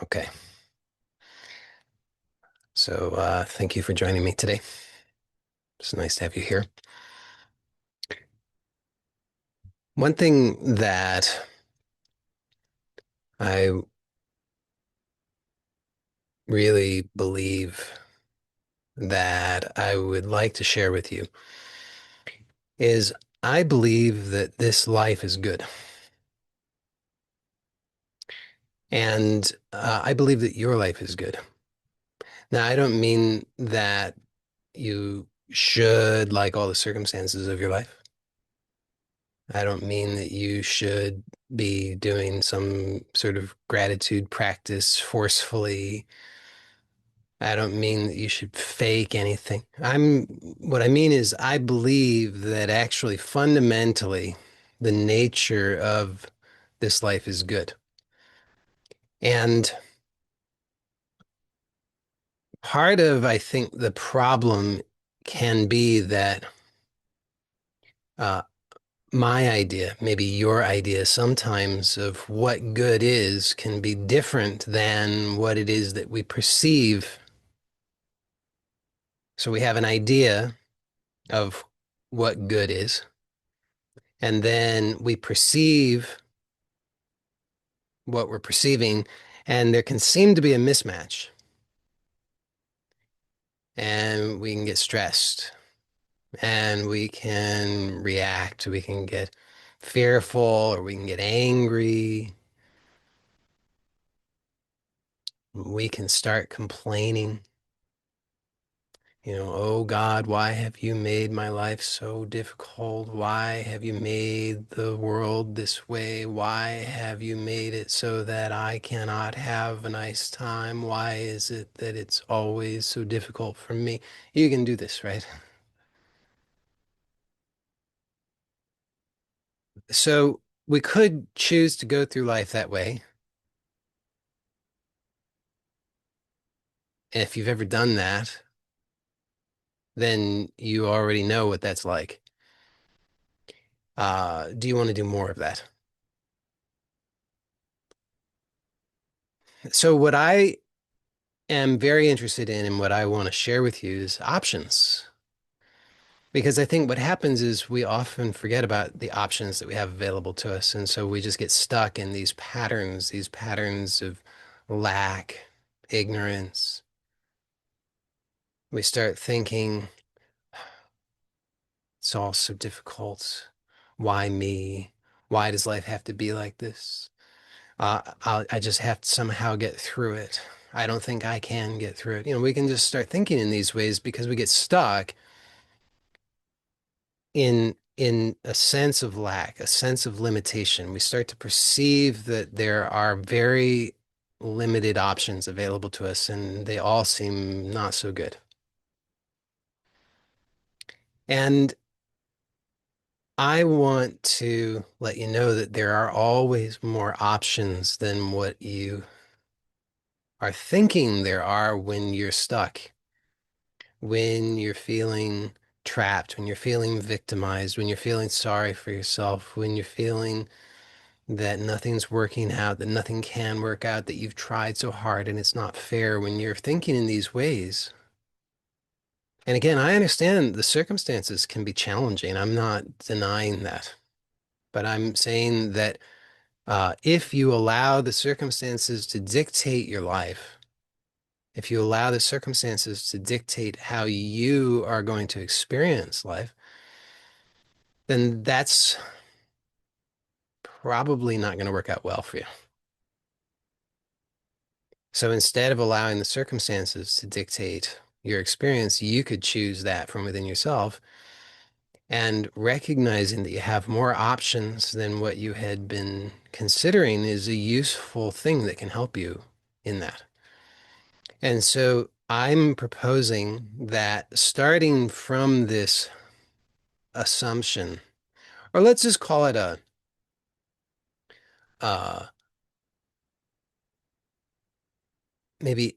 Okay. Thank you for joining me today. It's nice to have you here. One thing that I really believe that I would like to share with you is I believe that this life is good. And I believe that your life is good. Now, I don't mean that you should like all the circumstances of your life. I don't mean that you should be doing some sort of gratitude practice forcefully. I don't mean that you should fake anything. What I mean is, I believe that actually fundamentally, the nature of this life is good. And part of, I think, the problem can be that uh, my idea, maybe your idea sometimes of what good is can be different than what it is that we perceive. So we have an idea of what good is, and then we perceive what we're perceiving, and there can seem to be a mismatch, and we can get stressed, and we can react, we can get fearful, or we can get angry, we can start complaining. Oh God, why have you made my life so difficult? Why have you made the world this way? Why have you made it so that I cannot have a nice time? Why is it that it's always so difficult for me? You can do this, right? So we could choose to go through life that way. And if you've ever done that, then you already know what that's like. Do you want to do more of that? So what I am very interested in and what I want to share with you is options. Because I think what happens is we often forget about the options that we have available to us. And so we just get stuck in these patterns of lack, ignorance. We start thinking, it's all so difficult. Why me? Why does life have to be like this? I just have to somehow get through it. I don't think I can get through it. We can just start thinking in these ways because we get stuck in a sense of lack, a sense of limitation. We start to perceive that there are very limited options available to us, and they all seem not so good. And I want to let you know that there are always more options than what you are thinking there are when you're stuck, when you're feeling trapped, when you're feeling victimized, when you're feeling sorry for yourself, when you're feeling that nothing's working out, that nothing can work out, that you've tried so hard and it's not fair. When you're thinking in these ways, and again, I understand the circumstances can be challenging. I'm not denying that. But I'm saying that if you allow the circumstances to dictate your life, if you allow the circumstances to dictate how you are going to experience life, then that's probably not going to work out well for you. So instead of allowing the circumstances to dictate your experience, you could choose that from within yourself, and recognizing that you have more options than what you had been considering is a useful thing that can help you in that. And so I'm proposing that starting from this assumption, or let's just call it uh, maybe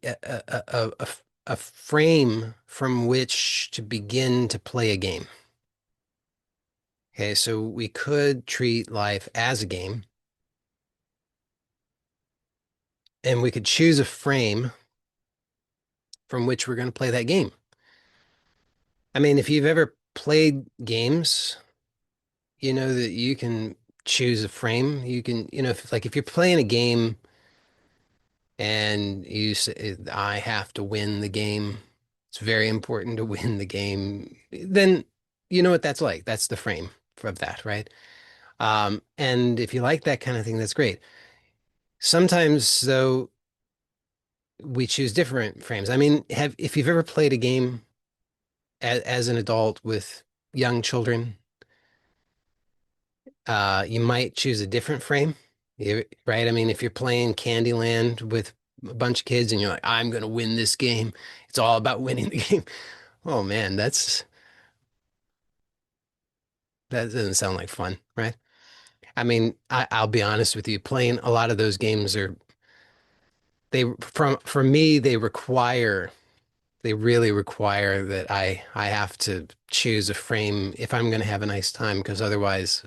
a frame from which to begin to play a game. Okay, so we could treat life as a game, and we could choose a frame from which we're going to play that game. I mean, if you've ever played games, you know that you can choose a frame. You can, if you're playing a game and you say, I have to win the game, it's very important to win the game, then you know what that's like. That's the frame of that, right? And if you like that kind of thing, that's great. Sometimes, though, we choose different frames. I mean, if you've ever played a game as an adult with young children, you might choose a different frame, right? I mean, if you're playing Candyland with a bunch of kids and you're like, I'm going to win this game, it's all about winning the game. Oh man, that doesn't sound like fun, right? I mean, I'll be honest with you, playing a lot of those games are for me, they really require that I have to choose a frame if I'm going to have a nice time, because otherwise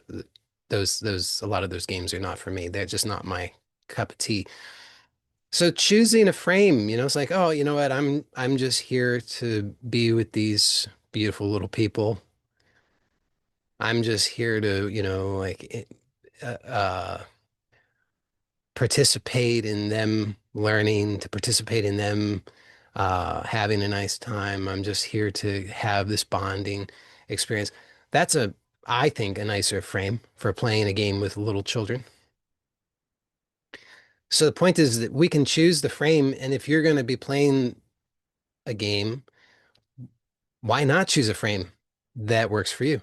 those a lot of those games are not for me. They're just not my cup of tea. So choosing a frame, it's like, oh, you know what? I'm just here to be with these beautiful little people. I'm just here to, participate in them learning, to participate in them having a nice time. I'm just here to have this bonding experience. That's I think, a nicer frame for playing a game with little children. So the point is that we can choose the frame, and if you're going to be playing a game, why not choose a frame that works for you?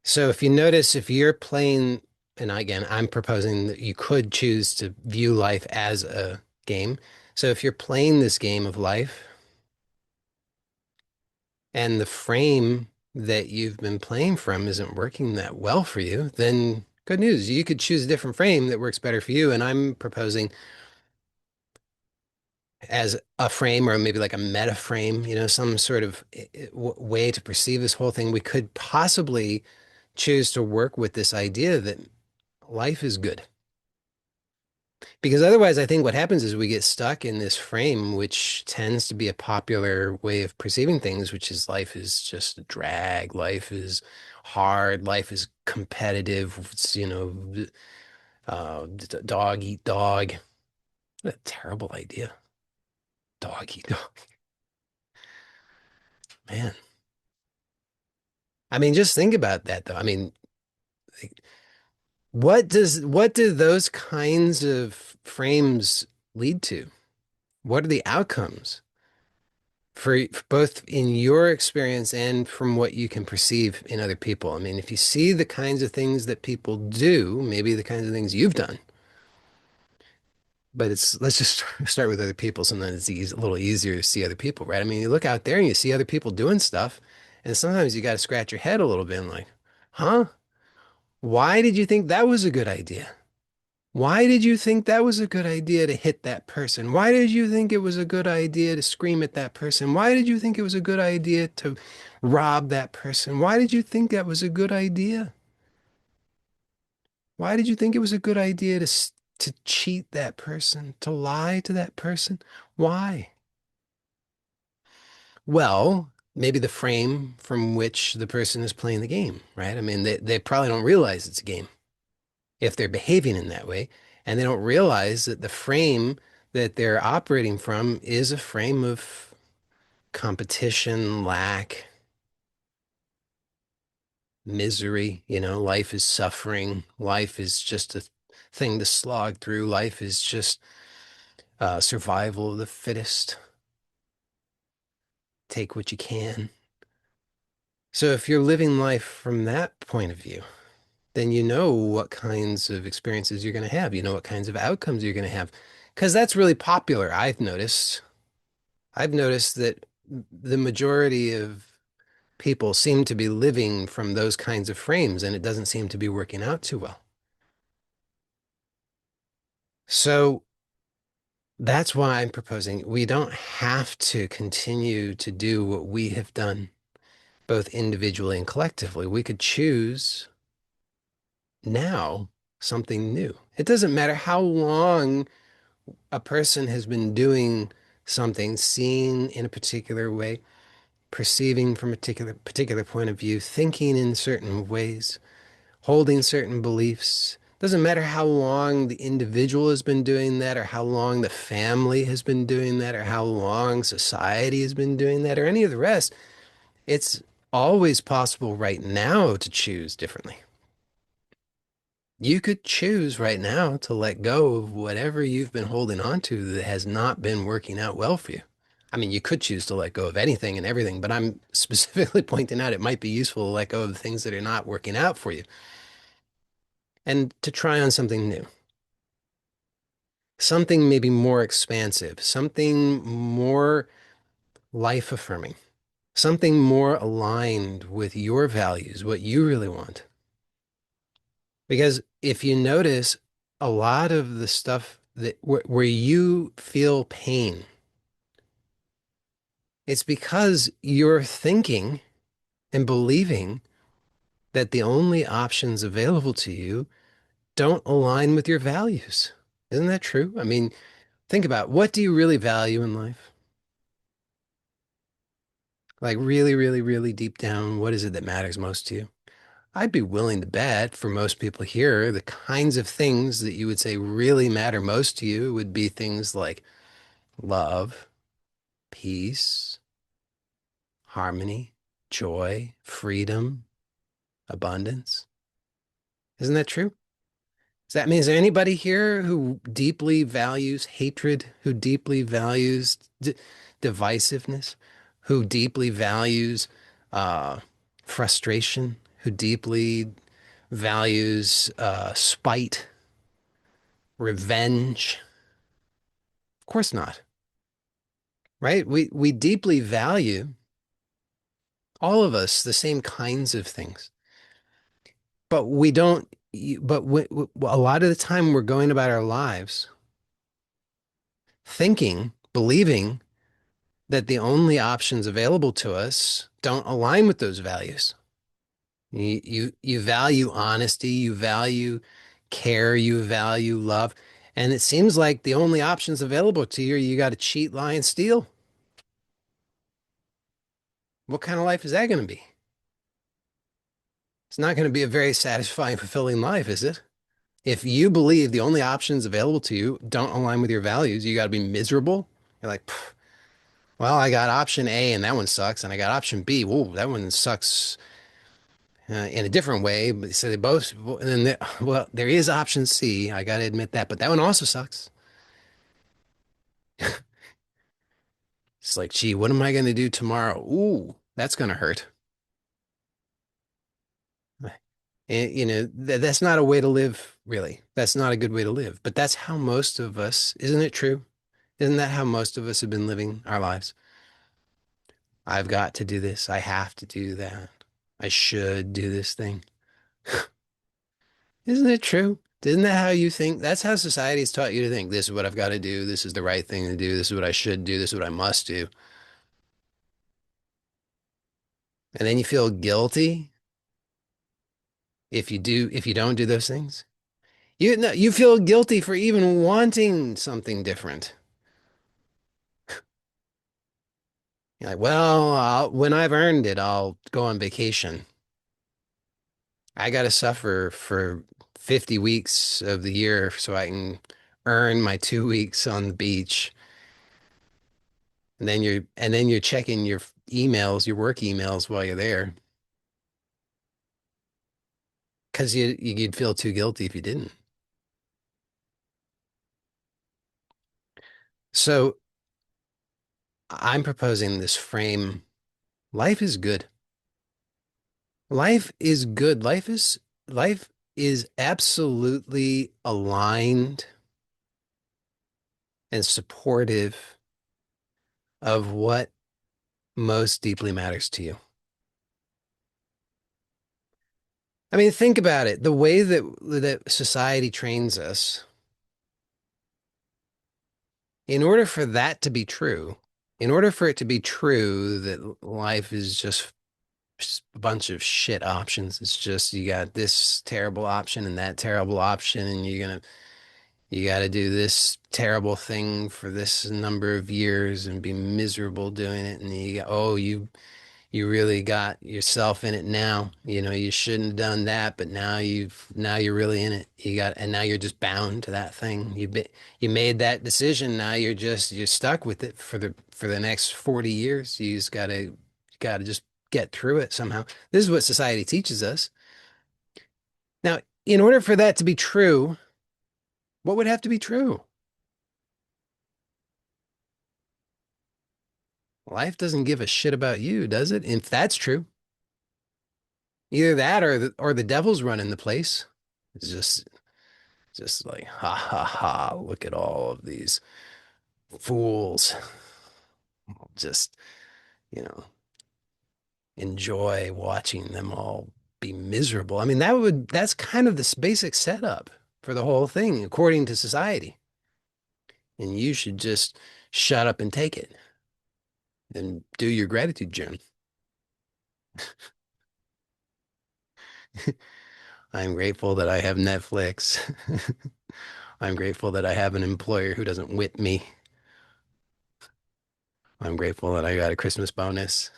So if you notice, if you're playing, and again, I'm proposing that you could choose to view life as a game. So if you're playing this game of life and the frame that you've been playing from isn't working that well for you, then good news. You could choose a different frame that works better for you. And I'm proposing as a frame, or maybe like a meta frame, some sort of way to perceive this whole thing. We could possibly choose to work with this idea that life is good. Because otherwise, I think what happens is we get stuck in this frame, which tends to be a popular way of perceiving things, which is life is just a drag, life is hard, life is competitive. It's, dog eat dog. What a terrible idea. Dog eat dog. Man. I mean, just think about that, though. I mean, like, what do those kinds of frames lead to? What are the outcomes? For both in your experience and from what you can perceive in other people. I mean, if you see the kinds of things that people do, maybe the kinds of things you've done, but let's just start with other people. Sometimes it's a little easier to see other people, right? I mean, you look out there and you see other people doing stuff, and sometimes you got to scratch your head a little bit and like, huh? Why did you think that was a good idea? Why did you think that was a good idea to hit that person? Why did you think it was a good idea to scream at that person? Why did you think it was a good idea to rob that person? Why did you think that was a good idea? Why did you think it was a good idea to cheat that person, to lie to that person? Why? Well, maybe the frame from which the person is playing the game, right? I mean, they probably don't realize it's a game if they're behaving in that way. And they don't realize that the frame that they're operating from is a frame of competition, lack, misery. Life is suffering. Life is just a thing to slog through. Life is just survival of the fittest. Take what you can. So if you're living life from that point of view, then you know what kinds of experiences you're going to have. You know what kinds of outcomes you're going to have. Because that's really popular, I've noticed. I've noticed that the majority of people seem to be living from those kinds of frames, and it doesn't seem to be working out too well. So that's why I'm proposing we don't have to continue to do what we have done, both individually and collectively. We could choose now something new. It doesn't matter how long A person has been doing something, seeing in a particular way, perceiving from a particular point of view, thinking in certain ways, holding certain beliefs. Doesn't matter how long the individual has been doing that, or how long the family has been doing that, or how long society has been doing that, or any of the rest. It's always possible right now to choose differently. You could choose right now to let go of whatever you've been holding on to that has not been working out well for you. I mean, you could choose to let go of anything and everything, but I'm specifically pointing out it might be useful to let go of the things that are not working out for you and to try on something new, something maybe more expansive, something more life affirming, something more aligned with your values, what you really want. Because if you notice, a lot of the stuff that where you feel pain, it's because you're thinking and believing that the only options available to you don't align with your values. Isn't that true? I mean, think about what do you really value in life? Like really, really, really deep down, what is it that matters most to you? I'd be willing to bet for most people here, the kinds of things that you would say really matter most to you would be things like love, peace, harmony, joy, freedom, abundance. Isn't that true? Does that mean, is there anybody here who deeply values hatred, who deeply values divisiveness, who deeply values uh, frustration, who deeply values spite, revenge? Of course not, right? We deeply value, all of us, the same kinds of things, but we don't. But a lot of the time, we're going about our lives thinking, believing that the only options available to us don't align with those values. You value honesty, you value care, you value love, and it seems like the only options available to you, you got to cheat, lie, and steal. What kind of life is that going to be? It's not going to be a very satisfying, fulfilling life, is it? If you believe the only options available to you don't align with your values, you got to be miserable. You're like, well, I got option A and that one sucks, and I got option B. Whoa, that one sucks in a different way. But so they both, and then well, there is option C. I got to admit that, but that one also sucks. It's like, gee, what am I going to do tomorrow? Ooh, that's going to hurt. And, that's not a way to live, really. That's not a good way to live. But that's how most of us, isn't it true? Isn't that how most of us have been living our lives? I've got to do this. I have to do that. I should do this thing. Isn't it true? Isn't that how you think? That's how society's taught you to think. This is what I've got to do. This is the right thing to do. This is what I should do. This is what I must do. And then you feel guilty if you don't do those things. You no, you feel guilty for even wanting something different. You're like, well, when I've earned it, I'll go on vacation. I got to suffer for 50 weeks of the year so I can earn my 2 weeks on the beach. And then you're checking your emails, your work emails while you're there because you'd feel too guilty if you didn't. So I'm proposing this frame. Life is good. Life is good. Life is absolutely aligned and supportive of what most deeply matters to you. I mean, think about it. The way that society trains us, in order for that to be true, in order for it to be true that life is just a bunch of shit options, it's just you got this terrible option and that terrible option, and you're gonna You got to do this terrible thing for this number of years and be miserable doing it. And you really got yourself in it now. You know, you shouldn't have done that, but now you're really in it. And now you're just bound to that thing. You made that decision. Now you're stuck with it for the next 40 years. You gotta just get through it somehow. This is what society teaches us. Now, in order for that to be true, what would have to be true? Life doesn't give a shit about you, does it? If that's true, either that or the devil's running the place. It's just like ha ha ha, look at all of these fools. Just, you know, enjoy watching them all be miserable. I mean, that's kind of this basic setup for the whole thing, according to society. And you should just shut up and take it and do your gratitude journey. I'm grateful that I have Netflix. I'm grateful that I have an employer who doesn't whip me. I'm grateful that I got a Christmas bonus.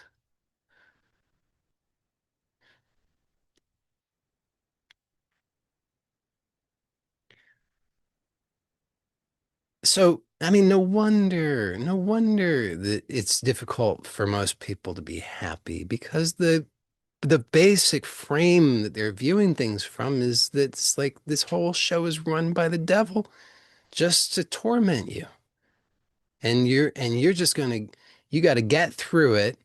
So, I mean, no wonder that it's difficult for most people to be happy because the basic frame that they're viewing things from is that it's like this whole show is run by the devil just to torment you. And you're just gonna you got to get through it.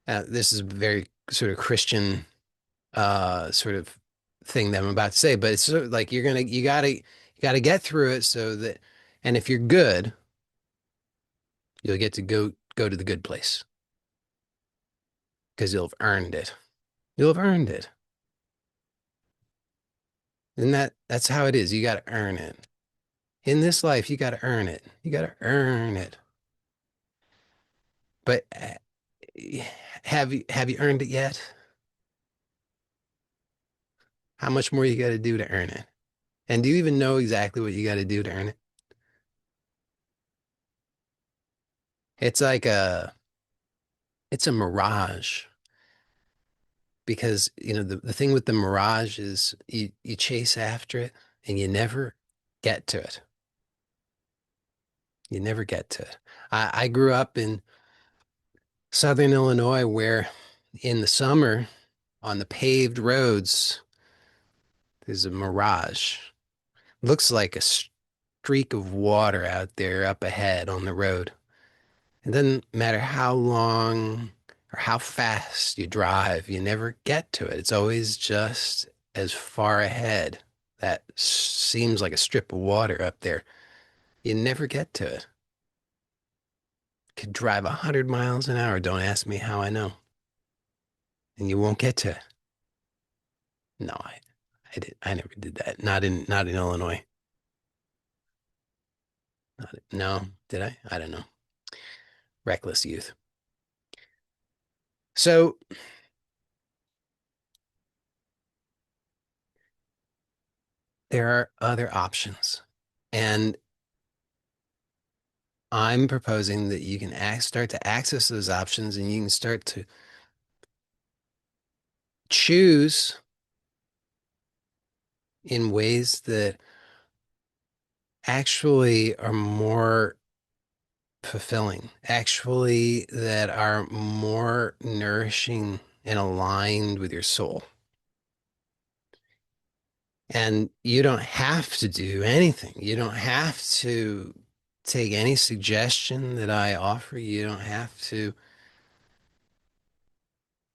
This is a very sort of Christian sort of thing that I'm about to say, but it's sort of like you gotta get through it so that and if you're good, you'll get to go to the good place because you'll have earned it. You'll have earned it. And that's how it is. You got to earn it. In this life, you got to earn it. You got to earn it. But have you earned it yet? How much more you got to do to earn it? And do you even know exactly what you got to do to earn it? It's like it's a mirage because you know the thing with the mirage is you chase after it and you never get to it. You never get to it. I grew up in Southern Illinois where in the summer on the paved roads, there's a mirage. Looks like a streak of water out there up ahead on the road. It doesn't matter how long or how fast you drive, you never get to it. It's always just as far ahead. That seems like a strip of water up there. You never get to it. Could drive 100 miles an hour. Don't ask me how I know. And you won't get to it. No, I never did that. Not in Illinois. No, did I? I don't know. Reckless youth. So there are other options. And I'm proposing that you can start to access those options and you can start to choose in ways that actually are more fulfilling, actually that are more nourishing and aligned with your soul. And you don't have to do anything. You don't have to take any suggestion that I offer. You don't have to.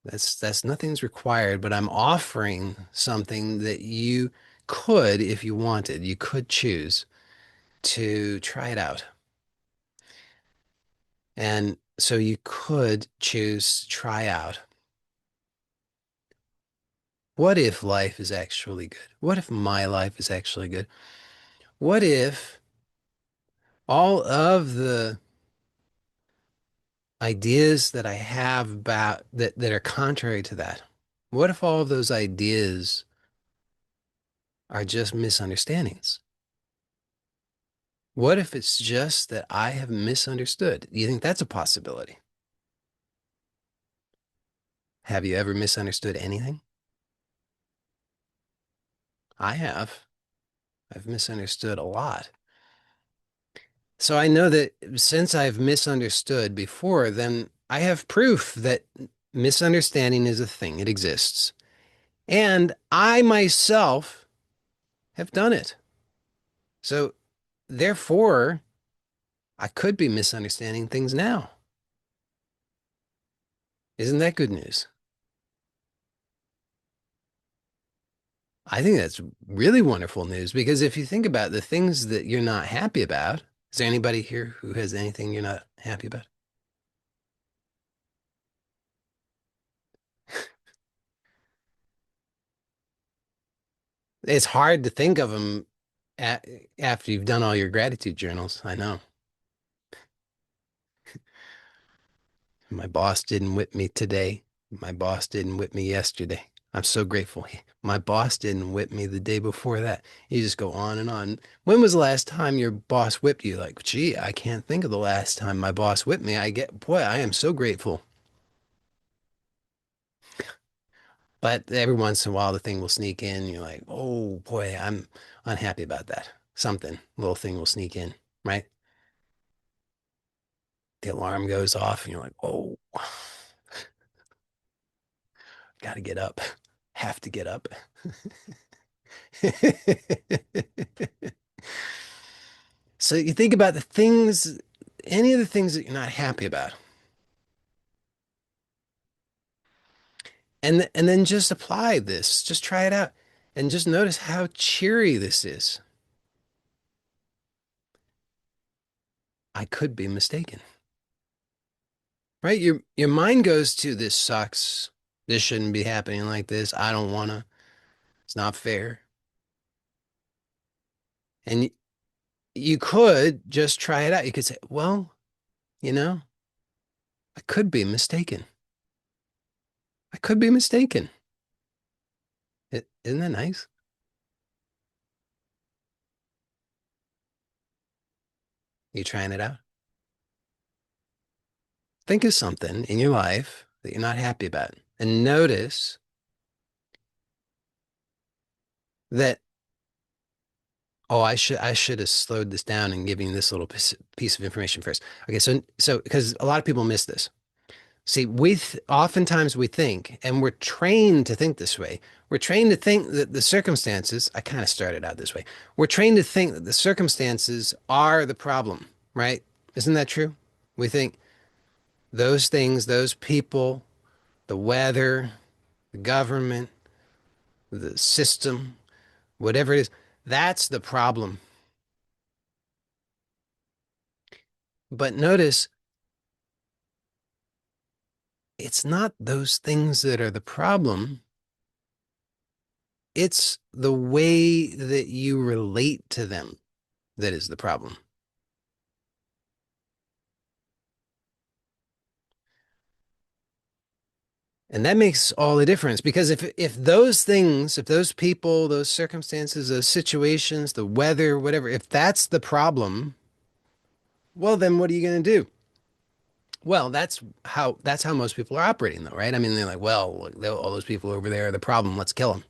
That's nothing's required, but I'm offering something that you could, if you wanted, you could choose to try it out. And so you could choose to try out. What if life is actually good? What if my life is actually good? What if all of the ideas that I have about that are contrary to that? What if all of those ideas are just misunderstandings? What if it's just that I have misunderstood? Do you think that's a possibility? Have you ever misunderstood anything? I have. I've misunderstood a lot. So I know that since I've misunderstood before, then I have proof that misunderstanding is a thing. It exists. And I myself have done it. So therefore, I could be misunderstanding things now. Isn't that good news? I think that's really wonderful news because if you think about the things that you're not happy about, is there anybody here who has anything you're not happy about? It's hard to think of them after you've done all your gratitude journals. I know. My boss didn't whip me today. My boss didn't whip me yesterday. I'm so grateful. My boss didn't whip me the day before that. You just go on and on. When was the last time your boss whipped you? Like, gee, I can't think of the last time my boss whipped me. Boy, I am so grateful. But every once in a while, the thing will sneak in. You're like, oh boy, I'm unhappy about that. Something, little thing will sneak in, right? The alarm goes off and you're like, oh, gotta get up. Have to get up. So you think about the things, any of the things that you're not happy about, and then just apply this. Just try it out, and just notice how cheery this is. I could be mistaken, right? Your mind goes to this sucks. This shouldn't be happening like this. I don't wanna. It's not fair. And you could just try it out. You could say, well, you know, I could be mistaken. I could be mistaken. Isn't that nice? You trying it out? Think of something in your life that you're not happy about and notice that, oh, I should have slowed this down and given you this little piece of information first. Okay, so because a lot of people miss this. See, oftentimes we think, and we're trained to think this way. We're trained to think that the circumstances, I kind of started out this way. We're trained to think that the circumstances are the problem, right? Isn't that true? We think those things, those people, the weather, the government, the system, whatever it is, that's the problem. But notice it's not those things that are the problem. It's the way that you relate to them that is the problem. And that makes all the difference because if those things, if those people, those circumstances, those situations, the weather, whatever, if that's the problem, well, then what are you going to do? Well, that's how most people are operating though, right? I mean, they're like, well, look, all those people over there are the problem. Let's kill them.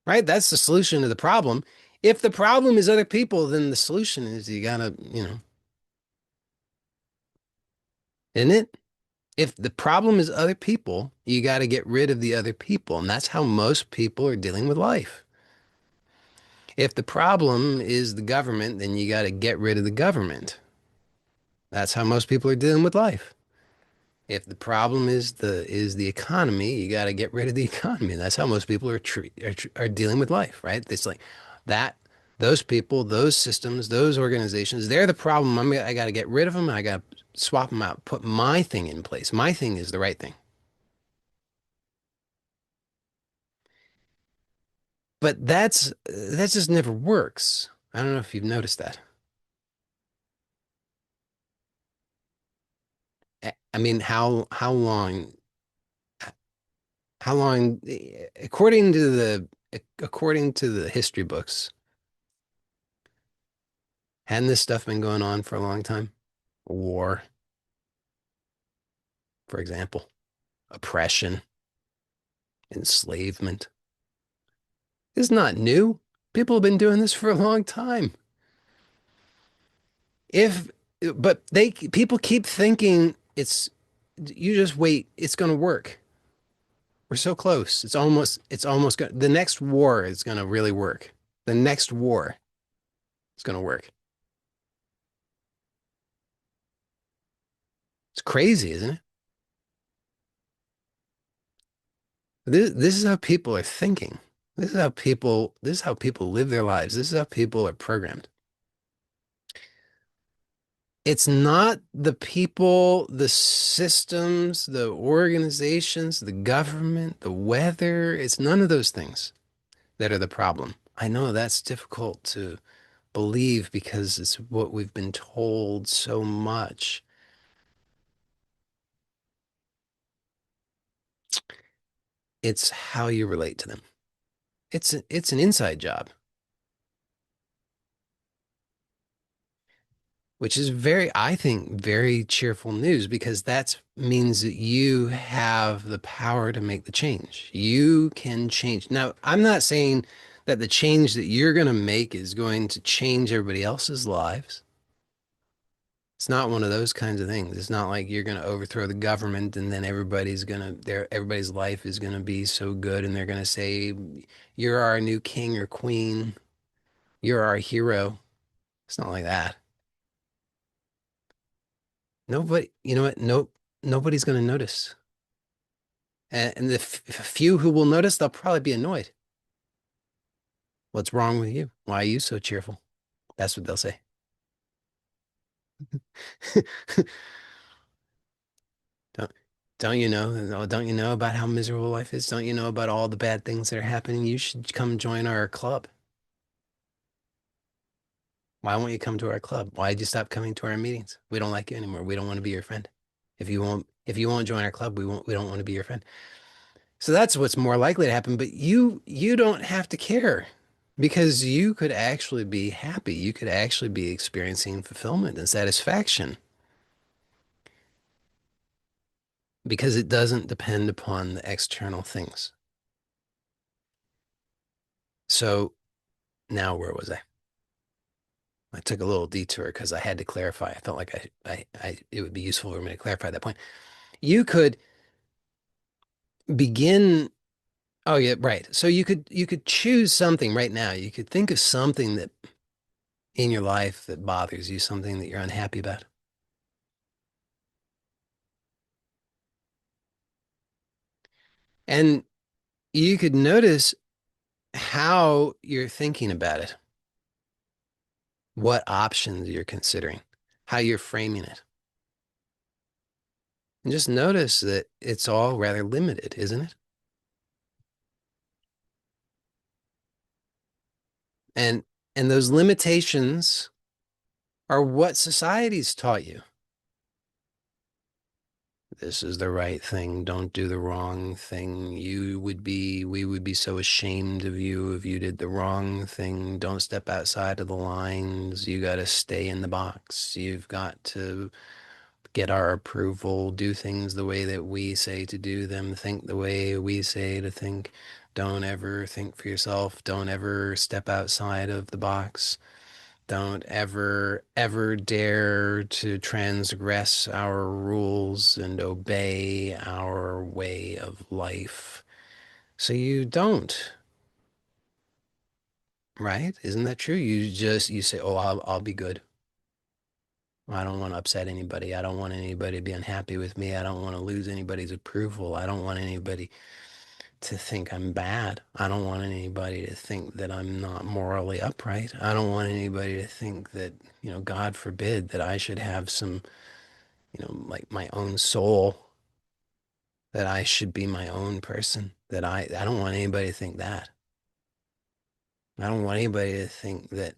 Right? That's the solution to the problem. If the problem is other people, then the solution is you gotta, isn't it? If the problem is other people, you got to get rid of the other people. And that's how most people are dealing with life. If the problem is the government, then you got to get rid of the government. That's how most people are dealing with life. If the problem is the economy, you got to get rid of the economy. That's how most people are dealing with life, right? It's like that. Those people, those systems, those organizations, they're the problem. I got to get rid of them. I got to swap them out. Put my thing in place. My thing is the right thing. But that just never works. I don't know if you've noticed that. I mean, how long according to the history books, Hadn't this stuff been going on for a long time? War, for example, oppression, enslavement. It's not new. People have been doing this for a long time. If, but people keep thinking you just wait, it's going to work. We're so close. The next war is going to really work. The next war is going to work. It's crazy, isn't it? This is how people are thinking. This is how people live their lives. This is how people are programmed. It's not the people, the systems, the organizations, the government, the weather. It's none of those things that are the problem. I know that's difficult to believe because it's what we've been told so much. It's how you relate to them. It's an inside job, which is I think, very cheerful news because that means that you have the power to make the change. You can change. Now, I'm not saying that the change that you're going to make is going to change everybody else's lives. It's not one of those kinds of things. It's not like you're going to overthrow the government and then everybody's life is going to be so good and they're going to say, you're our new king or queen. You're our hero. It's not like that. Nobody, you know what? Nobody's going to notice. And the few who will notice, they'll probably be annoyed. What's wrong with you? Why are you so cheerful? That's what they'll say. Don't, don't you know? Don't you know about how miserable life is? Don't you know about all the bad things that are happening? You should come join our club. Why won't you come to our club? Why did you stop coming to our meetings? We don't like you anymore. We don't want to be your friend. If you won't join our club, we don't want to be your friend. So that's what's more likely to happen, but you don't have to care because you could actually be happy. You could actually be experiencing fulfillment and satisfaction because it doesn't depend upon the external things. So now where was I? I took a little detour because I had to clarify. I felt like it would be useful for me to clarify that point. You could begin. Oh yeah, right. So you could choose something right now. You could think of something that in your life that bothers you, something that you're unhappy about. And you could notice how you're thinking about it, what options you're considering, how you're framing it. And just notice that it's all rather limited, isn't it? And and those limitations are what society's taught you. This is the right thing. Don't do the wrong thing. We would be so ashamed of you if you did the wrong thing. Don't step outside of the lines. You got to stay in the box. You've got to get our approval, do things the way that we say to do them, think the way we say to think. Don't ever think for yourself. Don't ever step outside of the box. Don't ever dare to transgress our rules and obey our way of life. So you don't, right? Isn't that true? You say, "Oh, I'll be good. I don't want to upset anybody. I don't want anybody to be unhappy with me. I don't want to lose anybody's approval. I don't want anybody to think I'm bad. I don't want anybody to think that I'm not morally upright. I don't want anybody to think that, God forbid that I should have some, like my own soul, that I should be my own person, I don't want anybody to think that. I don't want anybody to think that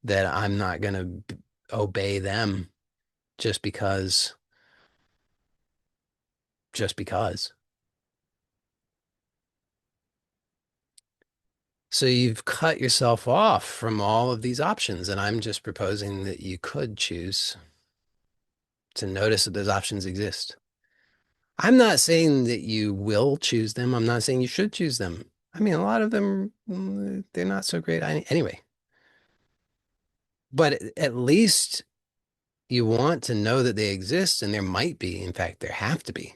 I'm not going to obey them just because, just because. So you've cut yourself off from all of these options, and I'm just proposing that you could choose to notice that those options exist. I'm not saying that you will choose them. I'm not saying you should choose them. I mean, a lot of them, they're not so great anyway. But at least you want to know that they exist, and there might be, in fact, there have to be,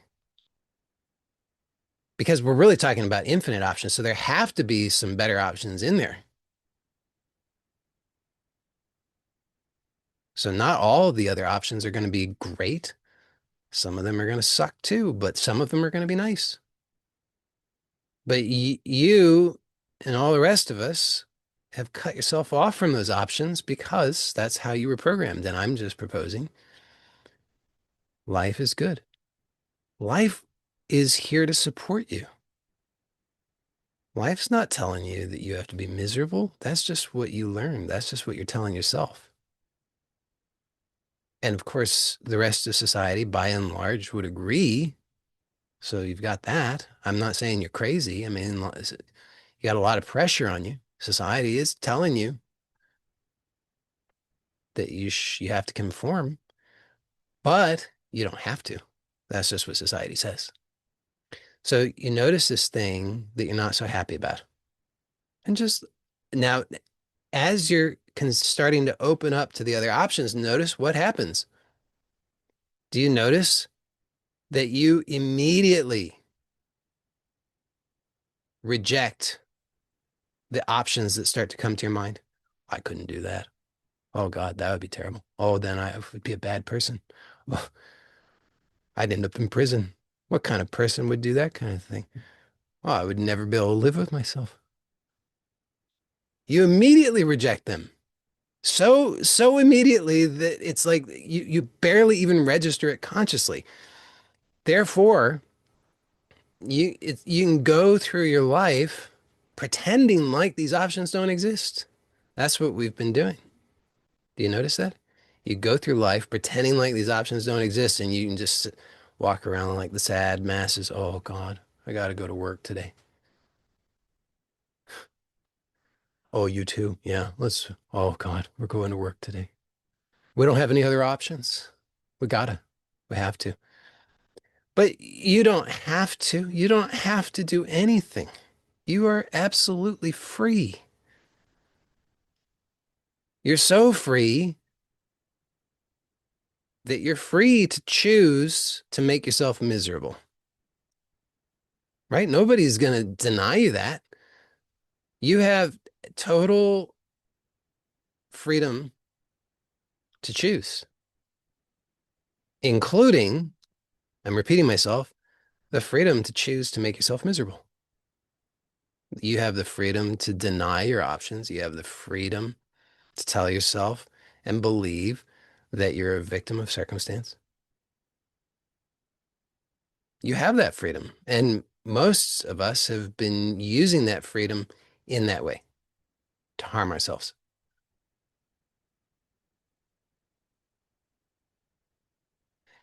because we're really talking about infinite options. So there have to be some better options in there. So not all of the other options are going to be great. Some of them are going to suck too, but some of them are going to be nice. But you and all the rest of us have cut yourself off from those options because that's how you were programmed. And I'm just proposing life is good. Life is here to support you. Life's not telling you that you have to be miserable. That's just what you learned. That's just what you're telling yourself. And of course, the rest of society, by and large, would agree. So you've got that. I'm not saying you're crazy. I mean, you got a lot of pressure on you. Society is telling you that you have to conform, but you don't have to. That's just what society says. So you notice this thing that you're not so happy about. And just now, as you're starting to open up to the other options, notice what happens. Do you notice that you immediately reject the options that start to come to your mind? I couldn't do that. Oh God, that would be terrible. Oh, then I would be a bad person. Oh, I'd end up in prison. What kind of person would do that kind of thing? Oh, I would never be able to live with myself. You immediately reject them. So immediately that it's like you barely even register it consciously. Therefore, you can go through your life pretending like these options don't exist. That's what we've been doing. Do you notice that? You go through life pretending like these options don't exist, and you can just walk around like the sad masses. Oh God, I got to go to work today. Oh, you too. Yeah, let's. Oh God, we're going to work today. We don't have any other options. We gotta. We have to. But you don't have to. You don't have to do anything. You are absolutely free. You're so free that you're free to choose to make yourself miserable, right? Nobody's going to deny you that. You have total freedom to choose, including, I'm repeating myself, the freedom to choose to make yourself miserable. You have the freedom to deny your options. You have the freedom to tell yourself and believe that you're a victim of circumstance. You have that freedom. And most of us have been using that freedom in that way to harm ourselves.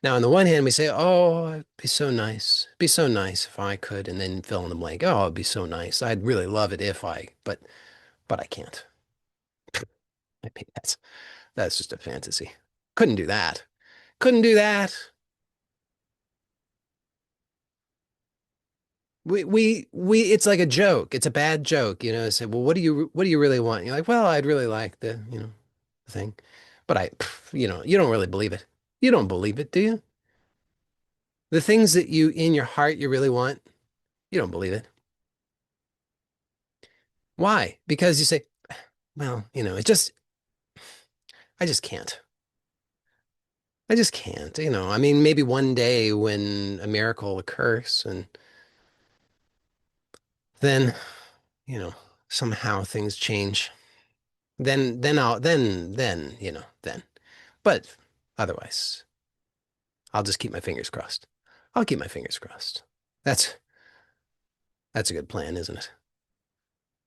Now, on the one hand, we say, oh, it'd be so nice. It'd be so nice if I could, and then fill in the blank. Oh, it'd be so nice. I'd really love it if but I can't. I mean, that's just a fantasy. Couldn't do that. Couldn't do that. It's like a joke. It's a bad joke, you know. Say, well, what do you really want? You're like, well, I'd really like the thing, but you don't really believe it. You don't believe it, do you? The things that you in your heart you really want, you don't believe it. Why? Because you say, well, I just can't. I just can't, I mean, maybe one day when a miracle occurs and then, you know, somehow things change. Then. But otherwise, I'll just keep my fingers crossed. I'll keep my fingers crossed. That's that's a good plan, isn't it?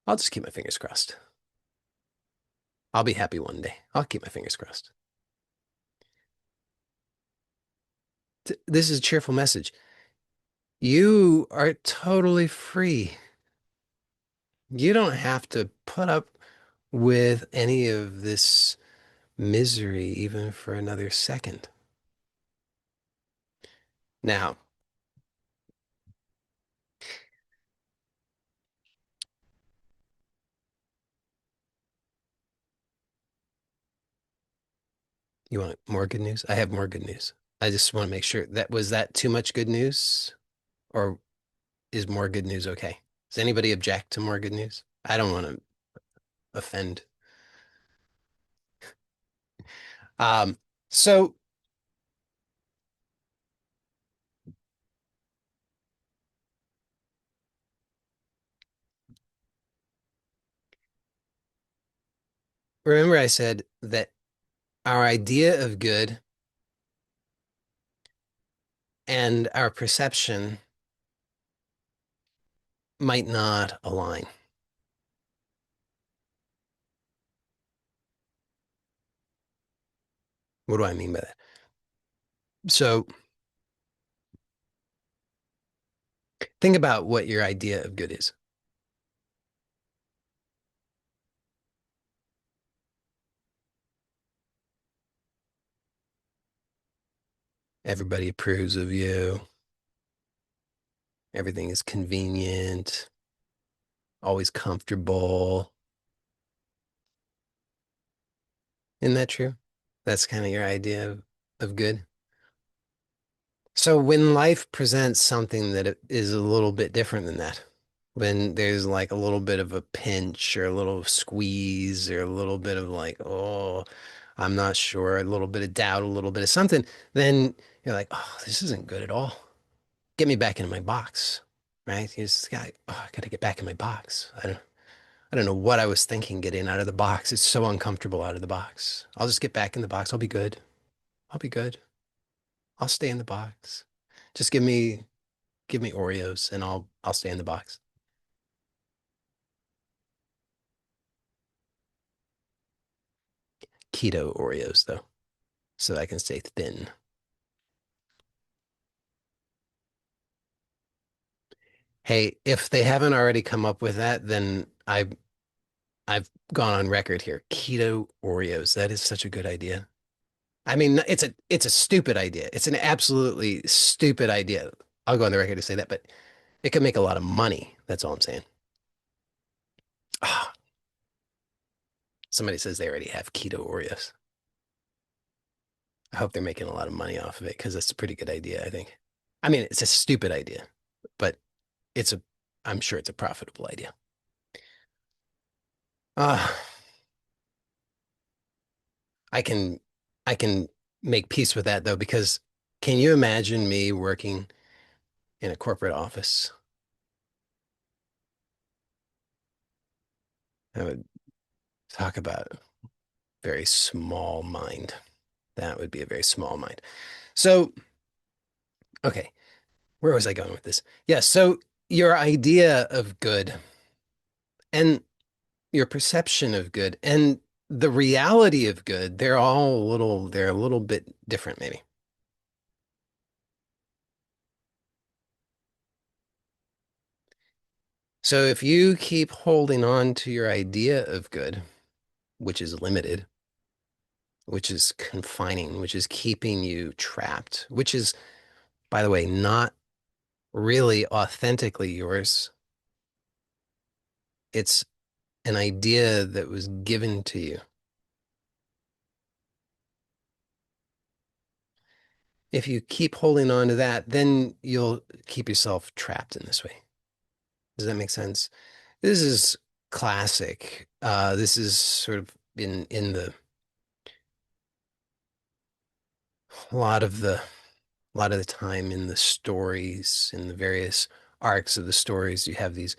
I'll just keep my fingers crossed. I'll be happy one day. I'll keep my fingers crossed. This is a cheerful message. You are totally free. You don't have to put up with any of this misery even for another second. Now, you want more good news? I have more good news. I just want to make sure that was that too much good news, or is more good news okay? Does anybody object to more good news? I don't want to offend. Um, so remember I said that our idea of good and our perception might not align. What do I mean by that? So think about what your idea of good is. Everybody approves of you. Everything is convenient, always comfortable. Isn't that true? That's kind of your idea of good. So when life presents something that is a little bit different than that, when there's like a little bit of a pinch or a little squeeze or a little bit of like, oh, I'm not sure, a little bit of doubt, a little bit of something, then you're like, oh, this isn't good at all. Get me back into my box, right? You just got, oh, I got to get back in my box. I don't know what I was thinking getting out of the box. It's so uncomfortable out of the box. I'll just get back in the box. I'll be good. I'll be good. I'll stay in the box. Just give me Oreos and I'll stay in the box. Keto Oreos though, so I can stay thin. Hey, if they haven't already come up with that, then I've gone on record here. Keto Oreos. That is such a good idea. I mean, it's a stupid idea. It's an absolutely stupid idea. I'll go on the record to say that, but it could make a lot of money. That's all I'm saying. Ah, somebody says they already have keto Oreos. I hope they're making a lot of money off of it because that's a pretty good idea, I think. I mean, it's a stupid idea, but it's a, I'm sure it's a profitable idea. Uh, I can, I can make peace with that though, because can you imagine me working in a corporate office? I would talk about a very small mind. That would be a very small mind. So, okay, where was I going with this? Yeah, so your idea of good and your perception of good and the reality of good, they're a little bit different, maybe. So if you keep holding on to your idea of good, which is limited, which is confining, which is keeping you trapped, which is, by the way, not really authentically yours. It's an idea that was given to you. If you keep holding on to that, then you'll keep yourself trapped in this way. Does that make sense? This is classic. This is sort of in the a lot of the a lot of the time in the stories, in the various arcs of the stories, you have these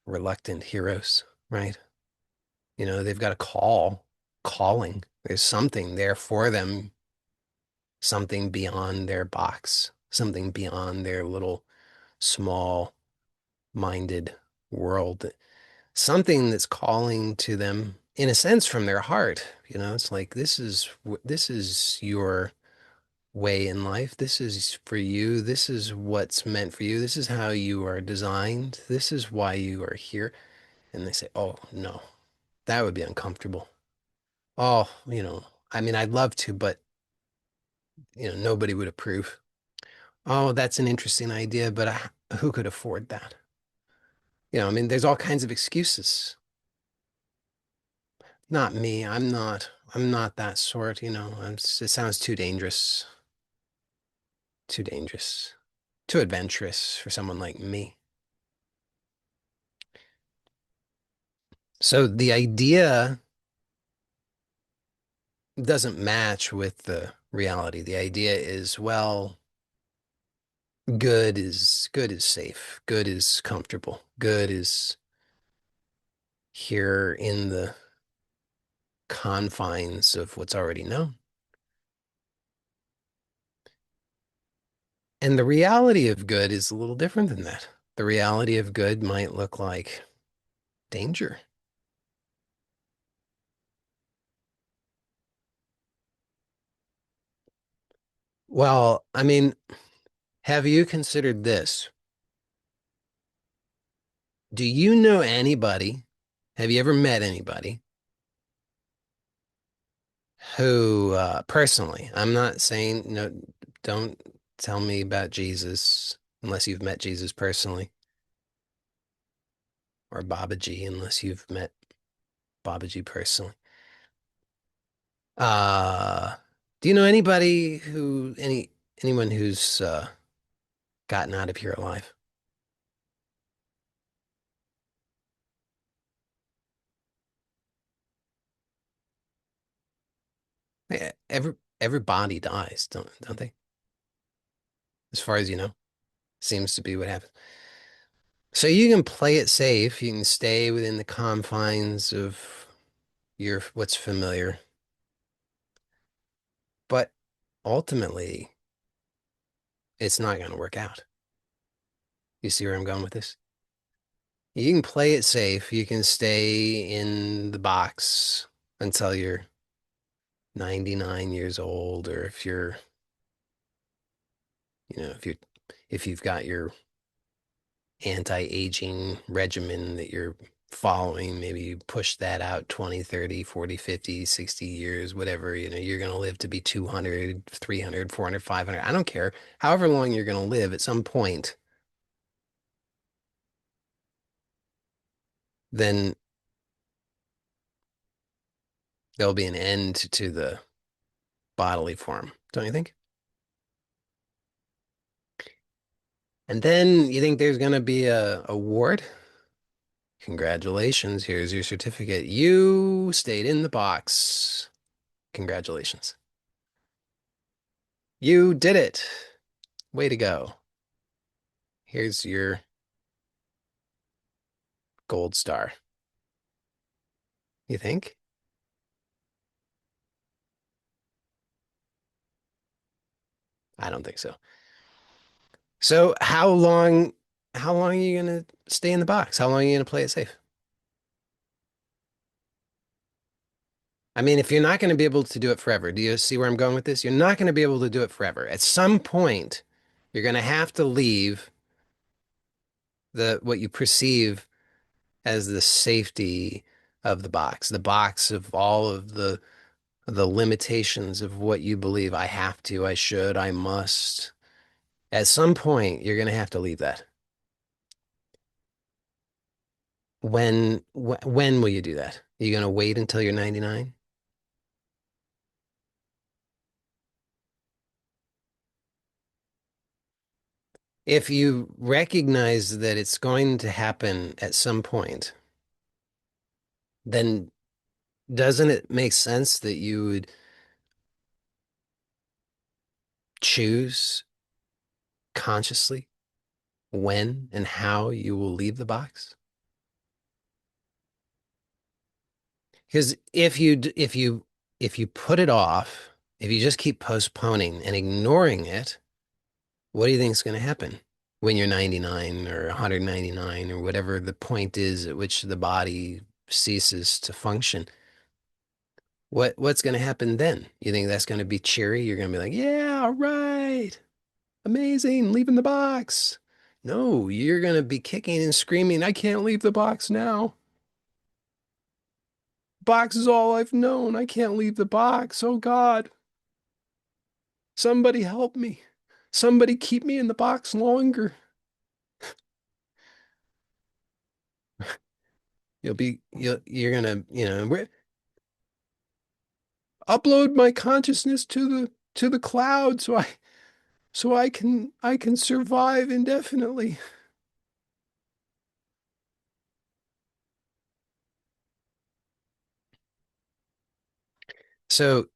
reluctant heroes, right? You know, they've got a calling. There's something there for them, something beyond their box, something beyond their little small minded world, something that's calling to them in a sense from their heart. You know, it's like this is your way in life. This is for you. This is what's meant for you. This is how you are designed. This is why you are here. And they say, oh, no, that would be uncomfortable. Oh, I mean, I'd love to, but, nobody would approve. Oh, that's an interesting idea, but who could afford that? I mean, there's all kinds of excuses. Not me. I'm not that sort, it sounds too dangerous, too dangerous, too adventurous for someone like me. So the idea doesn't match with the reality. The idea is, well, good is safe. Good is comfortable. Good is here in the confines of what's already known. And the reality of good is a little different than that. The reality of good might look like danger. Well, I mean, have you considered this? Do you know anybody? Have you ever met anybody who, personally, I'm not saying, no, don't tell me about Jesus unless you've met Jesus personally, or Babaji unless you've met Babaji personally. Uh, do you know anybody anyone who's gotten out of here alive? Yeah, everybody dies, don't they? As far as you know, seems to be what happens. So you can play it safe. You can stay within the confines of your what's familiar, but ultimately, it's not going to work out. You see where I'm going with this? You can play it safe. You can stay in the box until you're 99 years old, or if you've got your anti-aging regimen that you're following, maybe you push that out 20, 30, 40, 50, 60 years, whatever, you're going to live to be 200, 300, 400, 500. I don't care. However long you're going to live, at some point, then there'll be an end to the bodily form, don't you think? And then you think there's going to be a award? Congratulations, here's your certificate. You stayed in the box. Congratulations. You did it. Way to go. Here's your gold star. You think? I don't think so. So how long are you gonna stay in the box? How long are you gonna play it safe? I mean, if you're not gonna be able to do it forever, do you see where I'm going with this? You're not gonna be able to do it forever. At some point, you're gonna have to leave the what you perceive as the safety of the box of all of the limitations of what you believe. I have to, I should, I must. At some point, you're gonna have to leave that. When will you do that? Are you gonna wait until you're 99? If you recognize that it's going to happen at some point, then doesn't it make sense that you would choose consciously when and how you will leave the box? Because if you put it off, if you just keep postponing and ignoring it, what do you think is going to happen when you're 99 or 199 or whatever the point is at which the body ceases to function? what's going to happen then? You think that's going to be cheery? You're going to be like, yeah, all right, amazing, leaving the box. No, you're going to be kicking and screaming, I can't leave the box now. Box is all I've known. I can't leave the box. Oh God, somebody help me. Somebody keep me in the box longer. You're gonna, upload my consciousness to the cloud so I can survive indefinitely. So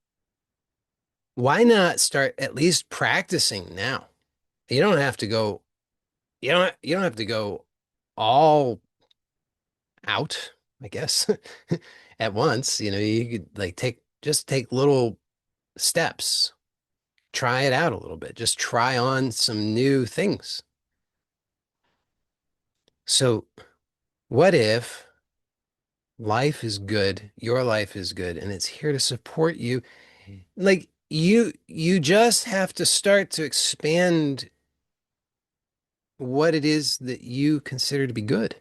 why not start at least practicing now? You don't have to go, you don't have to go all out, I guess, at once. You could like take little steps. Try it out a little bit. Just try on some new things. So what if life is good, your life is good, and it's here to support you? Like you just have to start to expand what it is that you consider to be good.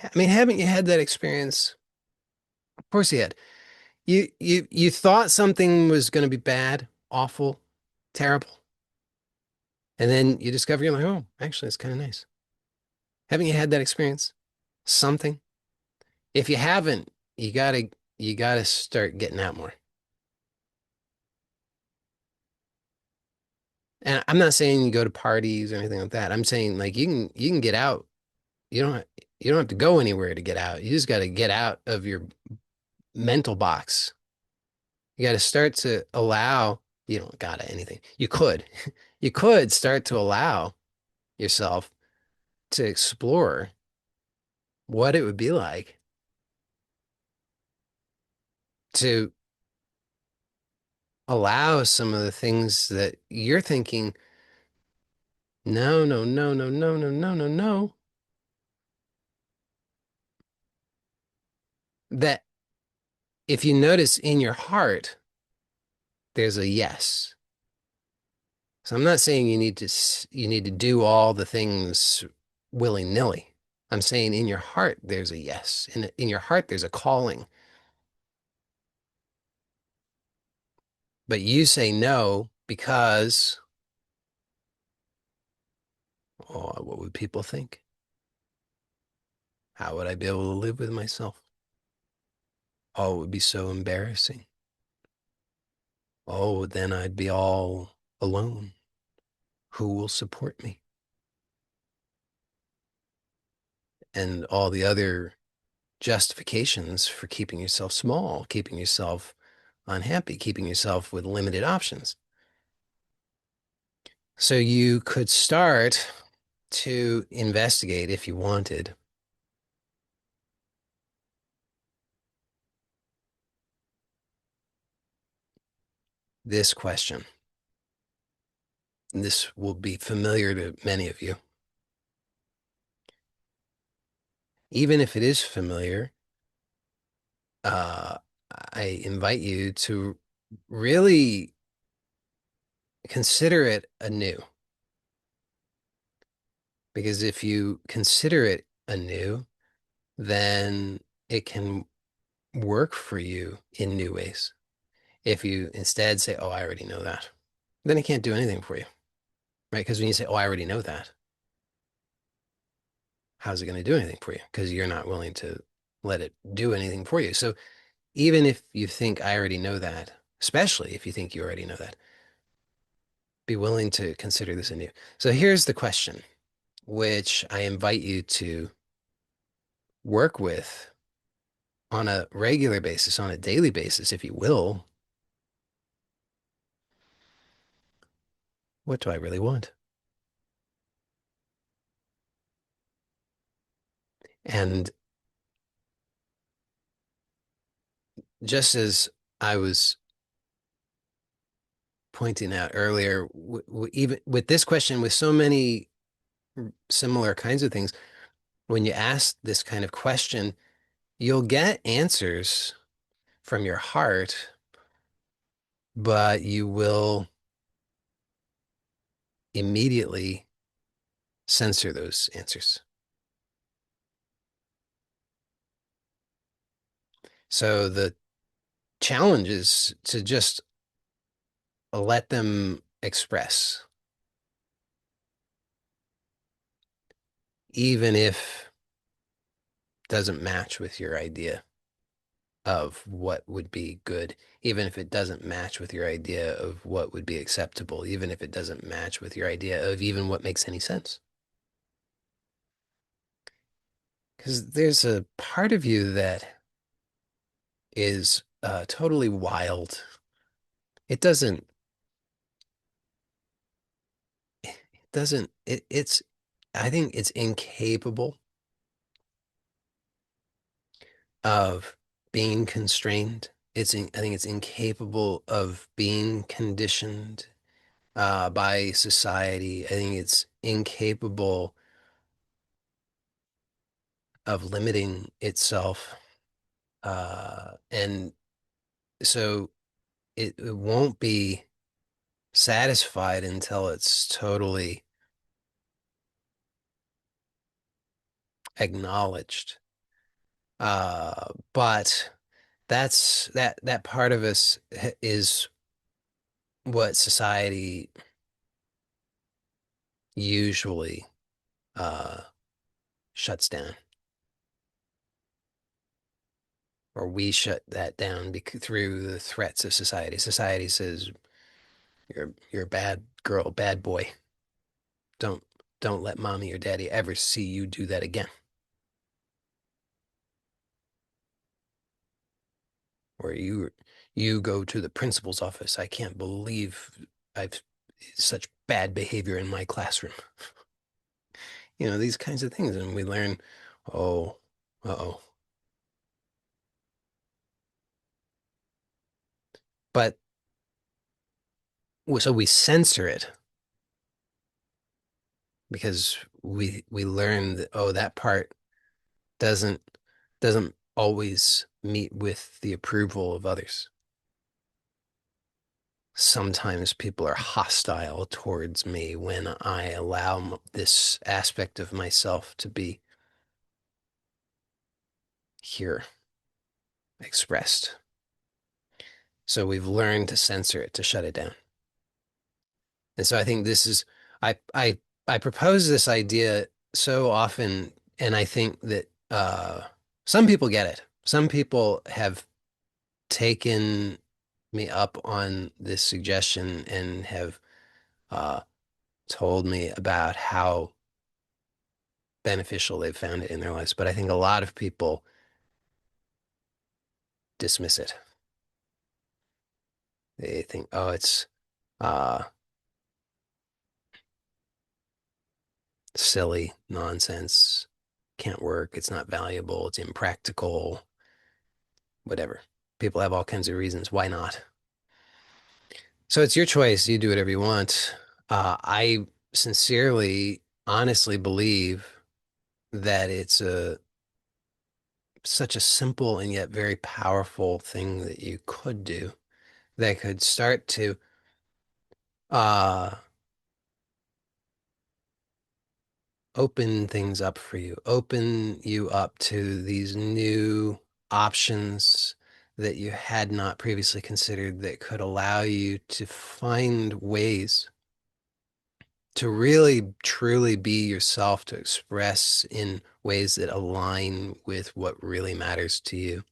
I mean, haven't you had that experience? Of course you had. You thought something was going to be bad, awful, terrible, and then you discover you're like, oh, actually, it's kind of nice. Haven't you had that experience? Something. If you haven't, you gotta start getting out more. And I'm not saying you go to parties or anything like that. I'm saying like you can get out. You don't have to go anywhere to get out. You just got to get out of your mental box. You got to start to allow, you don't gotta anything. You could. You could start to allow yourself to explore what it would be like to allow some of the things that you're thinking, no, no, no, no, no, no, no, no, no, that if you notice in your heart, there's a yes. So I'm not saying you need to do all the things willy-nilly. I'm saying in your heart, there's a yes. In your heart, there's a calling. But you say no because, oh, what would people think? How would I be able to live with myself? Oh, it would be so embarrassing. Oh, then I'd be all alone. Who will support me? And all the other justifications for keeping yourself small, keeping yourself unhappy, keeping yourself with limited options. So you could start to investigate if you wanted this question. And this will be familiar to many of you. Even if it is familiar, uh, I invite you to really consider it anew. Because if you consider it anew, then it can work for you in new ways. If you instead say, oh, I already know that, then it can't do anything for you, right? Because when you say, oh, I already know that, how's it going to do anything for you? Because you're not willing to let it do anything for you. So even if you think I already know that, especially if you think you already know that, be willing to consider this anew. So here's the question, which I invite you to work with on a regular basis, on a daily basis, if you will. What do I really want? And just as I was pointing out earlier, even with this question, with so many similar kinds of things, when you ask this kind of question, you'll get answers from your heart, but you will immediately censor those answers. So the challenge is to just let them express, even if it doesn't match with your idea of what would be good, even if it doesn't match with your idea of what would be acceptable, even if it doesn't match with your idea of even what makes any sense. Because there's a part of you that is totally wild. It doesn't, it doesn't, it's, I think it's incapable of being constrained. I think it's incapable of being conditioned by society. I think it's incapable of limiting itself. And so it won't be satisfied until it's totally acknowledged. But that part of us is what society usually uh, shuts down, or we shut that down through the threats of society. Society says you're a bad girl, bad boy. Don't don't let mommy or daddy ever see you do that again. Or you go to the principal's office. I can't believe I've such bad behavior in my classroom. These kinds of things, and we learn, oh, uh-oh. But so we censor it because we learn that, oh, that part doesn't doesn't always meet with the approval of others. Sometimes people are hostile towards me when I allow this aspect of myself to be here expressed. So we've learned to censor it, to shut it down. And so I think this is I propose this idea so often, and I think that some people get it. Some people have taken me up on this suggestion and have uh, told me about how beneficial they've found it in their lives. But I think a lot of people dismiss it. They think, oh, it's uh, silly nonsense, can't work, it's not valuable, it's impractical, whatever. People have all kinds of reasons why not. So it's your choice. You do whatever you want. I sincerely, honestly believe that it's a such a simple and yet very powerful thing that you could do that could start to uh, open things up for you, open you up to these new options that you had not previously considered that could allow you to find ways to really truly be yourself, to express in ways that align with what really matters to you.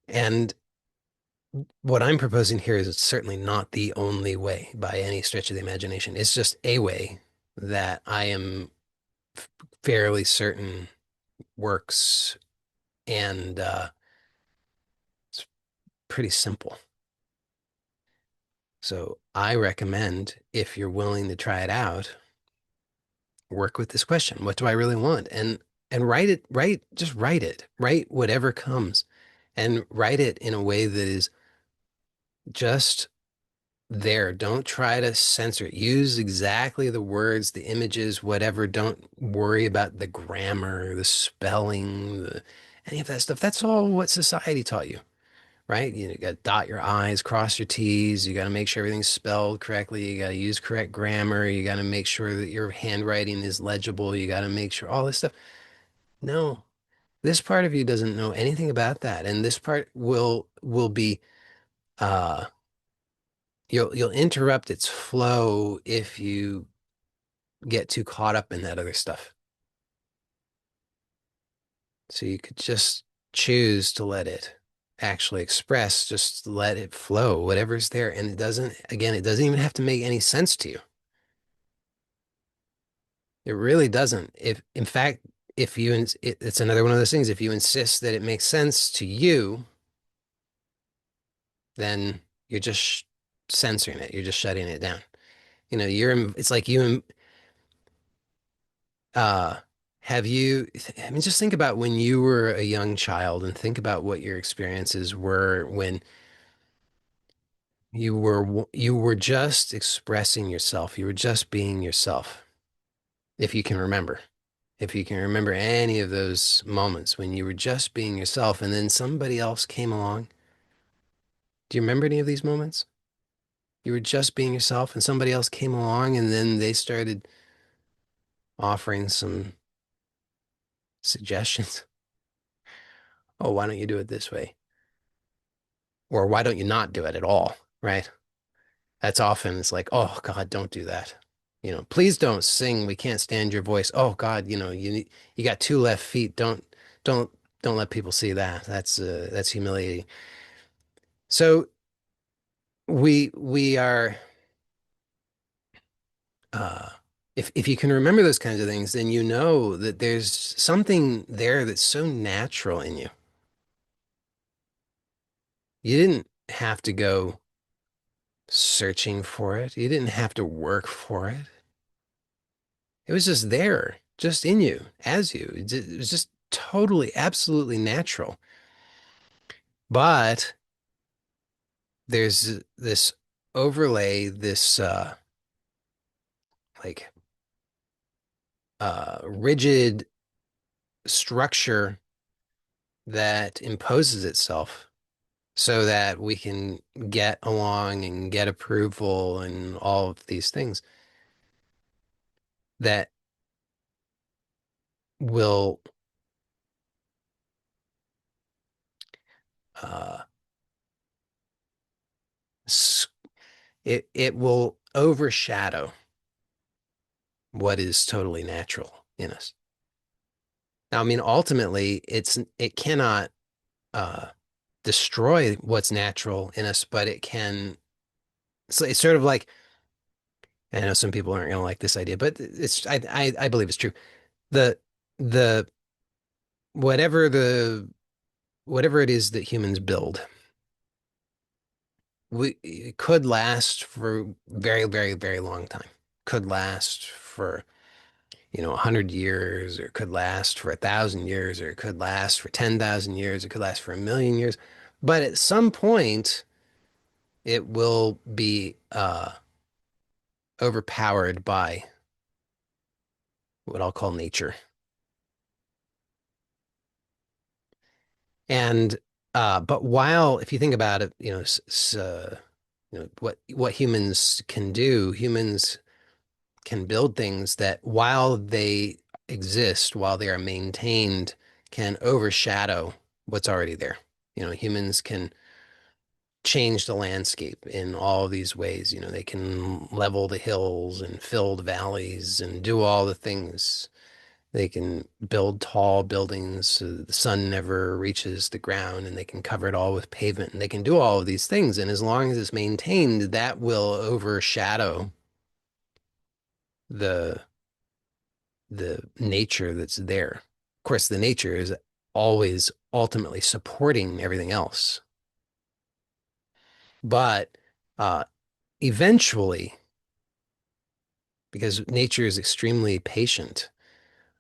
And what I'm proposing here is certainly not the only way by any stretch of the imagination. It's just a way that I am fairly certain works, and it's pretty simple. So I recommend, if you're willing to try it out, work with this question. What do I really want? And just write it. Write whatever comes and write it in a way that is just there. Don't try to censor it. Use exactly the words, the images, whatever. Don't worry about the grammar, the spelling, any of that stuff. That's all what society taught you, right? You got to dot your I's, cross your T's. You got to make sure everything's spelled correctly. You got to use correct grammar. You got to make sure that your handwriting is legible. You got to make sure all this stuff. No, this part of you doesn't know anything about that, and this part will be uh you'll interrupt its flow if you get too caught up in that other stuff. So you could just choose to let it actually express, just let it flow, whatever's there. And it doesn't, again, it doesn't even have to make any sense to you. It really doesn't. If, in fact, if you, it's another one of those things. If you insist that it makes sense to you, then you're just censoring it. You're just shutting it down. It's like Uh, have you, I mean, just think about when you were a young child and think about what your experiences were when you were just expressing yourself. You were just being yourself. If you can remember, if you can remember any of those moments when you were just being yourself and then somebody else came along. Do you remember any of these moments? You were just being yourself and somebody else came along and then they started offering some suggestions. Oh, why don't you do it this way? Or why don't you not do it at all? Right? That's often it's like, oh God, don't do that. Please don't sing. We can't stand your voice. Oh God, you got two left feet. Don't don't let people see that. That's humiliating. So we are uh if you can remember those kinds of things, then you know that there's something there that's so natural in you. You didn't have to go searching for it. You didn't have to work for it. It was just there, just in you, as you. It was just totally, absolutely natural. But there's this overlay, this like rigid structure that imposes itself so that we can get along and get approval and all of these things that will uh, it will overshadow what is totally natural in us. Now, I mean, ultimately, it cannot uh, destroy what's natural in us, but it can. So it's sort of like I know some people aren't going to like this idea, but I believe it's true. The the whatever the whatever it is that humans build, it could last for very, very, very long time. Could last for 100 years, or it could last for 1,000 years, or it could last for 10,000 years, it could last for 1,000,000 years. But at some point, it will be overpowered by what I'll call nature. And but while if you think about it, what humans can do, humans can build things that while they exist, while they are maintained, can overshadow what's already there. Humans can change the landscape in all of these ways. They can level the hills and fill the valleys and do all the things. They can build tall buildings so the sun never reaches the ground, and they can cover it all with pavement, and they can do all of these things. And as long as it's maintained, that will overshadow the the nature that's there. Of course, the nature is always ultimately supporting everything else. But uh, eventually, because nature is extremely patient,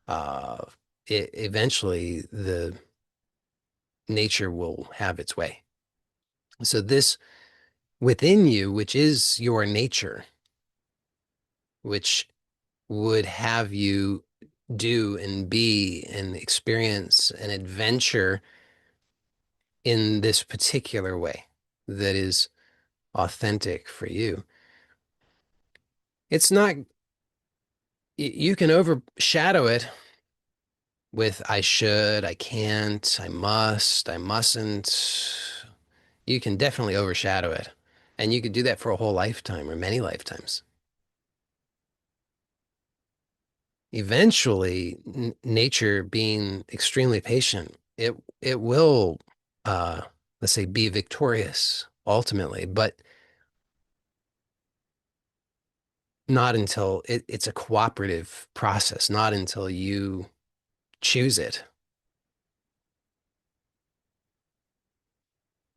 uh, eventually the nature will have its way. So this within you, which is your nature, which would have you do and be and experience an adventure in this particular way that is authentic for you. It's not, you can overshadow it with I should, I can't, I must, I mustn't. You can definitely overshadow it. And you could do that for a whole lifetime or many lifetimes. Eventually, nature being extremely patient, it will uh let's say be victorious ultimately, but not until it's a cooperative process, not until you choose it.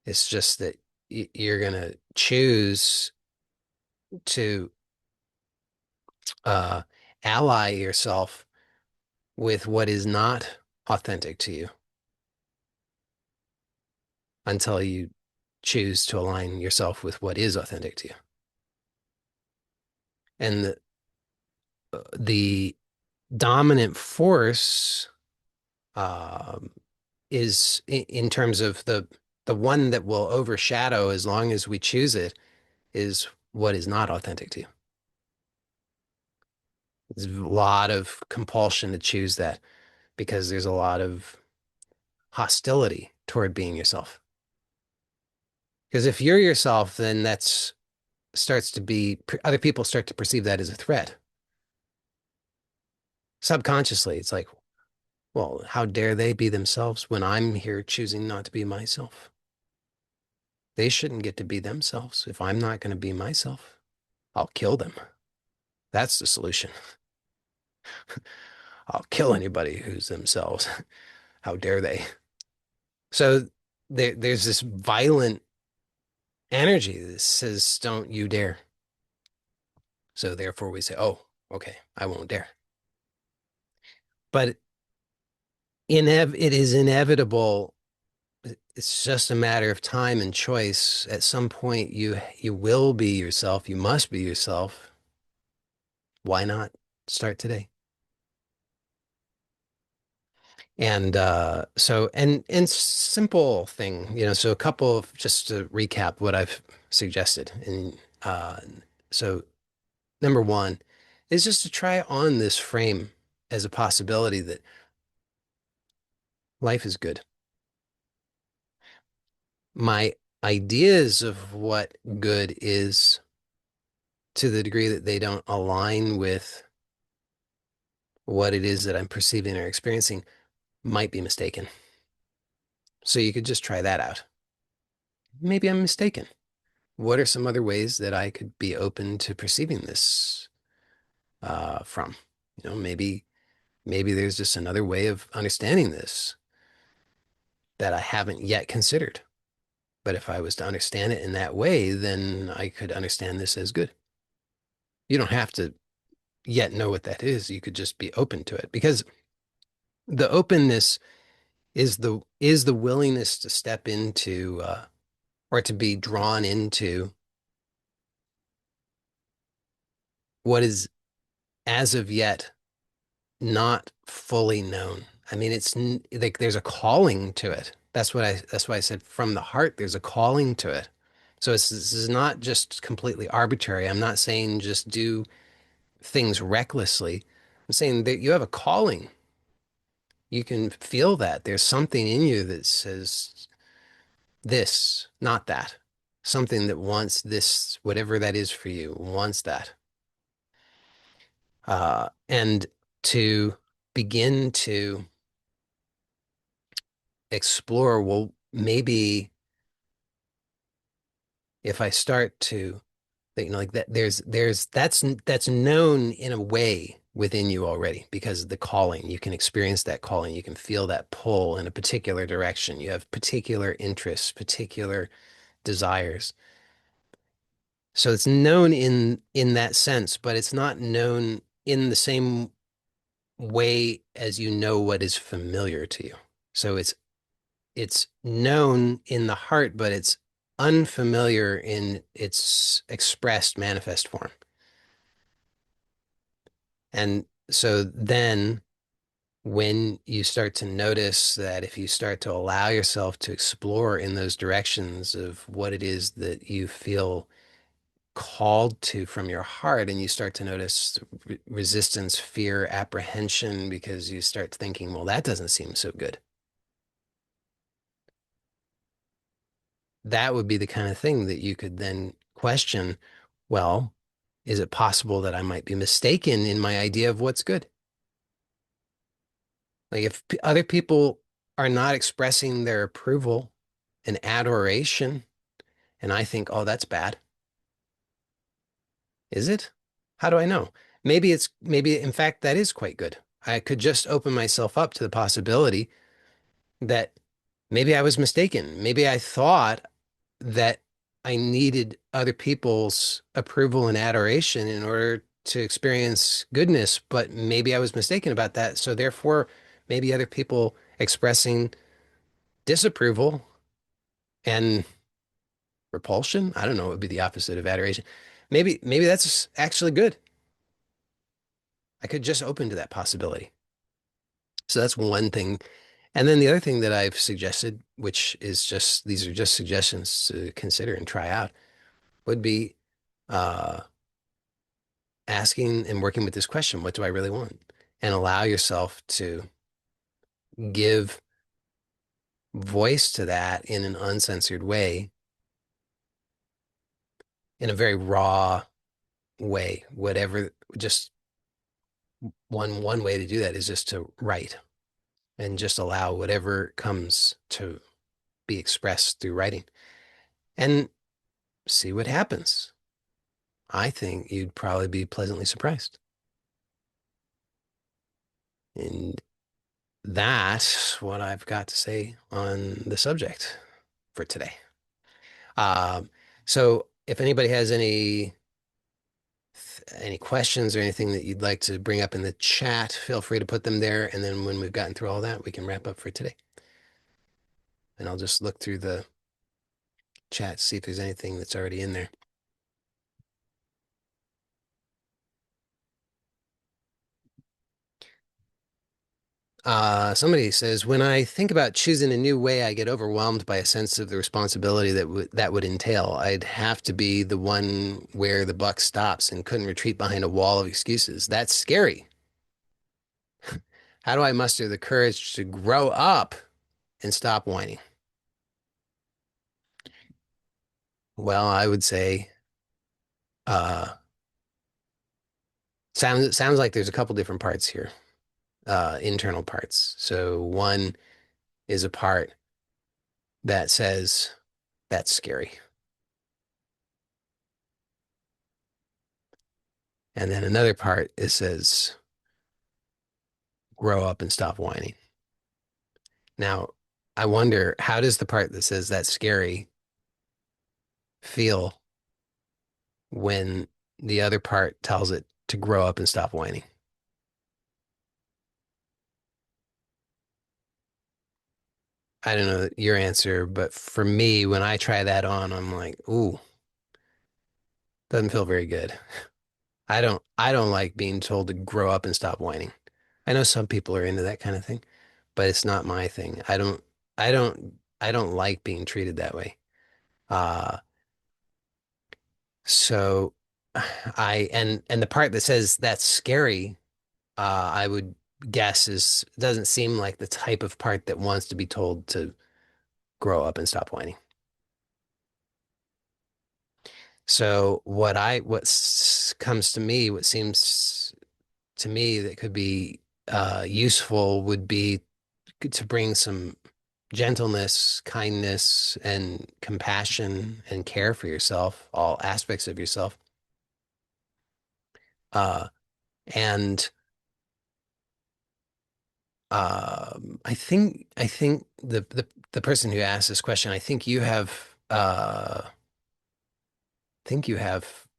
It's just that you're going to choose to uh, ally yourself with what is not authentic to you until you choose to align yourself with what is authentic to you. And the dominant force um, is in terms of the one that will overshadow as long as we choose it is what is not authentic to you. There's a lot of compulsion to choose that because there's a lot of hostility toward being yourself. Because if you're yourself, then that's starts to be other people start to perceive that as a threat. Subconsciously, it's like, well, how dare they be themselves when I'm here choosing not to be myself? They shouldn't get to be themselves. If I'm not going to be myself, I'll kill them. That's the solution. I'll kill anybody who's themselves. How dare they? So there's this violent energy that says, don't you dare. So therefore we say, oh, okay, I won't dare. But it is inevitable. It's just a matter of time and choice. At some point, you will be yourself. You must be yourself. Why not start today? And and simple thing, so a couple of just to recap what I've suggested. And so number one is just to try on this frame as a possibility that life is good. My ideas of what good is, to the degree that they don't align with what it is that I'm perceiving or experiencing, might be mistaken. So you could just try that out. Maybe I'm mistaken. What are some other ways that I could be open to perceiving this from? Maybe there's just another way of understanding this that I haven't yet considered. But if I was to understand it in that way, then I could understand this as good. You don't have to yet know what that is. You could just be open to it, because the openness is the willingness to step into or to be drawn into what is as of yet not fully known. I mean, it's like there's a calling to it. That's why I said from the heart, there's a calling to it. So this is not just completely arbitrary. I'm not saying just do things recklessly. I'm saying that you have a calling. You can feel that there's something in you that says this, not that. Something that wants this, whatever that is for you, wants that. And to begin to explore, well, maybe if I start to think, like that, that's known in a way within you already because of the calling. You can experience that calling. You can feel that pull in a particular direction. You have particular interests, particular desires. So it's known in that sense, but it's not known in the same way as you know what is familiar to you. So it's known in the heart, but unfamiliar in its expressed manifest form. And so then when you start to notice that if you start to allow yourself to explore in those directions of what it is that you feel called to from your heart, and you start to notice resistance, fear, apprehension, because you start thinking, well, that doesn't seem so good. That would be the kind of thing that you could then question, well, is it possible that I might be mistaken in my idea of what's good? Like if other people are not expressing their approval and adoration, and I think, oh, that's bad. Is it? How do I know? Maybe in fact that is quite good. I could just open myself up to the possibility that maybe I was mistaken. Maybe I thought that I needed other people's approval and adoration in order to experience goodness, but maybe I was mistaken about that. So therefore, maybe other people expressing disapproval and repulsion, I don't know, it would be the opposite of adoration. Maybe that's actually good. I could just open to that possibility. So that's one thing. And then the other thing that I've suggested, which is just these are just suggestions to consider and try out, would be uh, asking and working with this question, what do I really want? And allow yourself to give voice to that in an uncensored way, in a very raw way. Whatever, just one way to do that is just to write and just allow whatever comes to be expressed through writing and see what happens. I think you'd probably be pleasantly surprised. And that's what I've got to say on the subject for today. Um, so if anybody has any questions or anything that you'd like to bring up in the chat, feel free to put them there. And then when we've gotten through all that, we can wrap up for today. And I'll just look through the chat, see if there's anything that's already in there. Somebody says, when I think about choosing a new way, I get overwhelmed by a sense of the responsibility that would entail. I'd have to be the one where the buck stops and couldn't retreat behind a wall of excuses. That's scary. How do I muster the courage to grow up and stop whining? Well, I would say, uh, sounds like there's a couple different parts here, internal parts. So one is a part that says, that's scary. And then another part it says, grow up and stop whining. Now, I wonder, how does the part that says that's scary feel when the other part tells it to grow up and stop whining? I don't know your answer, but for me, when I try that on, I'm like, ooh, doesn't feel very good. I don't like being told to grow up and stop whining. I know some people are into that kind of thing, but it's not my thing. I don't like being treated that way. Uh, so and the part that says that's scary, I would guess is doesn't seem like the type of part that wants to be told to grow up and stop whining. So comes to me, what seems to me that could be useful would be to bring some gentleness, kindness, and compassion and care for yourself, all aspects of yourself. Uh, and I think the person who asked this question, I think you have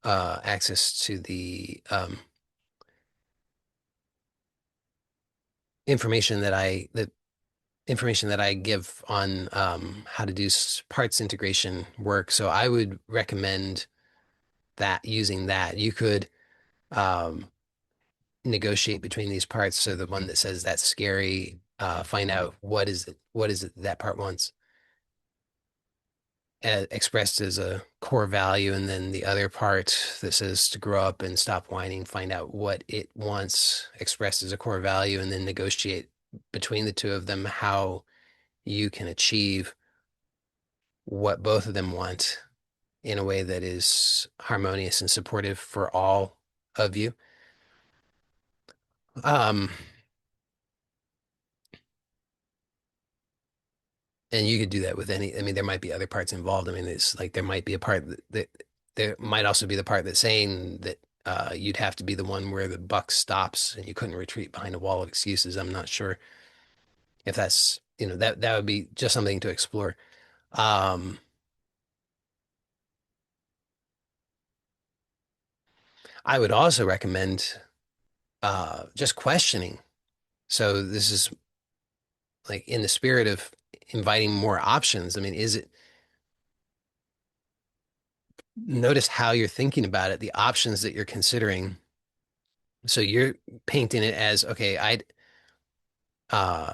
access to the information that information that I give on how to do parts integration work. So I would recommend that using that. You could um, negotiate between these parts. So the one that says that's scary, find out what is it that part wants expressed as a core value, and then the other part that says to grow up and stop whining, find out what it wants expressed as a core value, and then negotiate between the two of them how you can achieve what both of them want in a way that is harmonious and supportive for all of you. Um, and you could do that with any, I mean, there might be other parts involved. I mean, it's like there might be a part that there might also be the part that's saying that you'd have to be the one where the buck stops and you couldn't retreat behind a wall of excuses. I'm not sure if that's, that would be just something to explore. Um, I would also recommend just questioning. So this is like in the spirit of inviting more options. I mean, is it notice how you're thinking about it, the options that you're considering. So you're painting it as, okay, I'd uh,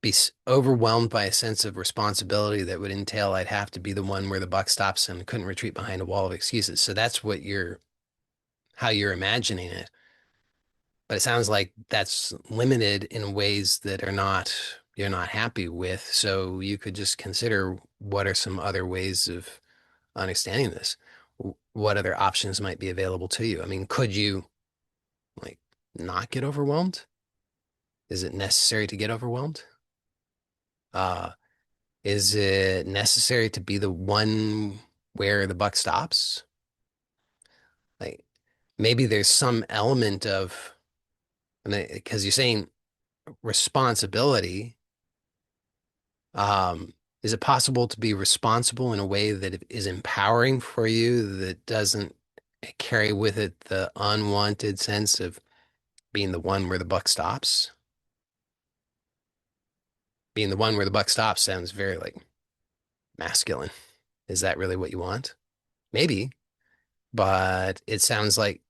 be overwhelmed by a sense of responsibility that would entail I'd have to be the one where the buck stops and couldn't retreat behind a wall of excuses. So that's how you're imagining it. But it sounds like that's limited in ways that you're not happy with. So you could just consider what are some other ways of understanding this? What other options might be available to you? I mean, could you like not get overwhelmed? Is it necessary to get overwhelmed? Uh, is it necessary to be the one where the buck stops? Like maybe there's some element of, I mean, because you're saying responsibility. Is it possible to be responsible in a way that is empowering for you that doesn't carry with it the unwanted sense of being the one where the buck stops? Being the one where the buck stops sounds very like masculine. Is that really what you want? Maybe, but it sounds like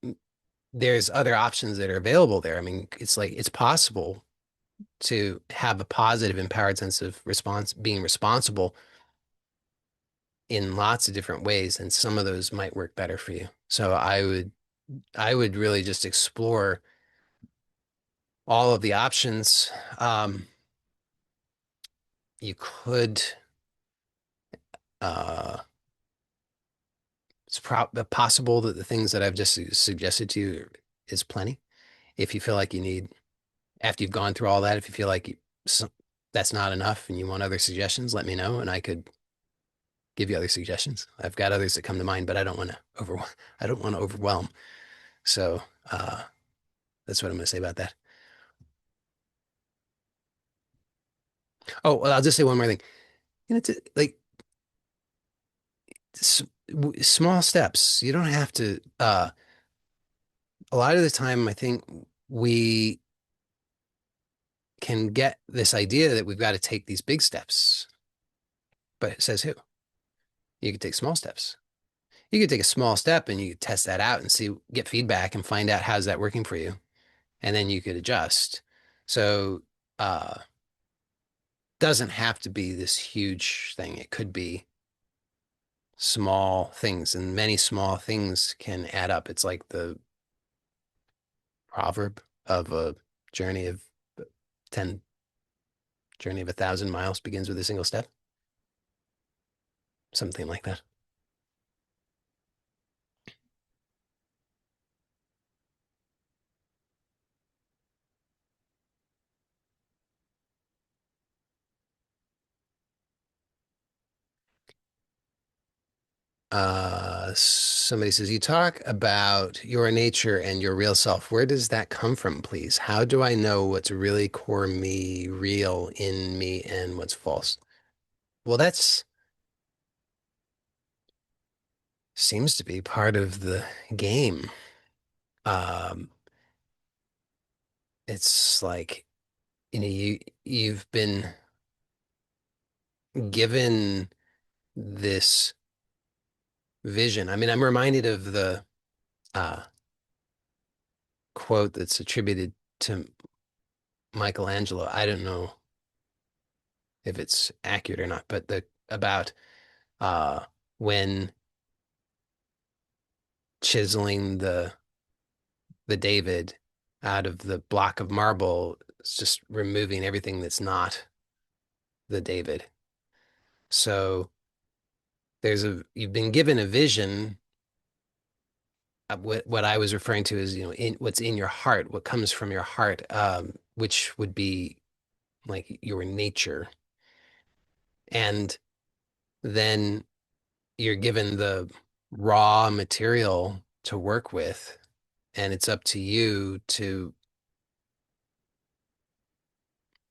there's other options that are available there. I mean, it's like it's possible to have a positive, empowered sense of being responsible in lots of different ways, and some of those might work better for you. So I would really just explore all of the options. You could, uh, it's possible that the things that I've just suggested to you is plenty. If you feel like you need, after you've gone through all that, if you feel like that's not enough and you want other suggestions, let me know and I could give you other suggestions. I've got others that come to mind, but I don't want to overwhelm. So, that's what I'm going to say about that. Oh, well, I'll just say one more thing. Like small steps. You don't have to, a lot of the time, I think we can get this idea that we've got to take these big steps, but it says who? You could take small steps. You could take a small step and you could test that out and get feedback and find out how's that working for you. And then you could adjust. So, doesn't have to be this huge thing. It could be small things, and many small things can add up. It's like the proverb of a journey of 10 journey of 1,000 miles begins with a single step, something like that. Somebody says, you talk about your nature and your real self. Where does that come from, please? How do I know what's really core me, real in me, and what's false? Well, that's seems to be part of the game. Um, it's like, you've been given this vision, I mean, I'm reminded of the uh, quote that's attributed to Michelangelo. I don't know if it's accurate or not, but the about uh, when chiseling the David out of the block of marble, it's just removing everything that's not the David. So you've been given a vision. What I was referring to is, what's in your heart, what comes from your heart, which would be like your nature. And then you're given the raw material to work with, and it's up to you to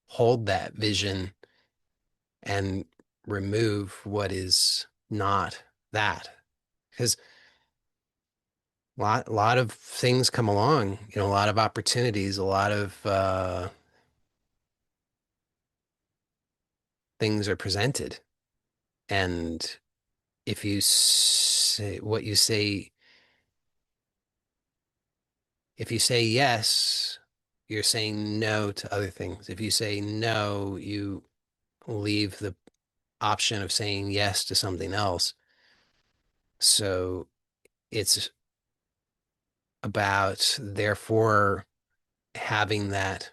hold that vision and remove what is not that. Because a lot of things come along, a lot of opportunities, a lot of things are presented. And if you say what you say, if you say yes, you're saying no to other things. If you say no, you leave the option of saying yes to something else. So it's about, therefore, having that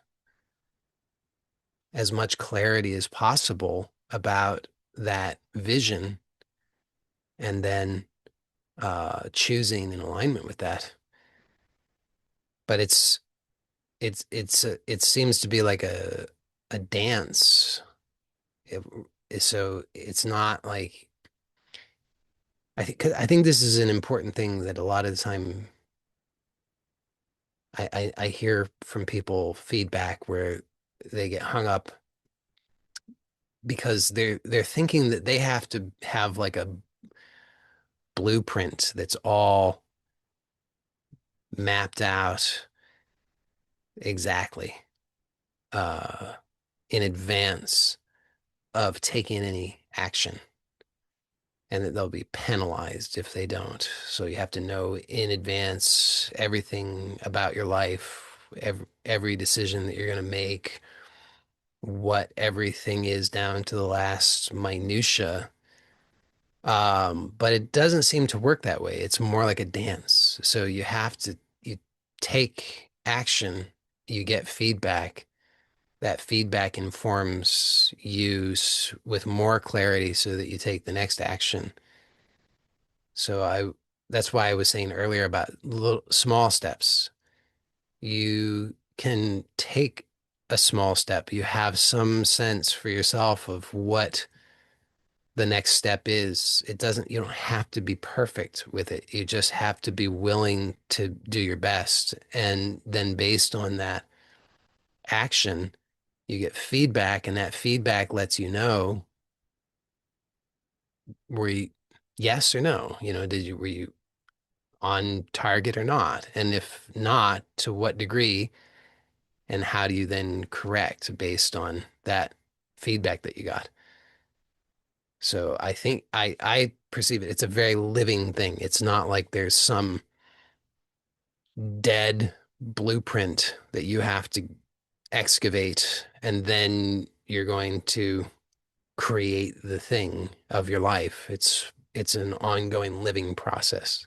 as much clarity as possible about that vision, and then choosing in alignment with that. But it seems to be like a dance. So it's not like, I think this is an important thing that a lot of the time I hear from people feedback where they get hung up because they're thinking that they have to have like a blueprint that's all mapped out exactly uh, in advance of taking any action, and that they'll be penalized if they don't. So you have to know in advance everything about your life, every decision that you're going to make, what everything is down to the last minutia. But it doesn't seem to work that way. It's more like a dance. So you take action, you get feedback. That feedback informs you with more clarity so that you take the next action. So that's why I was saying earlier about little small steps. You can take a small step. You have some sense for yourself of what the next step is. You don't have to be perfect with it. You just have to be willing to do your best. And then based on that action, you get feedback, and that feedback lets you know, were you yes or no? Were you on target or not? And if not, to what degree? And how do you then correct based on that feedback that you got? So I think I perceive it's a very living thing. It's not like there's some dead blueprint that you have to excavate and then you're going to create the thing of your life. It's an ongoing living process.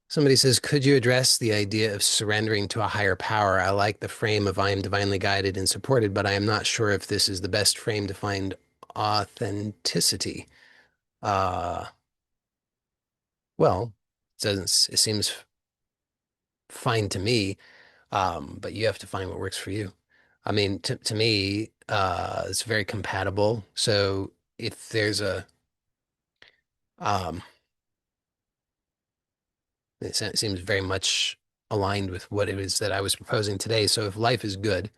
Somebody says, could you address the idea of surrendering to a higher power? I like the frame of I am divinely guided and supported, but I am not sure if this is the best frame to find authenticity. Uh, well, it seems fine to me, but you have to find what works for you. I mean, to me, it's very compatible. So if there's um, it seems very much aligned with what it is that I was proposing today. So if life is good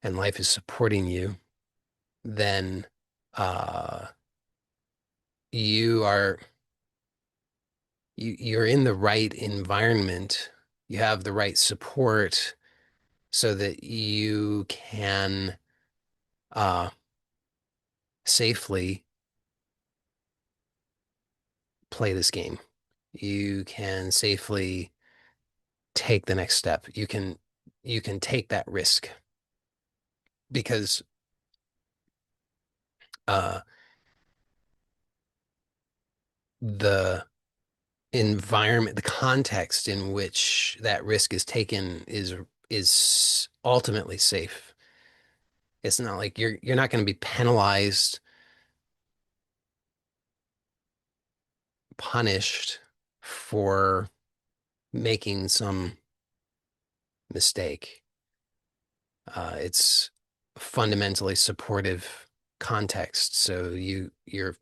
and life is supporting you, then uh, you are you're in the right environment. You have the right support so that you can uh, safely play this game. You can safely take the next step. You can take that risk because uh, the environment, the context in which that risk is taken is ultimately safe. It's not like you're not going to be penalized, punished for making some mistake. It's fundamentally supportive context, so you're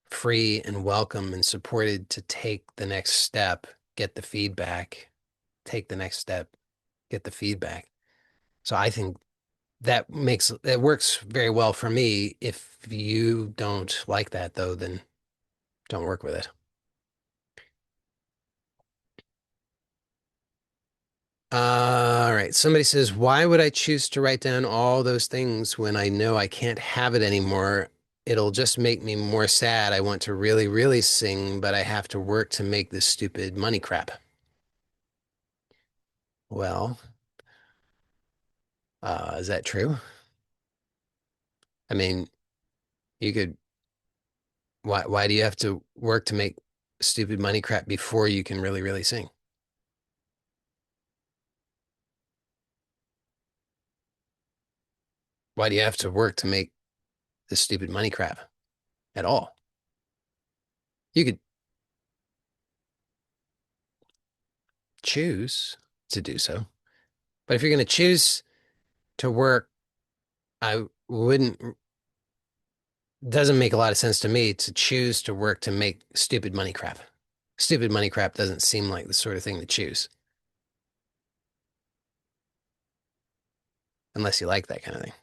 free and welcome and supported to take the next step, get the feedback, take the next step, get the feedback. So I think that works very well for me. If you don't like that though, then don't work with it. All right. Somebody says, why would I choose to write down all those things when I know I can't have it anymore? It'll just make me more sad. I want to really, really sing, but I have to work to make this stupid money crap. Well, is that true? I mean, you could, why do you have to work to make stupid money crap before you can really, really sing? Why do you have to work to make this stupid money crap at all? You could choose to do so. But if you're going to choose to work, I wouldn't, doesn't make a lot of sense to me to choose to work to make stupid money crap. Stupid money crap doesn't seem like the sort of thing to choose, unless you like that kind of thing.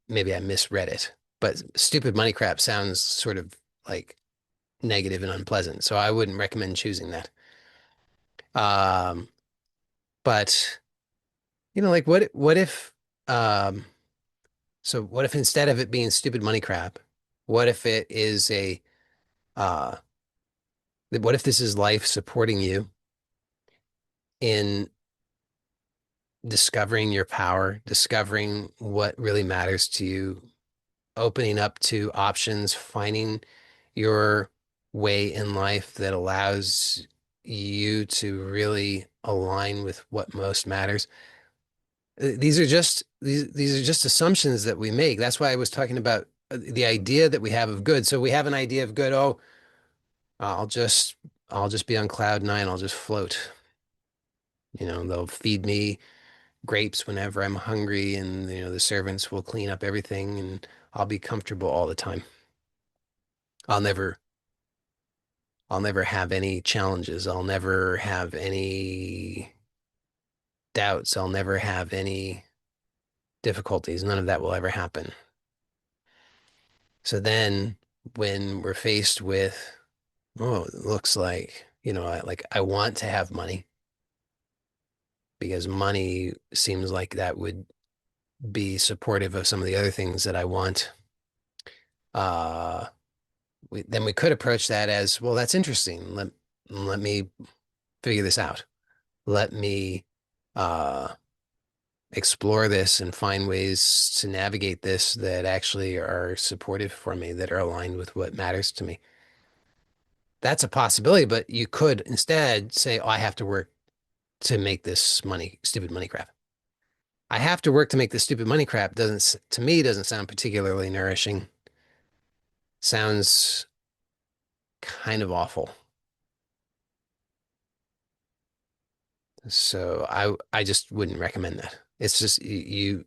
Maybe I misread it, but stupid money crap sounds sort of like negative and unpleasant. So I wouldn't recommend choosing that. Um, but like what if so what if instead of it being stupid money crap, what if it is a uh what if this is life supporting you in discovering your power, discovering what really matters to you, opening up to options, finding your way in life that allows you to really align with what most matters. These are just assumptions that we make. That's why I was talking about the idea that we have of good. So we have an idea of good. Oh, I'll just I'll just be on cloud nine. I'll just float. They'll feed me grapes whenever I'm hungry, and the servants will clean up everything, and I'll be comfortable all the time. I'll never I'll never have any challenges. I'll never have any doubts. I'll never have any difficulties. None of that will ever happen. So then when we're faced with, oh, it looks like, I want to have money because money seems like that would be supportive of some of the other things that I want. Uh, then we could approach that as, well, that's interesting. Let me figure this out. Let me uh, explore this and find ways to navigate this that actually are supportive for me, that are aligned with what matters to me. That's a possibility, but you could instead say, oh, I have to work to make this money, stupid money crap. I have to work to make this stupid money crap doesn't, to me, doesn't sound particularly nourishing. Sounds kind of awful. So I just wouldn't recommend that. It's just it's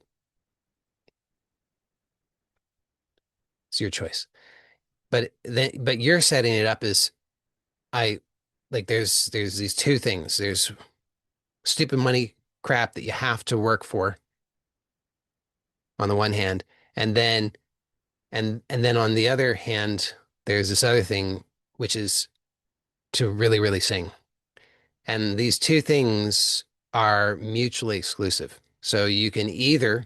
your choice. But you're setting it up as I like there's these two things. There's stupid money crap that you have to work for on the one hand, and then and then on the other hand, there's this other thing which is to really, really sing. And these two things are mutually exclusive. So you can either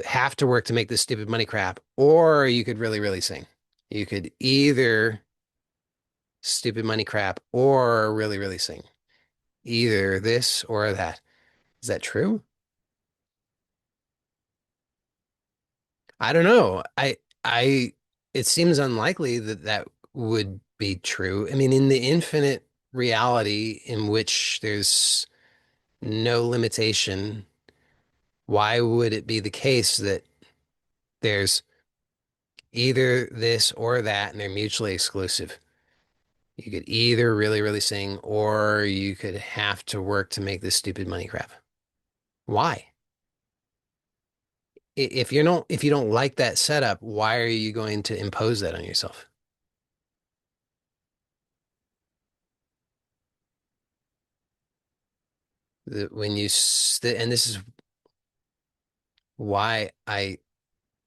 have to work to make this stupid money crap, or you could really, really sing. You could either stupid money crap or really, really sing. Either this or that. Is that true? I don't know. It seems unlikely that that would be true. I mean, in the infinite reality in which there's no limitation, why would it be the case that there's either this or that and they're mutually exclusive? You could either really, really sing or you could have to work to make this stupid money crap. Why? If you don't like that setup, why are you going to impose that on yourself? When you st and this is why I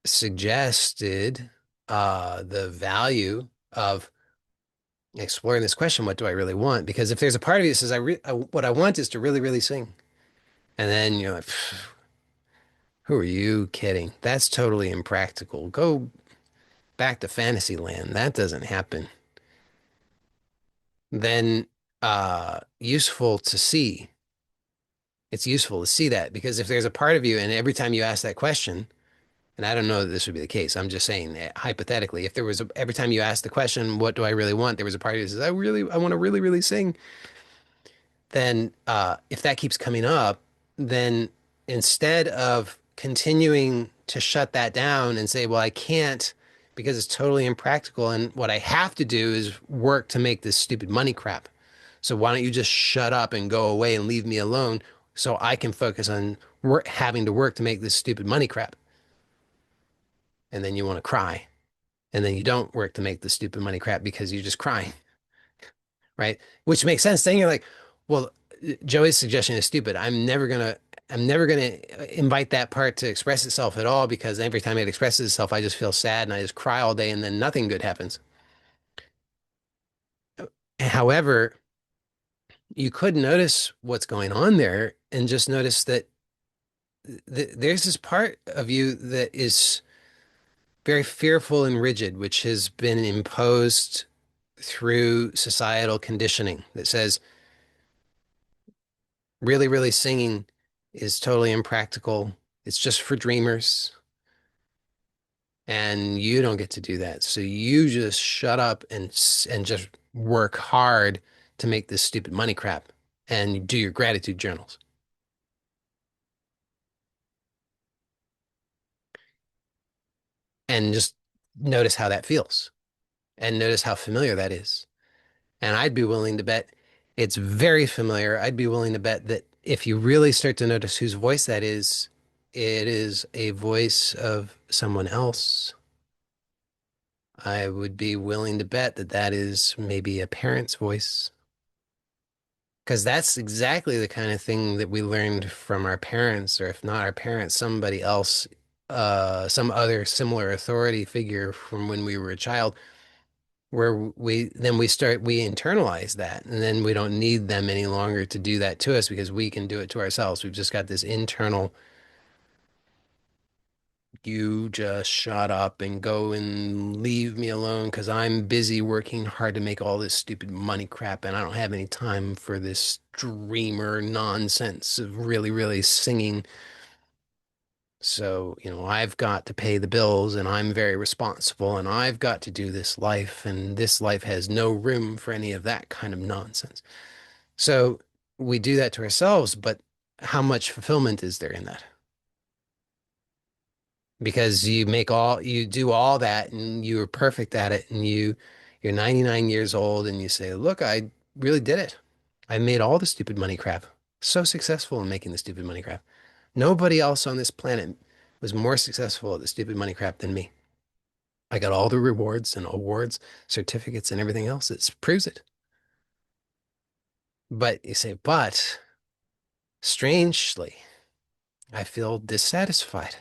suggested the value of exploring this question, what do I really want? Because if there's a part of you that says what I want is to really, really sing, and then you're like, who are you kidding? That's totally impractical. Go back to fantasy land. That doesn't happen. Then useful to see. It's useful to see that because if there's a part of you, and every time you ask that question, and I don't know that this would be the case, I'm just saying hypothetically, if there was every time you ask the question, what do I really want? There was a part of you that says, I want to really, really sing. Then if that keeps coming up, then instead of continuing to shut that down and say, well, I can't because it's totally impractical, and what I have to do is work to make this stupid money crap. So why don't you just shut up and go away and leave me alone so I can focus on having to work to make this stupid money crap? And then you want to cry. And then you don't work to make the stupid money crap because you're just crying, right? Which makes sense. Then you're like, well, Joey's suggestion is stupid. I'm never gonna invite that part to express itself at all because every time it expresses itself, I just feel sad and I just cry all day and then nothing good happens. However, you could notice what's going on there and just notice that there's this part of you that is very fearful and rigid, which has been imposed through societal conditioning that says really, really singing is totally impractical. It's just for dreamers. And you don't get to do that. So you just shut up and just work hard to make this stupid money crap and do your gratitude journals and just notice how that feels and notice how familiar that is. And I'd be willing to bet it's very familiar. I'd be willing to bet that if you really start to notice whose voice that is, it is a voice of someone else. I would be willing to bet that that is maybe a parent's voice. Because that's exactly the kind of thing that we learned from our parents, or if not our parents, somebody else, some other similar authority figure from when we were a child, where we internalize that, and then we don't need them any longer to do that to us because we can do it to ourselves. We've just got this internal, you just shut up and go and leave me alone because I'm busy working hard to make all this stupid money crap and I don't have any time for this dreamer nonsense of really, really singing. So, I've got to pay the bills and I'm very responsible and I've got to do this life and this life has no room for any of that kind of nonsense. So we do that to ourselves, but how much fulfillment is there in that? Because you do all that and you're perfect at it and you're 99 years old and you say, look, I really did it. I made all the stupid money crap. So successful in making the stupid money crap. Nobody else on this planet was more successful at the stupid money crap than me. I got all the rewards and awards, certificates and everything else. It proves it. But you say, but strangely, I feel dissatisfied,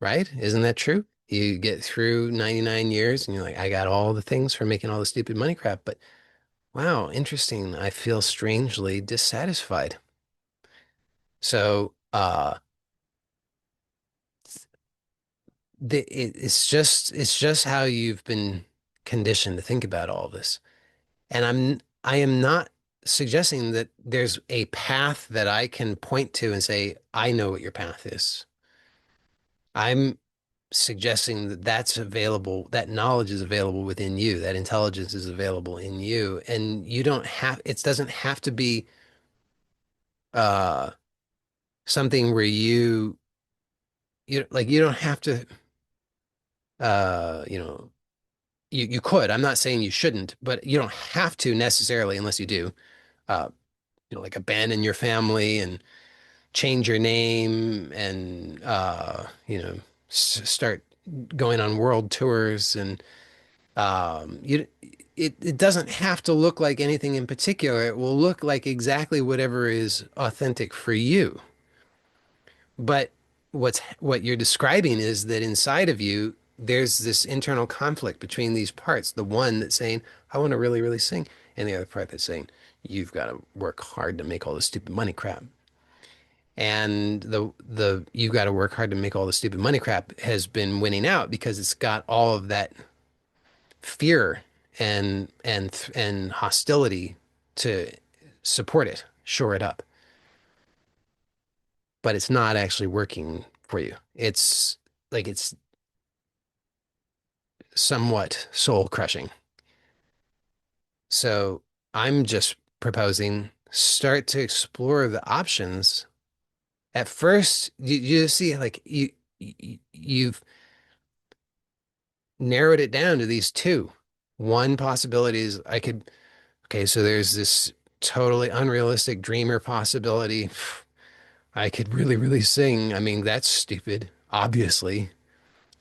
right? Isn't that true? You get through 99 years and you're like, I got all the things for making all the stupid money crap, but Wow, interesting. I feel strangely dissatisfied. So, it's just how you've been conditioned to think about all this. And I am not suggesting that there's a path that I can point to and say, I know what your path is. I'm suggesting that that's available, that knowledge is available within you, that intelligence is available in you, and you don't have, it doesn't have to be uh something where you don't have to uh you know you could. I'm not saying you shouldn't, but you don't have to necessarily unless you do. Uh, like abandon your family and change your name and start going on world tours and you it doesn't have to look like anything in particular. It will look like exactly whatever is authentic for you. But what you're describing is that inside of you, there's this internal conflict between these parts. The one that's saying, I want to really, really sing, and the other part that's saying, you've got to work hard to make all this stupid money crap. And the you've got to work hard to make all the stupid money crap has been winning out because it's got all of that fear and hostility to support it, shore it up. But it's not actually working for you. It's somewhat soul crushing. So I'm just proposing start to explore the options. At first, you see like you've narrowed it down to these two. One possibility is okay, so there's this totally unrealistic dreamer possibility. I could really, really sing. I mean, that's stupid, obviously.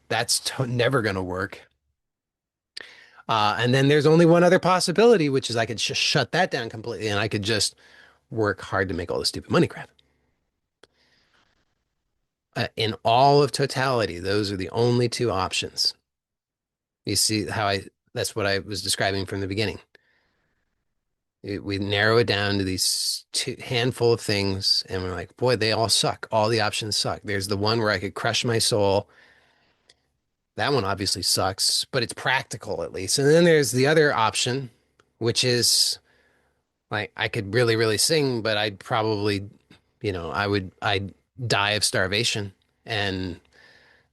That's never going to work. And then there's only one other possibility, which is I could just shut that down completely and I could just work hard to make all the stupid money crap. In all of totality, those are the only two options. You see that's what I was describing from the beginning. We narrow it down to these two handful of things, and we're like, boy, they all suck. All the options suck. There's the one where I could crush my soul. That one obviously sucks, but it's practical at least. And then there's the other option, which is like I could really, really sing, but I'd probably, I'd die of starvation and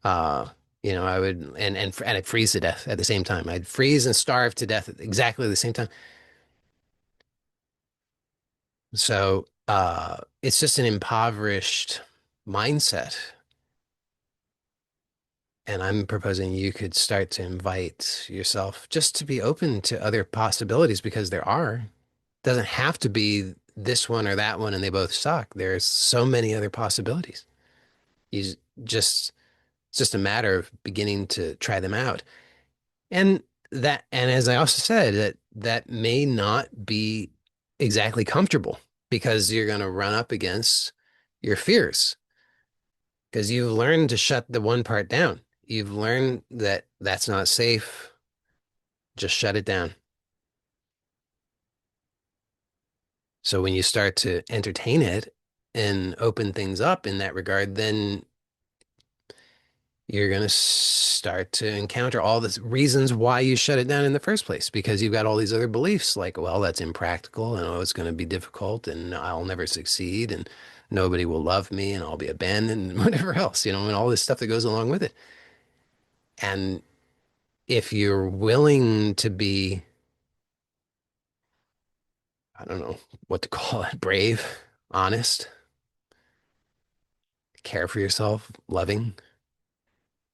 uh, I would and I'd freeze to death at the same time. I'd freeze and starve to death at exactly the same time. So, it's just an impoverished mindset. And I'm proposing you could start to invite yourself just to be open to other possibilities because there are. Doesn't have to be this one or that one and they both suck. There's so many other possibilities. You just it's just a matter of beginning to try them out. And and as I also said, that may not be exactly comfortable because you're going to run up against your fears because you've learned to shut the one part down. You've learned that that's not safe. Just shut it down. So when you start to entertain it and open things up in that regard, then you're going to start to encounter all the reasons why you shut it down in the first place because you've got all these other beliefs like, well, that's impractical and oh, it's going to be difficult and I'll never succeed and nobody will love me and I'll be abandoned and whatever else, and all this stuff that goes along with it. And if you're willing to be, I don't know what to call it, brave, honest, care for yourself, loving,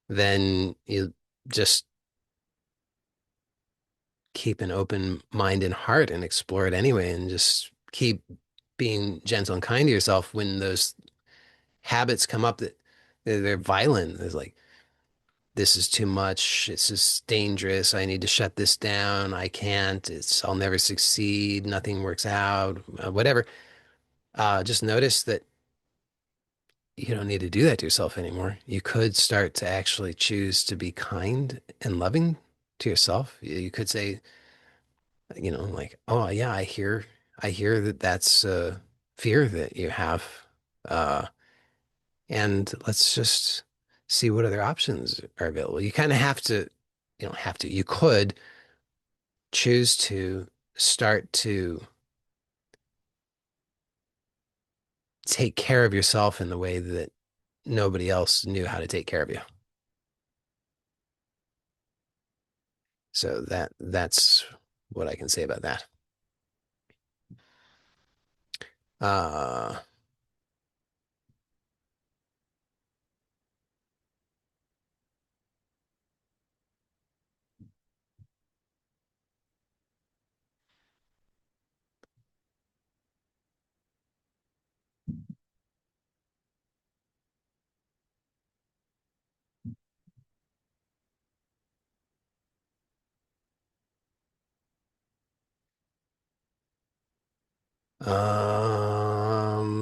then you just keep an open mind and heart and explore it anyway and just keep being gentle and kind to yourself when those habits come up that they're violent. It's like, this is too much. It's just dangerous. I need to shut this down. I can't. I'll never succeed. Nothing works out, whatever. Just notice that you don't need to do that to yourself anymore. You could start to actually choose to be kind and loving to yourself. You could say, Like, oh yeah, I hear that that's a fear that you have. Uh, and let's just see what other options are available. You kind of have to, you don't have to, you could choose to start to take care of yourself in the way that nobody else knew how to take care of you. So that's what I can say about that. Uh,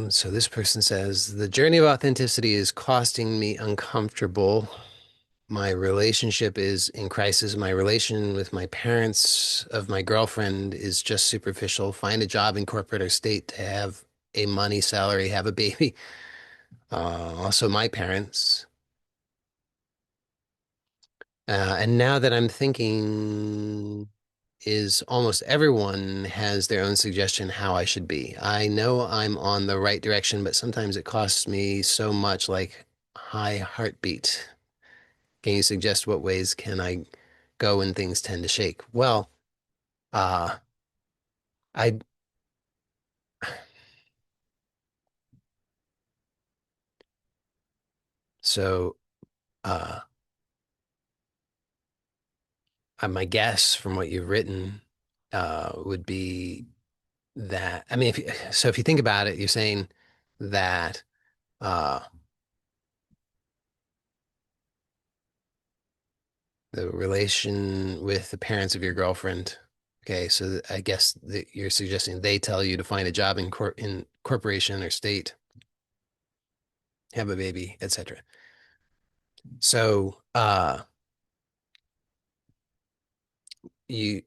so this person says the journey of authenticity is costing me uncomfortable. My relationship is in crisis. My relation with my parents of my girlfriend is just superficial. Find a job in corporate or state to have a money salary, have a baby. Also, my parents. And now that I'm thinking, is almost everyone has their own suggestion how I should be. I know I'm on the right direction, but sometimes it costs me so much, like high heartbeat. Can you suggest what ways can I go when things tend to shake? Well, uh, I so uh, my guess from what you've written would be that I mean, if you think about it, you're saying that uh, the relation with the parents of your girlfriend. Okay, so I guess that you're suggesting they tell you to find a job in corporation or state, have a baby, etc. So you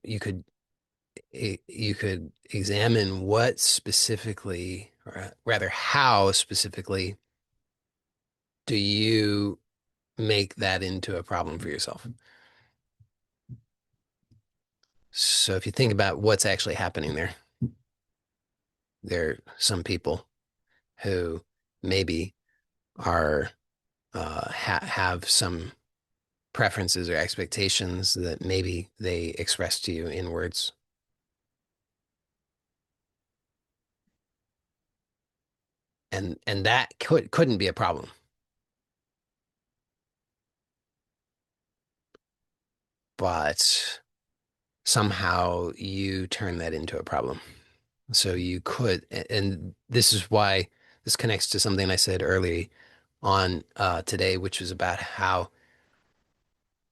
you could you could examine what specifically, or rather, how specifically do you make that into a problem for yourself? So if you think about what's actually happening there are some people who maybe are have some preferences or expectations that maybe they express to you in words. And that couldn't be a problem, but somehow you turn that into a problem. So you could, and this is why this connects to something I said early on today, which was about how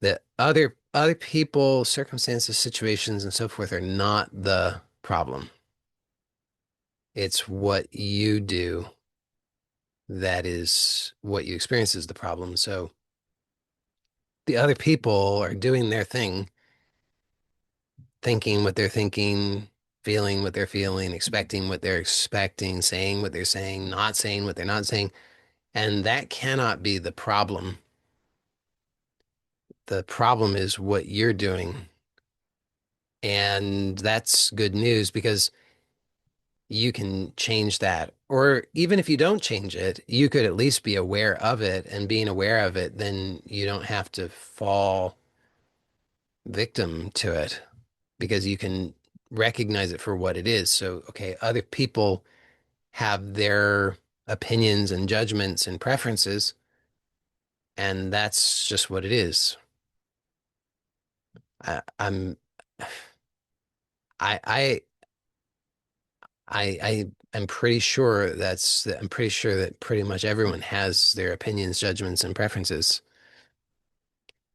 the other people, circumstances, situations, and so forth are not the problem. It's what you do that is what you experience is the problem. So the other people are doing their thing, thinking what they're thinking, feeling what they're feeling, expecting what they're expecting, saying what they're saying, not saying what they're not saying. And that cannot be the problem. The problem is what you're doing. And that's good news because you can change that. Or even if you don't change it, you could at least be aware of it. And being aware of it, then you don't have to fall victim to it because you can recognize it for what it is. So, okay, other people have their opinions and judgments and preferences, and that's just what it is. I, I'm, I, I, I'm pretty sure I'm pretty sure that pretty much everyone has their opinions, judgments, and preferences.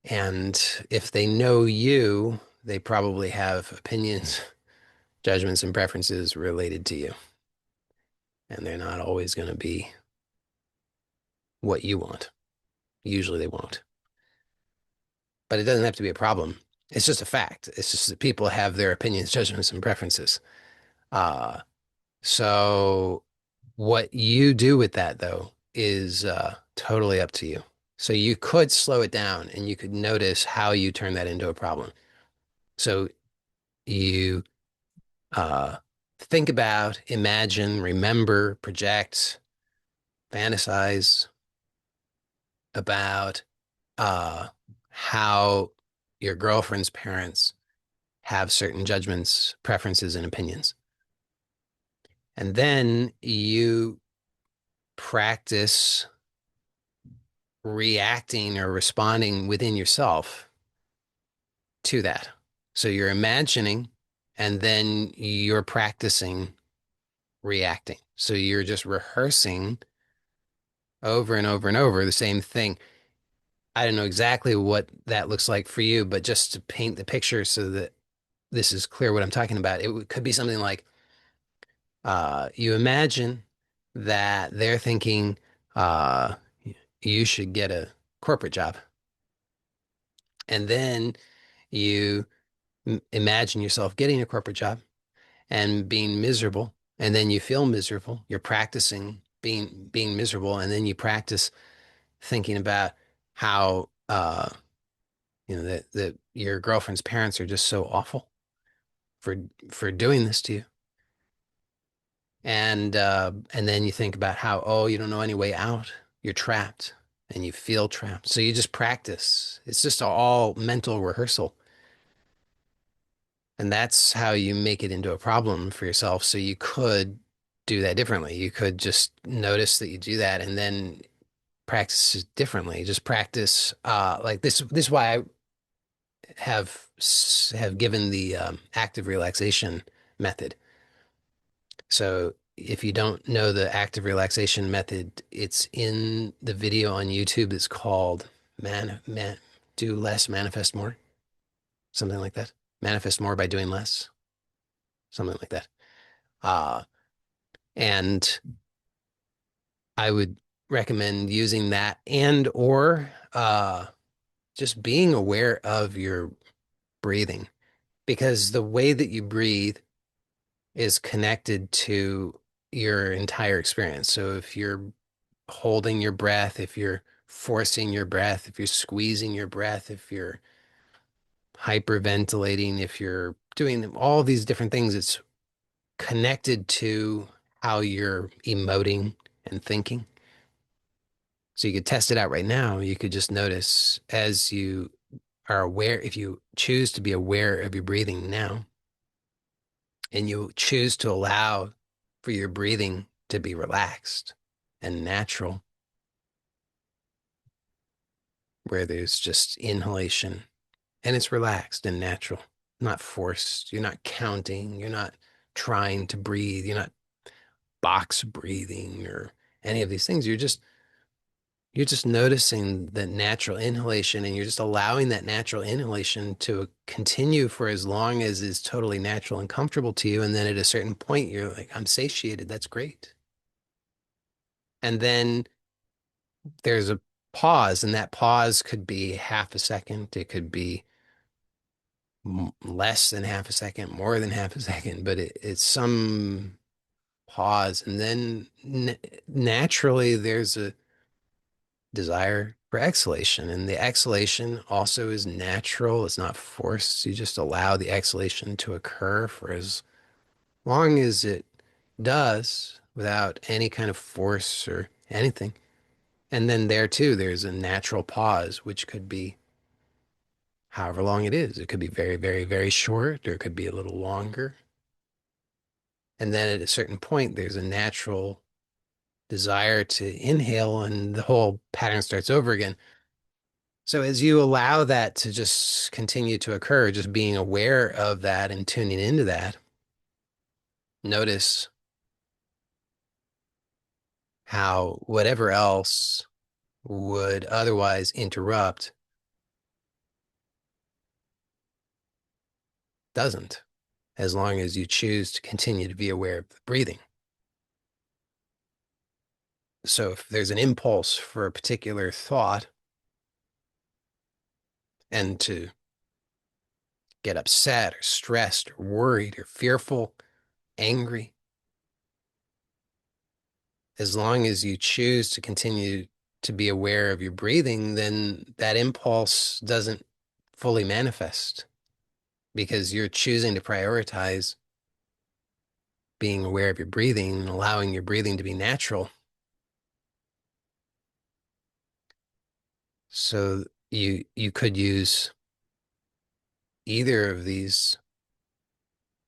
And if they know you, they probably have opinions, judgments, and preferences related to you. And they're not always going to be what you want. Usually they won't. But it doesn't have to be a problem. It's just a fact. It's just that people have their opinions, judgments, and preferences. Uh, so what you do with that though is totally up to you. So you could slow it down and you could notice how you turn that into a problem. So you uh, think about, imagine, remember, project, fantasize about how your girlfriend's parents have certain judgments, preferences, and opinions. And then you practice reacting or responding within yourself to that. So you're imagining and then you're practicing reacting. So you're just rehearsing over and over and over the same thing. I don't know exactly what that looks like for you, but just to paint the picture so that this is clear what I'm talking about, could be something like you imagine that they're thinking uh, you should get a corporate job. And then you imagine yourself getting a corporate job and being miserable. And then you feel miserable. You're practicing being miserable. And then you practice thinking about how that your girlfriend's parents are just so awful for for doing this to you. And then you think about how, oh, you don't know any way out. You're trapped and you feel trapped. So you just practice. It's just all mental rehearsal. And that's how you make it into a problem for yourself. So you could do that differently. You could just notice that you do that and then practice it differently. Just practice like this. This is why I have given the active relaxation method. So if you don't know the active relaxation method, it's in the video on YouTube. It's called Do Less, Manifest More, something like that. Manifest more by doing less, something like that. Uh, and I would recommend using that and or just being aware of your breathing because the way that you breathe is connected to your entire experience. So if you're holding your breath, if you're forcing your breath, if you're squeezing your breath, if you're hyperventilating, if you're doing all these different things, it's connected to how you're emoting and thinking. So you could test it out right now. You could just notice as you are aware, if you choose to be aware of your breathing now, and you choose to allow for your breathing to be relaxed and natural, where there's just inhalation and it's relaxed and natural, not forced. You're not counting. You're not trying to breathe. You're not box breathing or any of these things. You're just noticing the natural inhalation and you're just allowing that natural inhalation to continue for as long as is totally natural and comfortable to you. And then at a certain point, you're like, I'm satiated. That's great. And then there's a pause, and that pause could be half a second. It could be less than half a second, more than half a second, but it's some pause. And then naturally, there's a desire for exhalation. And the exhalation also is natural, it's not forced. You just allow the exhalation to occur for as long as it does without any kind of force or anything. And then there too, there's a natural pause, which could be however long it is. It could be very, very, very short, or it could be a little longer. And then at a certain point, there's a natural desire to inhale, and the whole pattern starts over again. So as you allow that to just continue to occur, just being aware of that and tuning into that, notice how whatever else would otherwise interrupt doesn't, as long as you choose to continue to be aware of the breathing. So if there's an impulse for a particular thought and to get upset or stressed or worried or fearful, angry. As long as you choose to continue to be aware of your breathing, then that impulse doesn't fully manifest because you're choosing to prioritize being aware of your breathing and allowing your breathing to be natural. So you could use either of these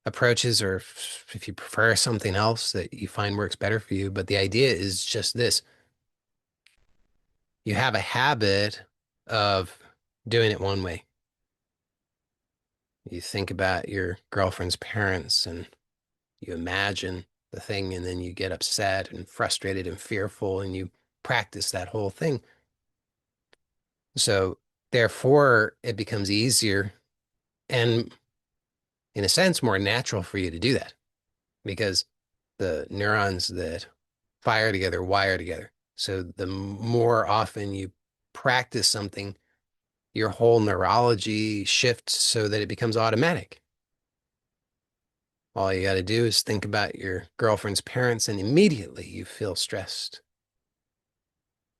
approaches, or if you prefer something else that you find works better for you. But the idea is just this: you have a habit of doing it one way. You think about your girlfriend's parents and you imagine the thing, and then you get upset and frustrated and fearful, and you practice that whole thing. So, therefore, it becomes easier and, in a sense, more natural for you to do that because the neurons that fire together wire together. So, the more often you practice something, your whole neurology shifts so that it becomes automatic. All you got to do is think about your girlfriend's parents, and immediately you feel stressed.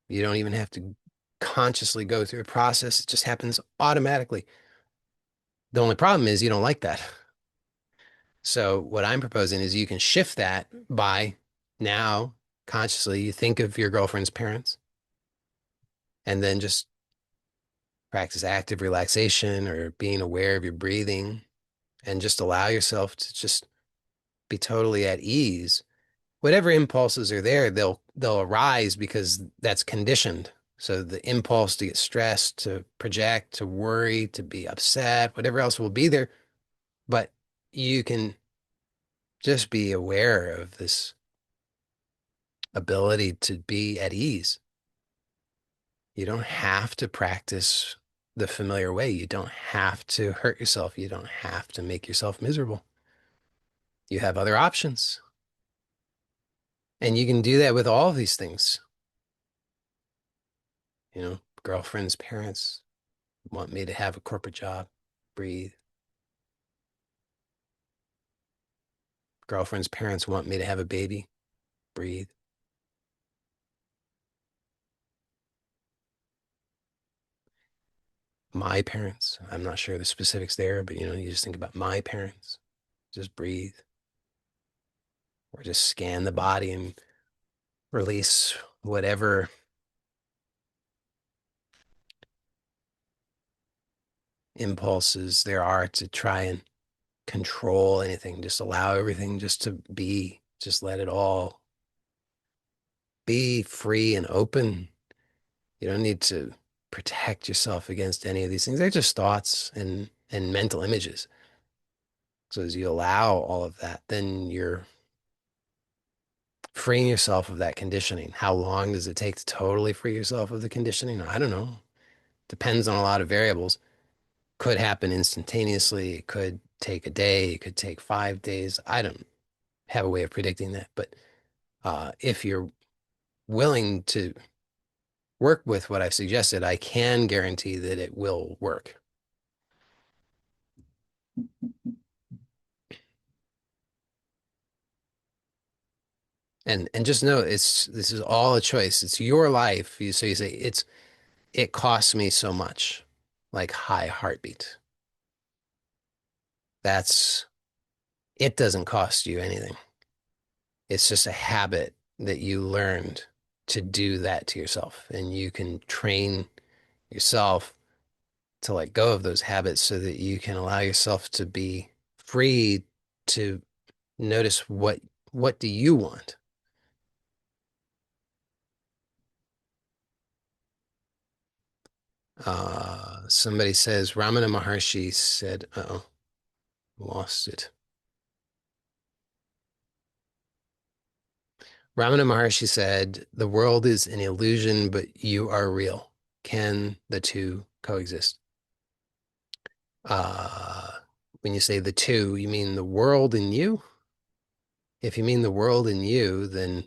You don't even have to consciously go through a process, it just happens automatically. The only problem is you don't like that. So, what I'm proposing is you can shift that by now consciously you think of your girlfriend's parents and then just practice active relaxation or being aware of your breathing and just allow yourself to just be totally at ease. Whatever impulses are there, they'll arise because that's conditioned. So the impulse to get stressed, to project, to worry, to be upset, whatever else will be there, but you can just be aware of this ability to be at ease. You don't have to practice the familiar way. You don't have to hurt yourself. You don't have to make yourself miserable. You have other options. And you can do that with all of these things. Girlfriends, parents want me to have a corporate job. Breathe. Girlfriend's parents want me to have a baby. Breathe. My parents, I'm not sure the specifics there, but you just think about my parents. Just breathe. Or just scan the body and release whatever impulses there are to try and control anything. Just allow everything just to be. Just let it all be free and open. You don't need to protect yourself against any of these things. They're just thoughts and mental images. So as you allow all of that, then you're freeing yourself of that conditioning. How long does it take to totally free yourself of the conditioning? I don't know. Depends on a lot of variables. Could happen instantaneously. It could take a day. It could take 5 days. I don't have a way of predicting that. But if you're willing to work with what I've suggested, I can guarantee that it will work. And just know this is all a choice. It's your life. So you say it costs me so much, like high heartbeat. That's it doesn't cost you anything. It's just a habit that you learned to do that to yourself. And you can train yourself to let go of those habits so that you can allow yourself to be free to notice what do you want. Somebody says Ramana Maharshi said, uh-oh, lost it. Ramana Maharshi said, the world is an illusion, but you are real. Can the two coexist? Uh, when you say the two, you mean the world and you? If you mean the world and you, then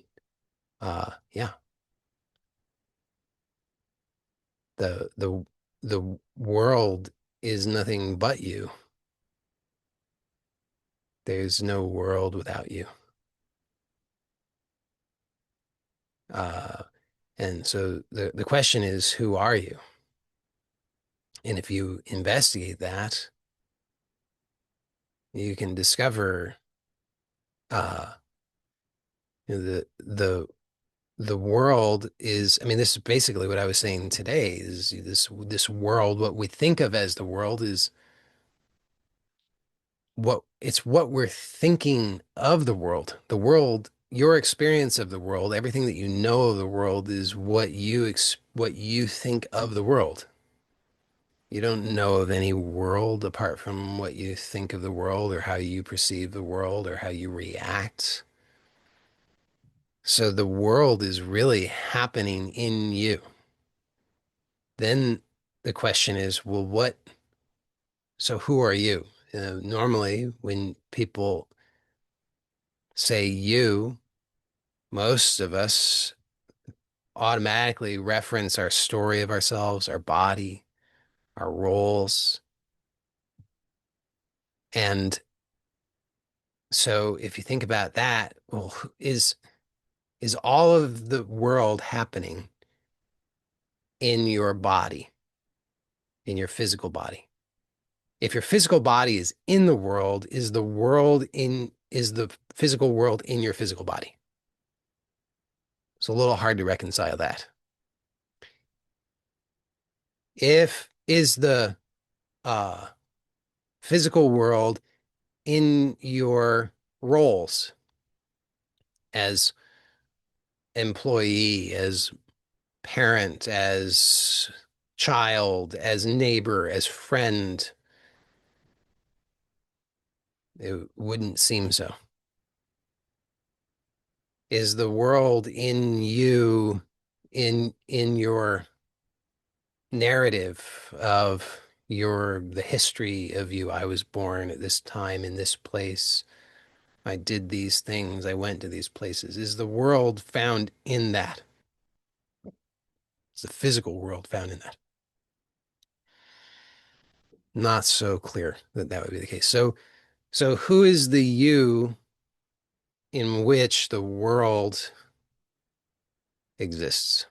yeah, the the world is nothing but you. There's no world without you. Uh, and so the question is, who are you? And if you investigate that, you can discover uh, the world is, I mean, this is basically what I was saying today, is this world, what we think of as the world is what we're thinking of the world. The world, your experience of the world, everything that you know of the world is what you think of the world. You don't know of any world apart from what you think of the world or how you perceive the world or how you react. So the world is really happening in you. Then the question is, well, so who are you? Normally, when people say you, most of us automatically reference our story of ourselves, our body, our roles. And so if you think about that, well, is all of the world happening in your body, in your physical body? If your physical body is in the world, is the physical world in your physical body? It's a little hard to reconcile that. If is the uh, physical world in your roles as employee, as parent, as child, as neighbor, as friend, it wouldn't seem so. Is the world in you, in your narrative of the history of you? I was born at this time in this place. I did these things. I went to these places. Is the world found in that? Is the physical world found in that? Not so clear that that would be the case. So who is the you in which the world exists?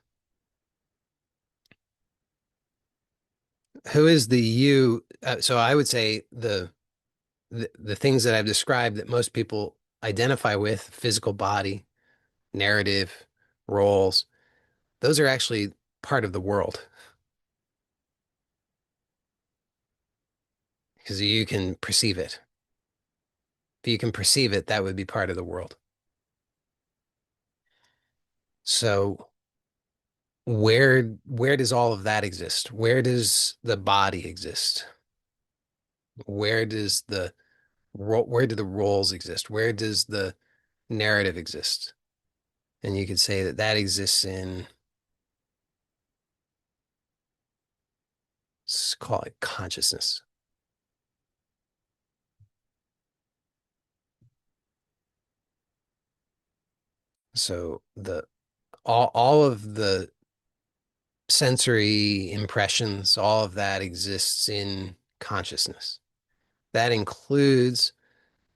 Who is the you? So I would say the things that I've described that most people identify with, physical body, narrative, roles, those are actually part of the world because you can perceive it. If you can perceive it, that would be part of the world. So where does all of that exist? Where does the body exist? Where does where do the roles exist? Where does the narrative exist? And you could say that that exists in, let's call it consciousness. So all of the sensory impressions, all of that exists in consciousness. That includes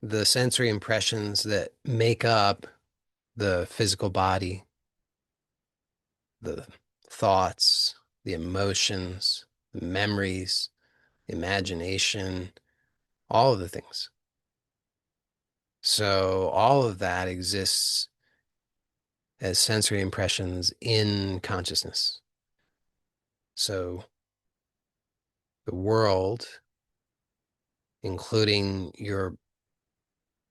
the sensory impressions that make up the physical body, the thoughts, the emotions, the memories, the imagination, all of the things. So all of that exists as sensory impressions in consciousness. So the world, including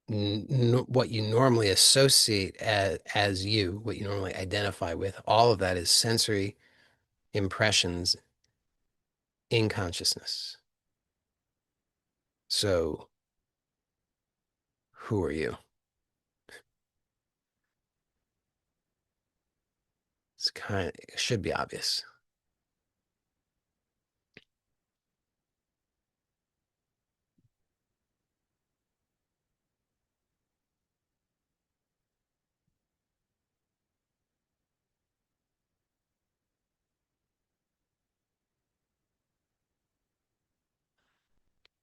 what you normally associate as you, what you normally identify with, all of that is sensory impressions in consciousness. So who are you? It should be obvious.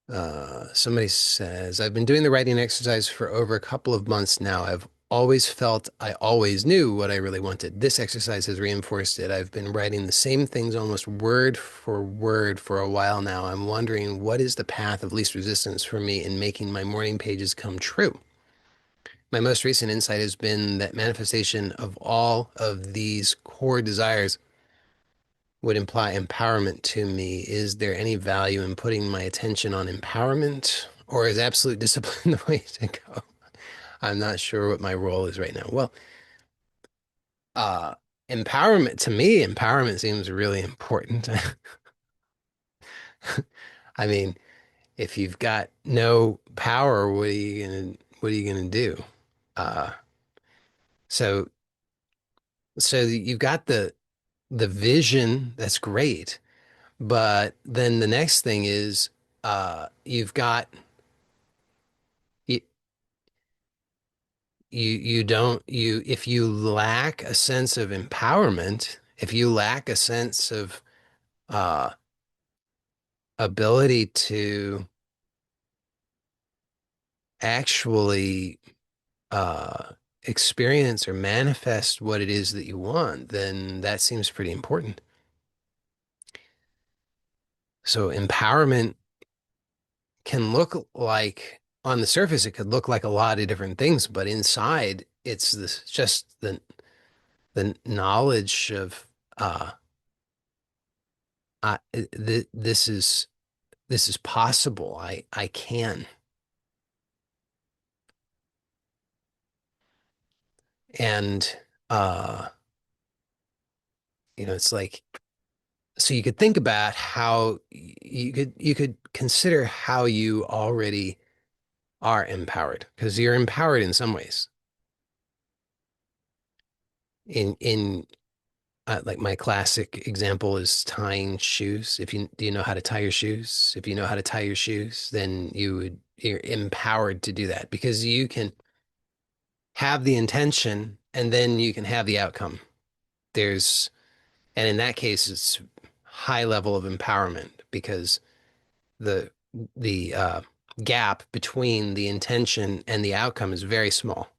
Somebody says, I've been doing the writing exercise for over a couple of months now. I've always felt I always knew what I really wanted. This exercise has reinforced it. I've been writing the same things almost word for word for a while now. I'm wondering what is the path of least resistance for me in making my morning pages come true? My most recent insight has been that manifestation of all of these core desires would imply empowerment to me. Is there any value in putting my attention on empowerment, or is absolute discipline the way to go? I'm not sure what my role is right now. Well, uh, empowerment to me, empowerment seems really important. I mean, if you've got no power, what are you gonna do? Uh, so so you've got the vision, that's great, but then the next thing is you've got you, you don't you if you lack a sense of empowerment, if you lack a sense of uh ability to actually uh experience or manifest what it is that you want, then that seems pretty important. So empowerment can look like, on the surface it could look like a lot of different things, but inside it's this just the knowledge of uh this is possible. I can. And uh it's like, so you could think about how you could consider how you already are empowered, because you're empowered in some ways. In Like my classic example is tying shoes. If you do you know how to tie your shoes? If you know how to tie your shoes, then you're empowered to do that, because you can have the intention and then you can have the outcome. There's And in that case, it's high level of empowerment, because the the gap between the intention and the outcome is very small.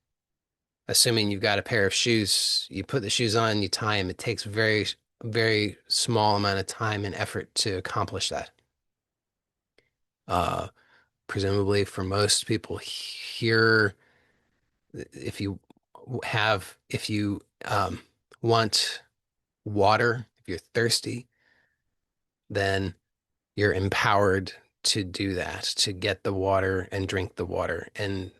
Assuming you've got a pair of shoes, you put the shoes on, you tie them. It takes very small amount of time and effort to accomplish that. Uh, Presumably for most people here, if you want water, if you're thirsty, then you're empowered to do that, to get the water and drink the water. And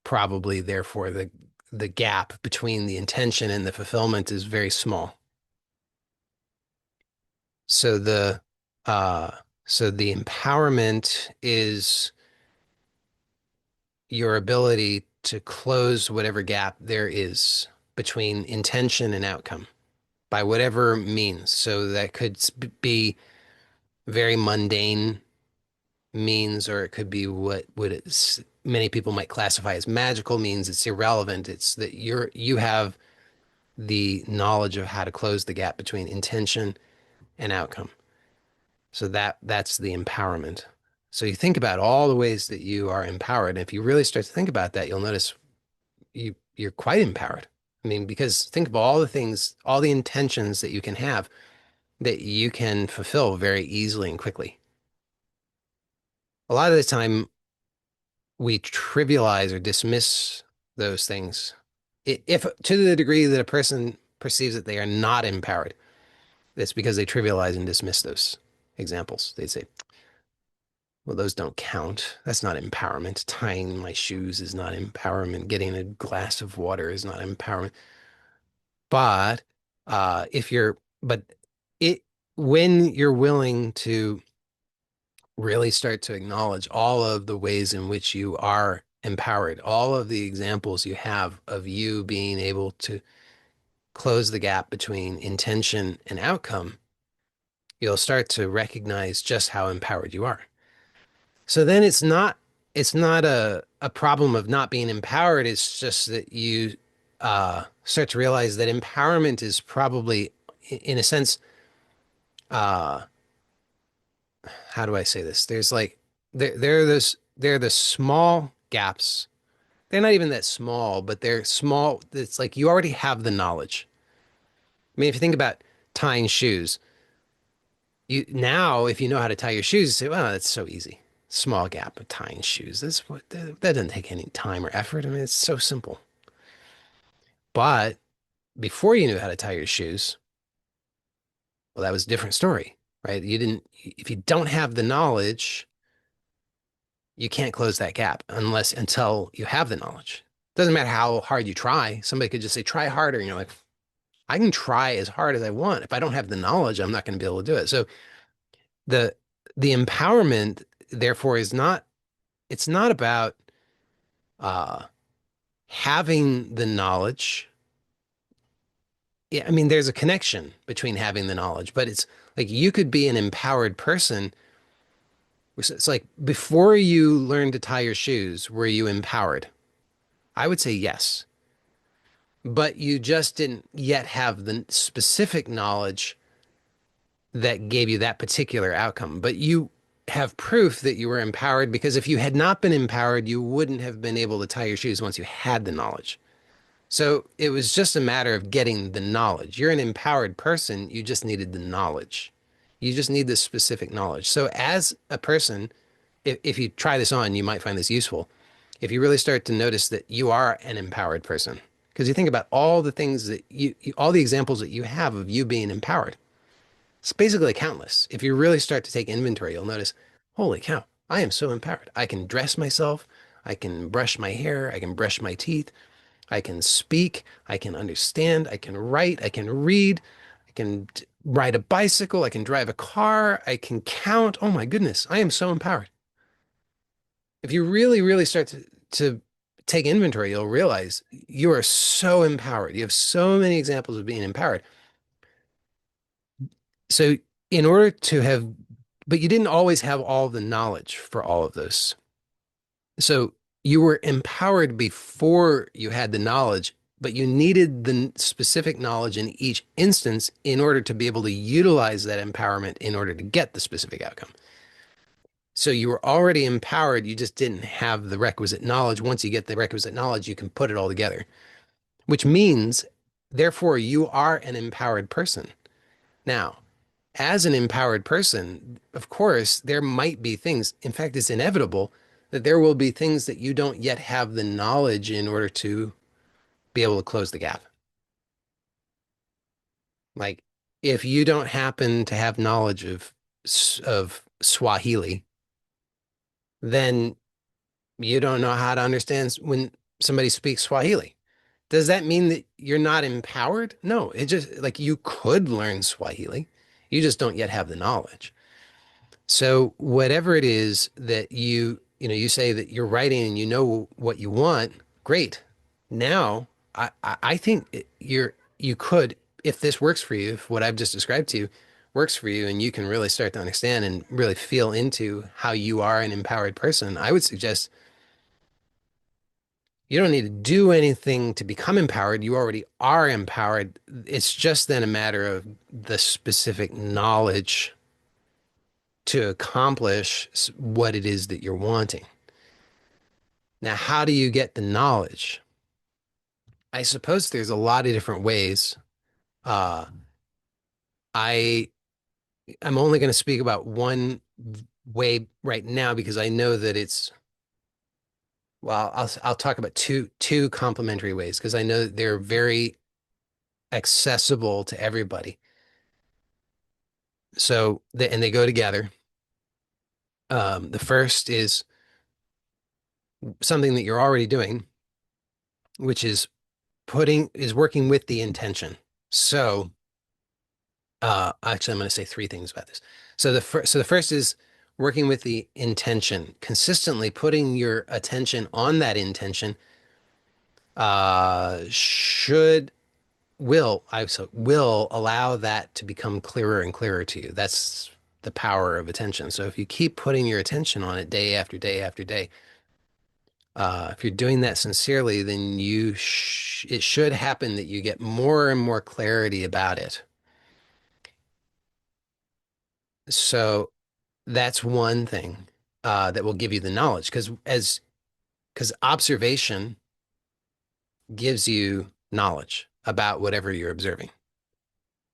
probably therefore the gap between the intention and the fulfillment is very small. So the uh so the empowerment is your ability to close whatever gap there is between intention and outcome by whatever means. So that could be very mundane means, or it could be many people might classify as magical means. It's irrelevant. It's that you have the knowledge of how to close the gap between intention and outcome. So that's the empowerment. So you think about all the ways that you are empowered. And if you really start to think about that, you'll notice you're quite empowered. I mean, because think of all the things, all the intentions that you can have, that you can fulfill very easily and quickly. A lot of the time, we trivialize or dismiss those things. If to the degree that a person perceives that they are not empowered, it's because they trivialize and dismiss those examples. They say, well, those don't count. That's not empowerment. Tying my shoes is not empowerment. Getting a glass of water is not empowerment. But if you're, but it, when you're willing to really start to acknowledge all of the ways in which you are empowered, all of the examples you have of you being able to close the gap between intention and outcome, you'll start to recognize just how empowered you are. So then it's not a problem of not being empowered. It's just that you start to realize that empowerment is probably, in a sense, uh, how do I say this? There's like they're the small gaps. They're not even that small, but they're small. It's like you already have the knowledge. I mean, if you think about tying shoes, you now if you know how to tie your shoes, you say, well, that's so easy. Small gap of tying shoes. That doesn't take any time or effort. I mean, it's so simple. But before you knew how to tie your shoes, well, that was a different story, right? You didn't, if you don't have the knowledge, you can't close that gap until you have the knowledge. Doesn't matter how hard you try. Somebody could just say, try harder. And you're like, I can try as hard as I want. If I don't have the knowledge, I'm not going to be able to do it. So the the empowerment, therefore, it's not about uh having the knowledge. Yeah, I mean, there's a connection between having the knowledge, but it's like you could be an empowered person. It's like before you learned to tie your shoes, were you empowered? I would say yes, but you just didn't yet have the specific knowledge that gave you that particular outcome. But you have proof that you were empowered because if you had not been empowered, you wouldn't have been able to tie your shoes once you had the knowledge. So it was just a matter of getting the knowledge. You're an empowered person. You just needed the knowledge. You just need the specific knowledge. So as a person, if you try this on, you might find this useful. If you really start to notice that you are an empowered person, because you think about all the things that all the examples that you have of you being empowered, it's basically countless. If you really start to take inventory, you'll notice, holy cow, I am so empowered. I can dress myself. I can brush my hair. I can brush my teeth. I can speak, I can understand, I can write, I can read, I can ride a bicycle, I can drive a car, I can count. Oh my goodness, I am so empowered. If you really, really start to take inventory, you'll realize you are so empowered. You have so many examples of being empowered. So, in order to have, but you didn't always have all the knowledge for all of those. So you were empowered before you had the knowledge, but you needed the specific knowledge in each instance in order to be able to utilize that empowerment in order to get the specific outcome. So you were already empowered, you just didn't have the requisite knowledge. Once you get the requisite knowledge, you can put it all together, which means, therefore, you are an empowered person. Now, as an empowered person, of course, there might be things, in fact, it's inevitable that there will be things that you don't yet have the knowledge in order to be able to close the gap. Like if you don't happen to have knowledge of Swahili, then you don't know how to understand when somebody speaks Swahili. Does that mean that you're not empowered? No, it just like you could learn Swahili. You just don't yet have the knowledge. So whatever it is that you say that you're writing and you know what you want, great. Now, I think you could, if this works for you, if what I've just described to you works for you, and you can really start to understand and really feel into how you are an empowered person, I would suggest you don't need to do anything to become empowered. You already are empowered. It's just then a matter of the specific knowledge to accomplish what it is that you're wanting. Now, how do you get the knowledge? I suppose there's a lot of different ways. Uh, I I'm only going to speak about one way right now because I know that it's well, I'll talk about two complementary ways because I know that they're very accessible to everybody. And they go together. The first is something that you're already doing, which is working with the intention. So, actually, I'm going to say three things about this. So the first is working with the intention, consistently putting your attention on that intention. Should will I so will allow that to become clearer and clearer to you. That's the power of attention. So if you keep putting your attention on it day after day after day, if you're doing that sincerely, then it should happen that you get more and more clarity about it. So that's one thing. that will give you the knowledge. Because observation gives you knowledge about whatever you're observing.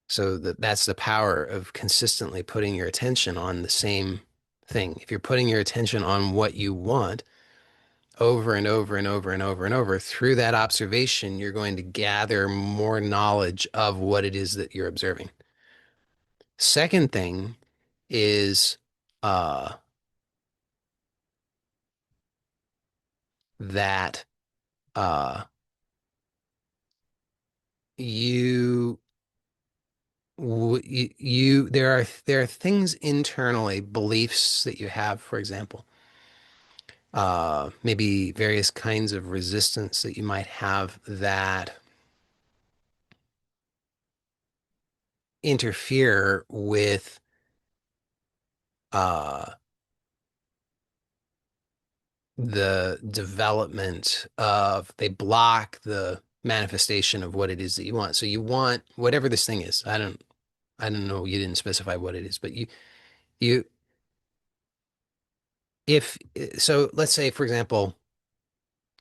So that's the power of consistently putting your attention on the same thing. If you're putting your attention on what you want over and over and over and over and over, through that observation, you're going to gather more knowledge of what it is that you're observing. Second thing is uh, that uh, you there are things internally, beliefs that you have, for example, maybe various kinds of resistance that you might have that interfere with uh, the development of, they block the manifestation of what it is that you want. So you want whatever this thing is. I don't know, you didn't specify what it is, but you if so let's say, for example,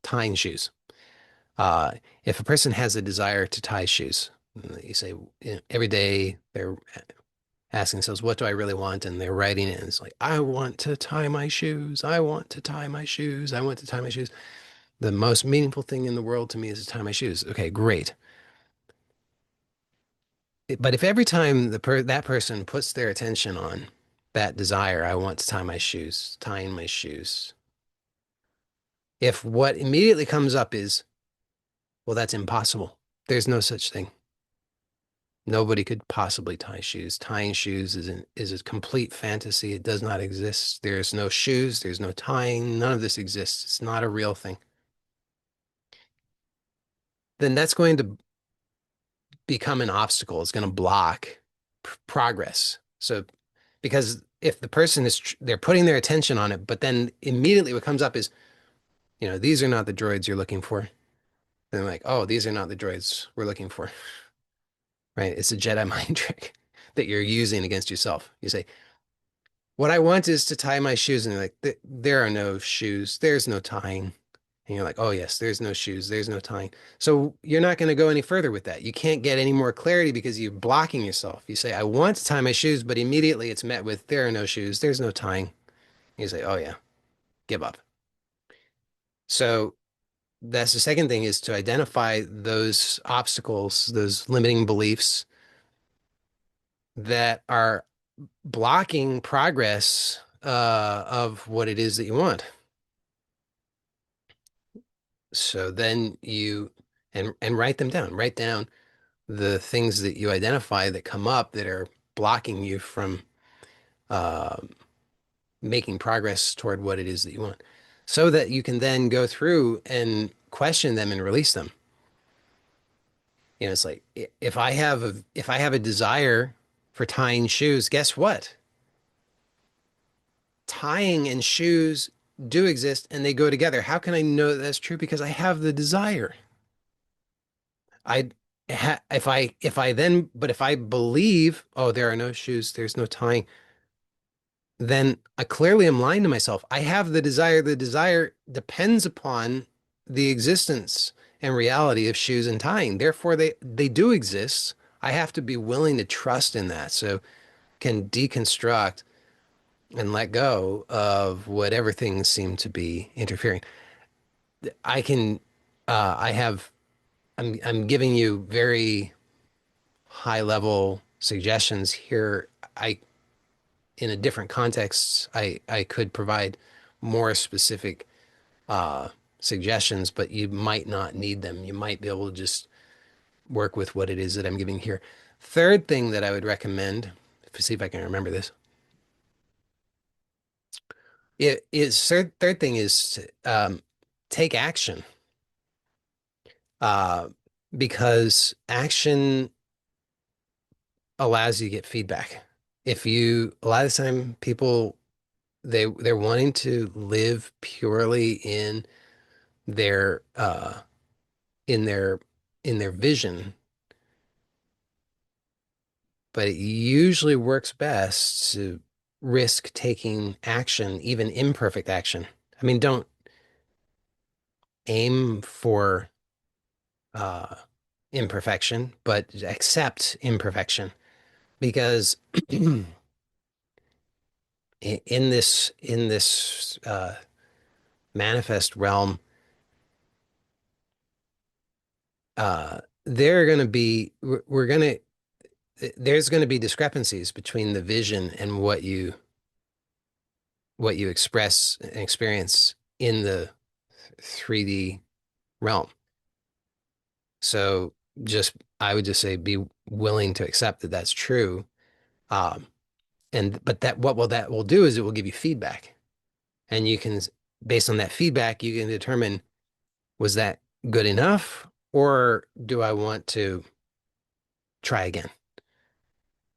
tying shoes. Uh, if a person has a desire to tie shoes, you say, every day they're asking themselves, what do I really want? And they're writing it, and it's like, I want to tie my shoes. I want to tie my shoes. I want to tie my shoes. The most meaningful thing in the world to me is to tie my shoes. Okay, great. But if every time that person puts their attention on that desire, I want to tie my shoes, tying my shoes, if what immediately comes up is, well, that's impossible. There's no such thing. Nobody could possibly tie shoes. Tying shoes is a complete fantasy. It does not exist. There's no shoes. There's no tying. None of this exists. It's not a real thing. Then that's going to become an obstacle. It's going to block progress. So, because if the person they're putting their attention on it, but then immediately what comes up is, these are not the droids you're looking for. And they're like, oh, these are not the droids we're looking for, right? It's a Jedi mind trick that you're using against yourself. You say, what I want is to tie my shoes. And they're like, there are no shoes. There's no tying. And you're like, oh, yes, there's no shoes. There's no tying. So you're not going to go any further with that. You can't get any more clarity because you're blocking yourself. You say, I want to tie my shoes, but immediately it's met with, there are no shoes. There's no tying. You say, oh, yeah, give up. So that's the second thing, is to identify those obstacles, those limiting beliefs that are blocking progress of what it is that you want. So then and write them down. Write down the things that you identify that come up that are blocking you from uh, making progress toward what it is that you want, so that you can then go through and question them and release them. It's like, if I have a desire for tying shoes, guess what? Tying and shoes do exist and they go together. How can I know that that's true? Because I have the desire. I if I believe, oh, there are no shoes, there's no tying, then I clearly am lying to myself. I have the desire. The desire depends upon the existence and reality of shoes and tying. Therefore, they do exist. I have to be willing to trust in that. So can deconstruct and let go of whatever things seem to be interfering. I can I have I'm giving you very high level suggestions here. I In a different context, I could provide more specific uh, suggestions, but you might not need them. You might be able to just work with what it is that I'm giving here. Third thing that I would recommend, see if I can remember this, third thing is to, take action, uh, because action allows you to get feedback. If you A lot of the time, people, they're wanting to live purely their uh in their in their vision, but it usually works best to risk taking action, even imperfect action. I mean, don't aim for uh, imperfection, but accept imperfection because in this manifest realm, there are going to be we're going to there's going to be discrepancies between the vision and what you express and experience in the 3D realm. So just I would just say be willing to accept that that's true. Um, and but that what will do is it will give you feedback, and you can based on that feedback you can determine was that good enough or do I want to try again?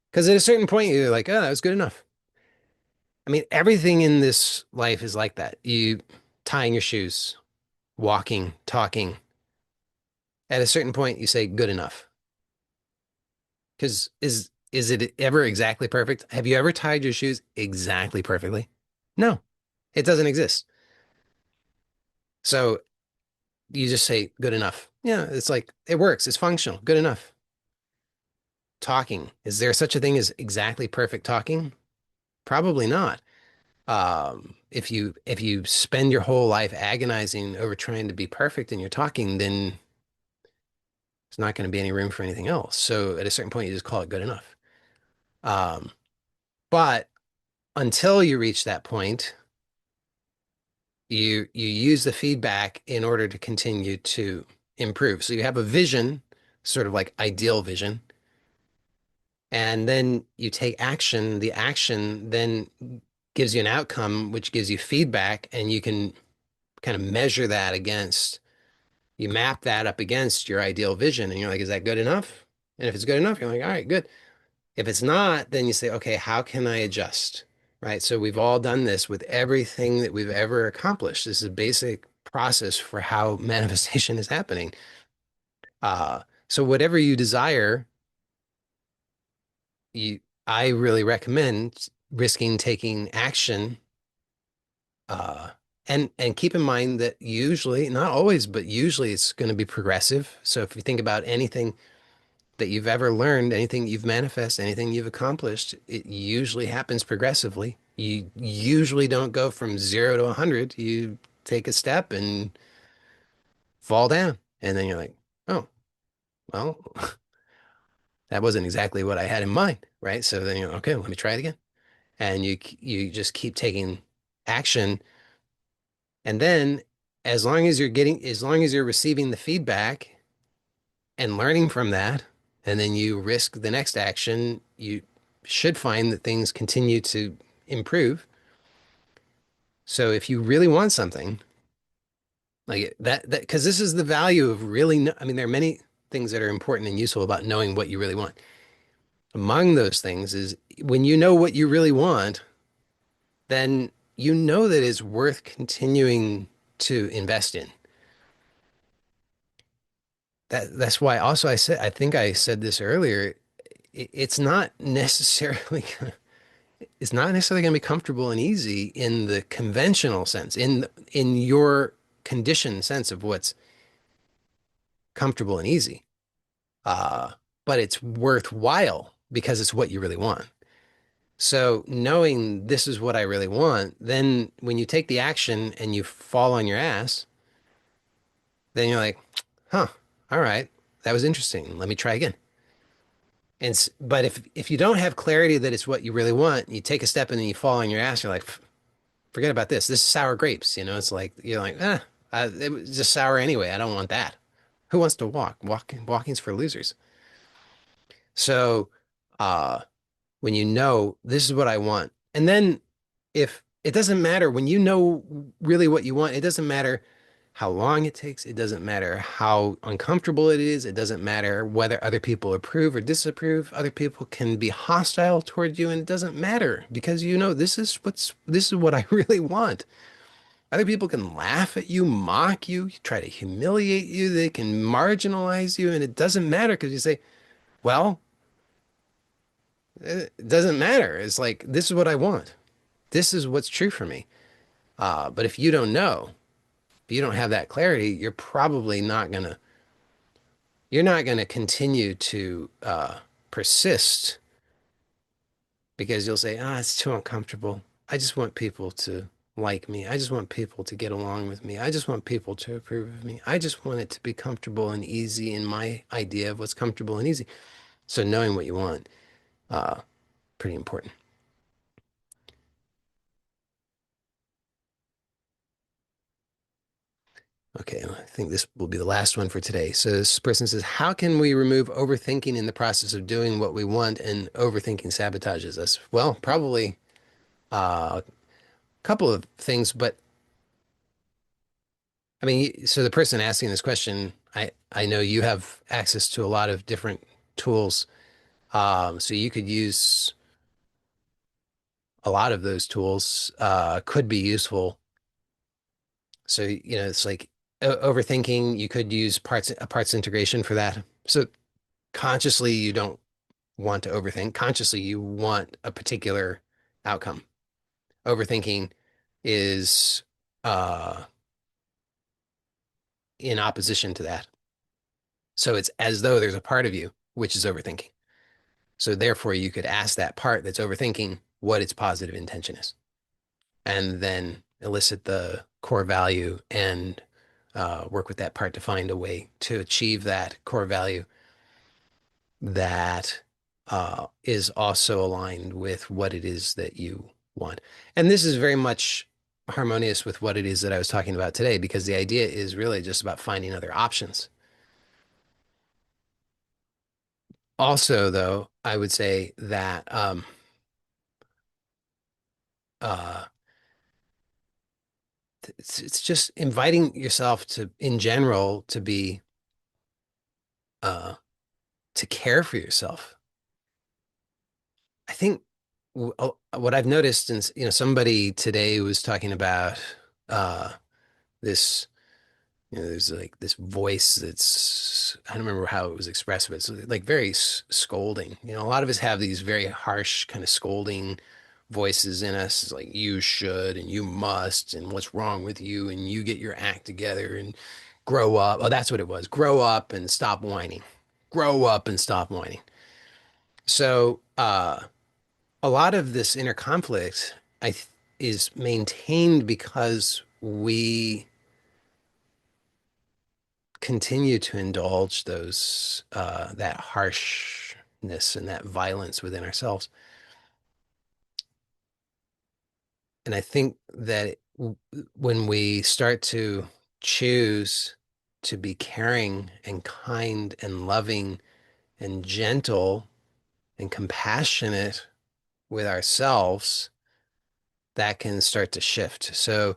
Because at a certain point you're like, oh, that was good enough. I mean, everything in this life is like that. You tying your shoes, walking, talking. At a certain point, you say good enough. Because is it ever exactly perfect? Have you ever tied your shoes exactly perfectly? No, it doesn't exist. So you just say good enough. Yeah, it's like it works. It's functional. Good enough. Talking. Is there such a thing as exactly perfect talking? Probably not. If you spend your whole life agonizing over trying to be perfect in your talking, then there's not going to be any room for anything else. So at a certain point, you just call it good enough. Um, but until you reach that point, you use the feedback in order to continue to improve. So you have a vision, sort of like ideal vision, and then you take action. The action then gives you an outcome, which gives you feedback, and you can kind of measure that against, you map that up against your ideal vision, and you're like, is that good enough? And if it's good enough, you're like, all right, good. If it's not, then you say, okay, how can I adjust? Right. So we've all done this with everything that we've ever accomplished. This is a basic process for how manifestation is happening. So whatever you desire, you I really recommend risking taking action. Uh, and keep in mind that usually, not always, but usually it's going to be progressive. So if you think about anything that you've ever learned, anything you've manifested, anything you've accomplished, it usually happens progressively. You usually don't go from 0 to 100. You take a step and fall down. And then you're like, oh, well, that wasn't exactly what I had in mind, right? So then you're okay, let me try it again. And you just keep taking action. And then as long as you're receiving the feedback and learning from that, and then you risk the next action, you should find that things continue to improve. So if you really want something like that, because this is the value of really, I mean, there are many things that are important and useful about knowing what you really want. Among those things is when you know what you really want, then you know that it's worth continuing to invest in. That's why also I think I said this earlier, it's not necessarily it's not necessarily going to be comfortable and easy in the conventional sense, in your conditioned sense of what's comfortable and easy. Uh, but it's worthwhile because it's what you really want. So knowing this is what I really want, then when you take the action and you fall on your ass, then you're like, huh, all right, that was interesting. Let me try again. But if you don't have clarity that it's what you really want, you take a step and then you fall on your ass, you're like, forget about this. This is sour grapes. It's like you're like, it was just sour anyway. I don't want that. Who wants to walk? Walking's for losers. So, uh, when you know this is what I want, and then if it doesn't matter when you know really what you want, it doesn't matter how long it takes. It doesn't matter how uncomfortable it is. It doesn't matter whether other people approve or disapprove. Other people can be hostile toward you, and it doesn't matter because you know this is what I really want. Other people can laugh at you, mock you, try to humiliate you. They can marginalize you, and it doesn't matter because you say, well, it doesn't matter. It's like, this is what I want. This is what's true for me. But if you don't know, if you don't have that clarity, you're not gonna continue to persist because you'll say, ah, it's too uncomfortable. I just want people to like me. I just want people to get along with me. I just want people to approve of me. I just want it to be comfortable and easy in my idea of what's comfortable and easy. So knowing what you want, uh, pretty important. Okay, I think this will be the last one for today. So this person says, how can we remove overthinking in the process of doing what we want and overthinking sabotages us? Well, probably a couple of things, but I mean, so the person asking this question, I know you have access to a lot of different tools. So you could use a lot of those tools, could be useful. So, it's like overthinking, you could use a parts integration for that. So consciously, you don't want to overthink. Consciously, you want a particular outcome. Overthinking is uh, in opposition to that. So it's as though there's a part of you which is overthinking. So therefore, you could ask that part that's overthinking what its positive intention is, and then elicit the core value and work with that part to find a way to achieve that core value that is also aligned with what it is that you want. And this is very much harmonious with what it is that I was talking about today, because the idea is really just about finding other options. Also, though, I would say that uh, it's just inviting yourself to, in general, to be uh, to care for yourself. I think what I've noticed, and somebody today was talking about uh, this. There's like this voice that's, I don't remember how it was expressed, but it's like very scolding. A lot of us have these very harsh kind of scolding voices in us. It's like, you should and you must, and what's wrong with you, and you get your act together and grow up. Oh, that's what it was. Grow up and stop whining. Grow up and stop whining. So, a lot of this inner conflict I th is maintained because we continue to indulge those that harshness and that violence within ourselves. And I think that when we start to choose to be caring and kind and loving and gentle and compassionate with ourselves, that can start to shift. So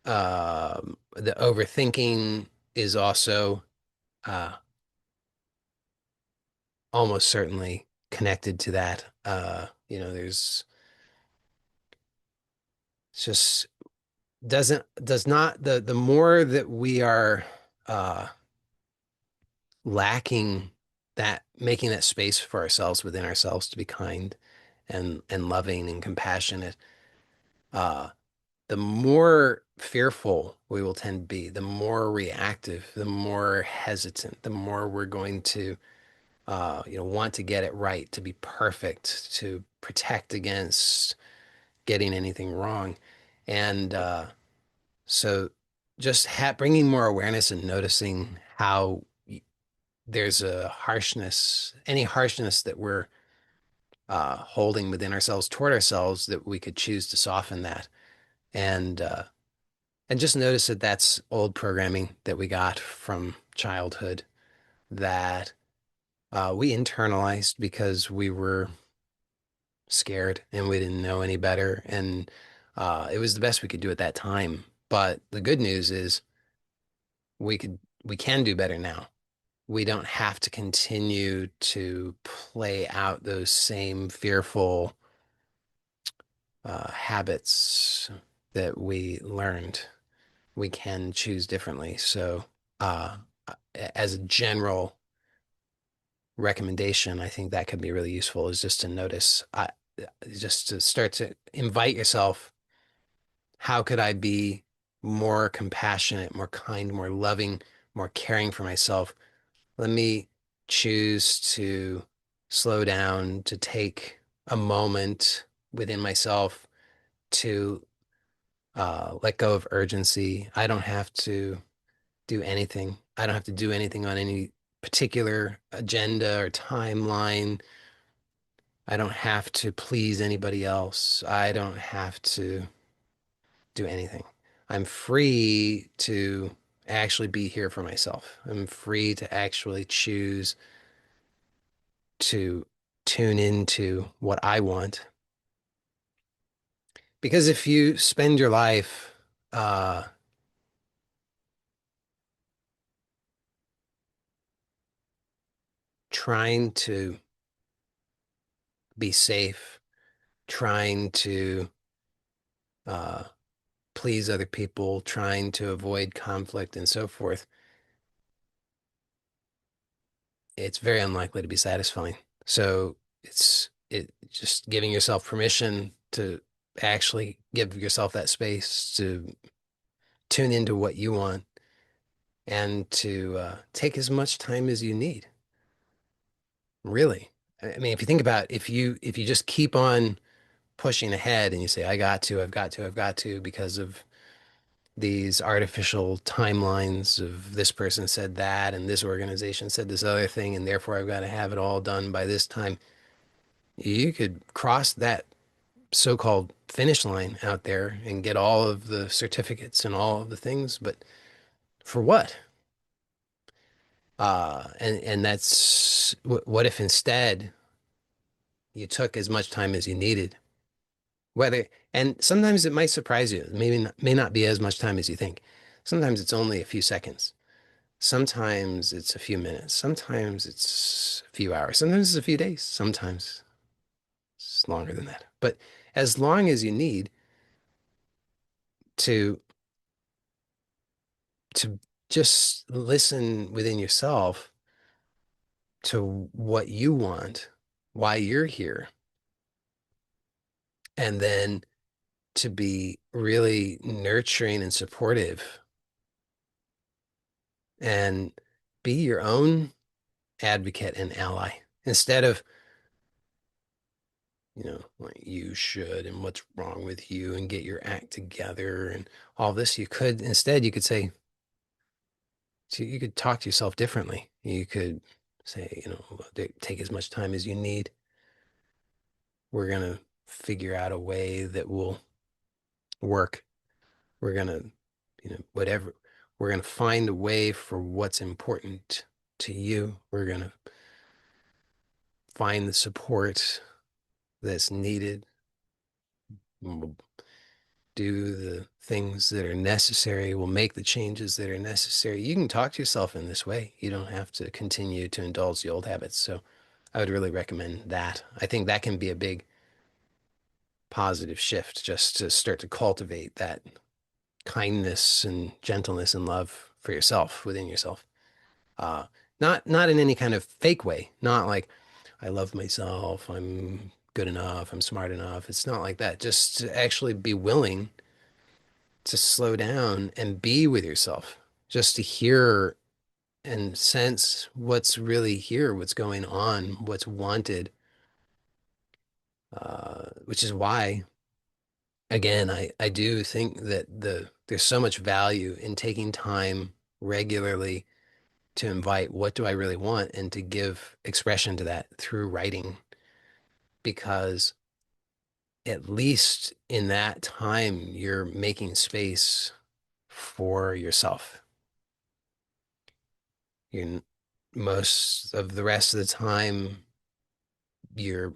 the overthinking is also uh, almost certainly connected to that. There's it's just does not the more that we are uh, lacking that, making that space for ourselves within ourselves to be kind and loving and compassionate, uh, the more fearful we will tend to be, the more reactive, the more hesitant, the more we're going to want to get it right, to be perfect, to protect against getting anything wrong. And so just bringing more awareness and noticing how there's a harshness, any harshness that we're holding within ourselves toward ourselves, that we could choose to soften that. And just notice that that's old programming that we got from childhood that we internalized because we were scared and we didn't know any better. And it was the best we could do at that time. But the good news is we can do better now. We don't have to continue to play out those same fearful habits that we learned. We can choose differently. So, uh, as a general recommendation, I think that could be really useful, is just to notice. just to start to invite yourself, how could I be more compassionate, more kind, more loving, more caring for myself? Let me choose to slow down, to take a moment within myself to let go of urgency. I don't have to do anything. I don't have to do anything on any particular agenda or timeline. I don't have to please anybody else. I don't have to do anything. I'm free to actually be here for myself. I'm free to actually choose to tune into what I want. Because if you spend your life uh, trying to be safe, trying to uh, please other people, trying to avoid conflict and so forth, it's very unlikely to be satisfying. So it just giving yourself permission to actually give yourself that space to tune into what you want and to take as much time as you need. Really. I mean, if you think about if you just keep on pushing ahead and you say, I got to, I've got to, I've got to, because of these artificial timelines of this person said that and this organization said this other thing, and therefore I've got to have it all done by this time. You could cross that so-called finish line out there and get all of the certificates and all of the things, but for what? And that's what if instead you took as much time as you needed? Whether and sometimes it might surprise you. Maybe not, may not be as much time as you think. Sometimes it's only a few seconds. Sometimes it's a few minutes. Sometimes it's a few hours. Sometimes it's a few days. Sometimes it's longer than that. But as long as you need to to just listen within yourself to what you want, why you're here, and then to be really nurturing and supportive and be your own advocate and ally instead of, like you should and what's wrong with you and get your act together and all this. You could instead, you could say, so you could talk to yourself differently. You could say, take as much time as you need. We're going to figure out a way that will work. We're going to, whatever, we're going to find a way for what's important to you. We're going to find the support that's needed. We'll do the things that are necessary. We'll make the changes that are necessary. You can talk to yourself in this way. You don't have to continue to indulge the old habits. So I would really recommend that. I think that can be a big positive shift just to start to cultivate that kindness and gentleness and love for yourself within yourself. Uh, not in any kind of fake way, not like I love myself, I'm good enough, I'm smart enough. It's not like that. Just to actually be willing to slow down and be with yourself, just to hear and sense what's really here, what's going on, what's wanted. Which is why, again, I do think that there's so much value in taking time regularly to invite what do I really want and to give expression to that through writing, because at least in that time you're making space for yourself. You Most of the rest of the time, you're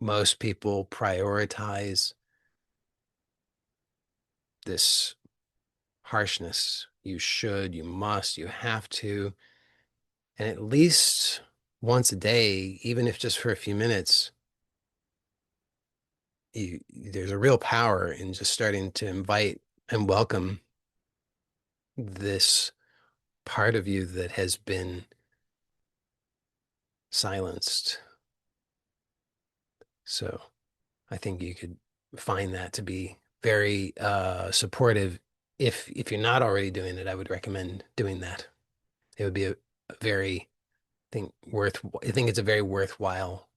most people prioritize this harshness. You should, you must, you have to. And at least once a day, even if just for a few minutes, there's a real power in just starting to invite and welcome this part of you that has been silenced. So I think you could find that to be very supportive. If you're not already doing it, I would recommend doing that. It would be a very I think it's a very worthwhile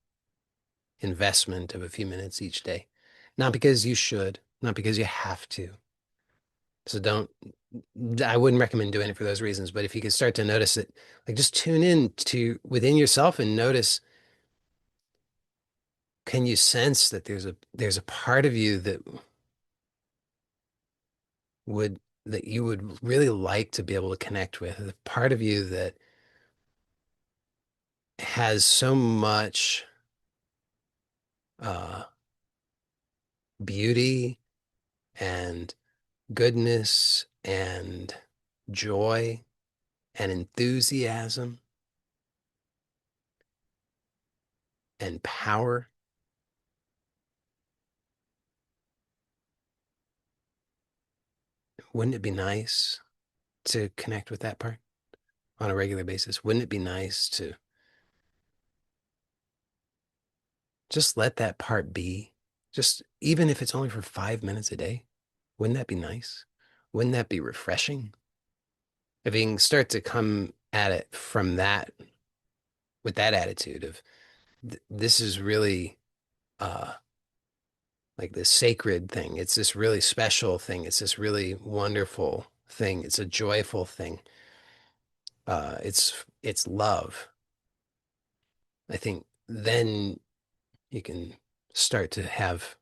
investment of a few minutes each day. Not because you should, not because you have to. So I wouldn't recommend doing it for those reasons, but if you could start to notice it, like just tune in to within yourself and notice, can you sense that there's a part of you would that you would really like to be able to connect with, the part of you that has so much uh, beauty and goodness and joy and enthusiasm and power. Wouldn't it be nice to connect with that part on a regular basis? Wouldn't it be nice to just let that part be? Just even if it's only for 5 minutes a day, wouldn't that be nice? Wouldn't that be refreshing? If you can start to come at it from that, with that attitude of this is really uh like this sacred thing. It's this really special thing. It's this really wonderful thing. It's a joyful thing. It's love. I think then you can start to have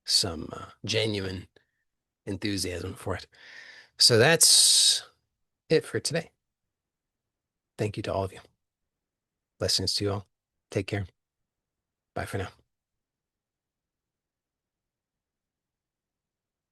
some genuine enthusiasm for it. So that's it for today. Thank you to all of you. Blessings to you all. Take care. Bye for now.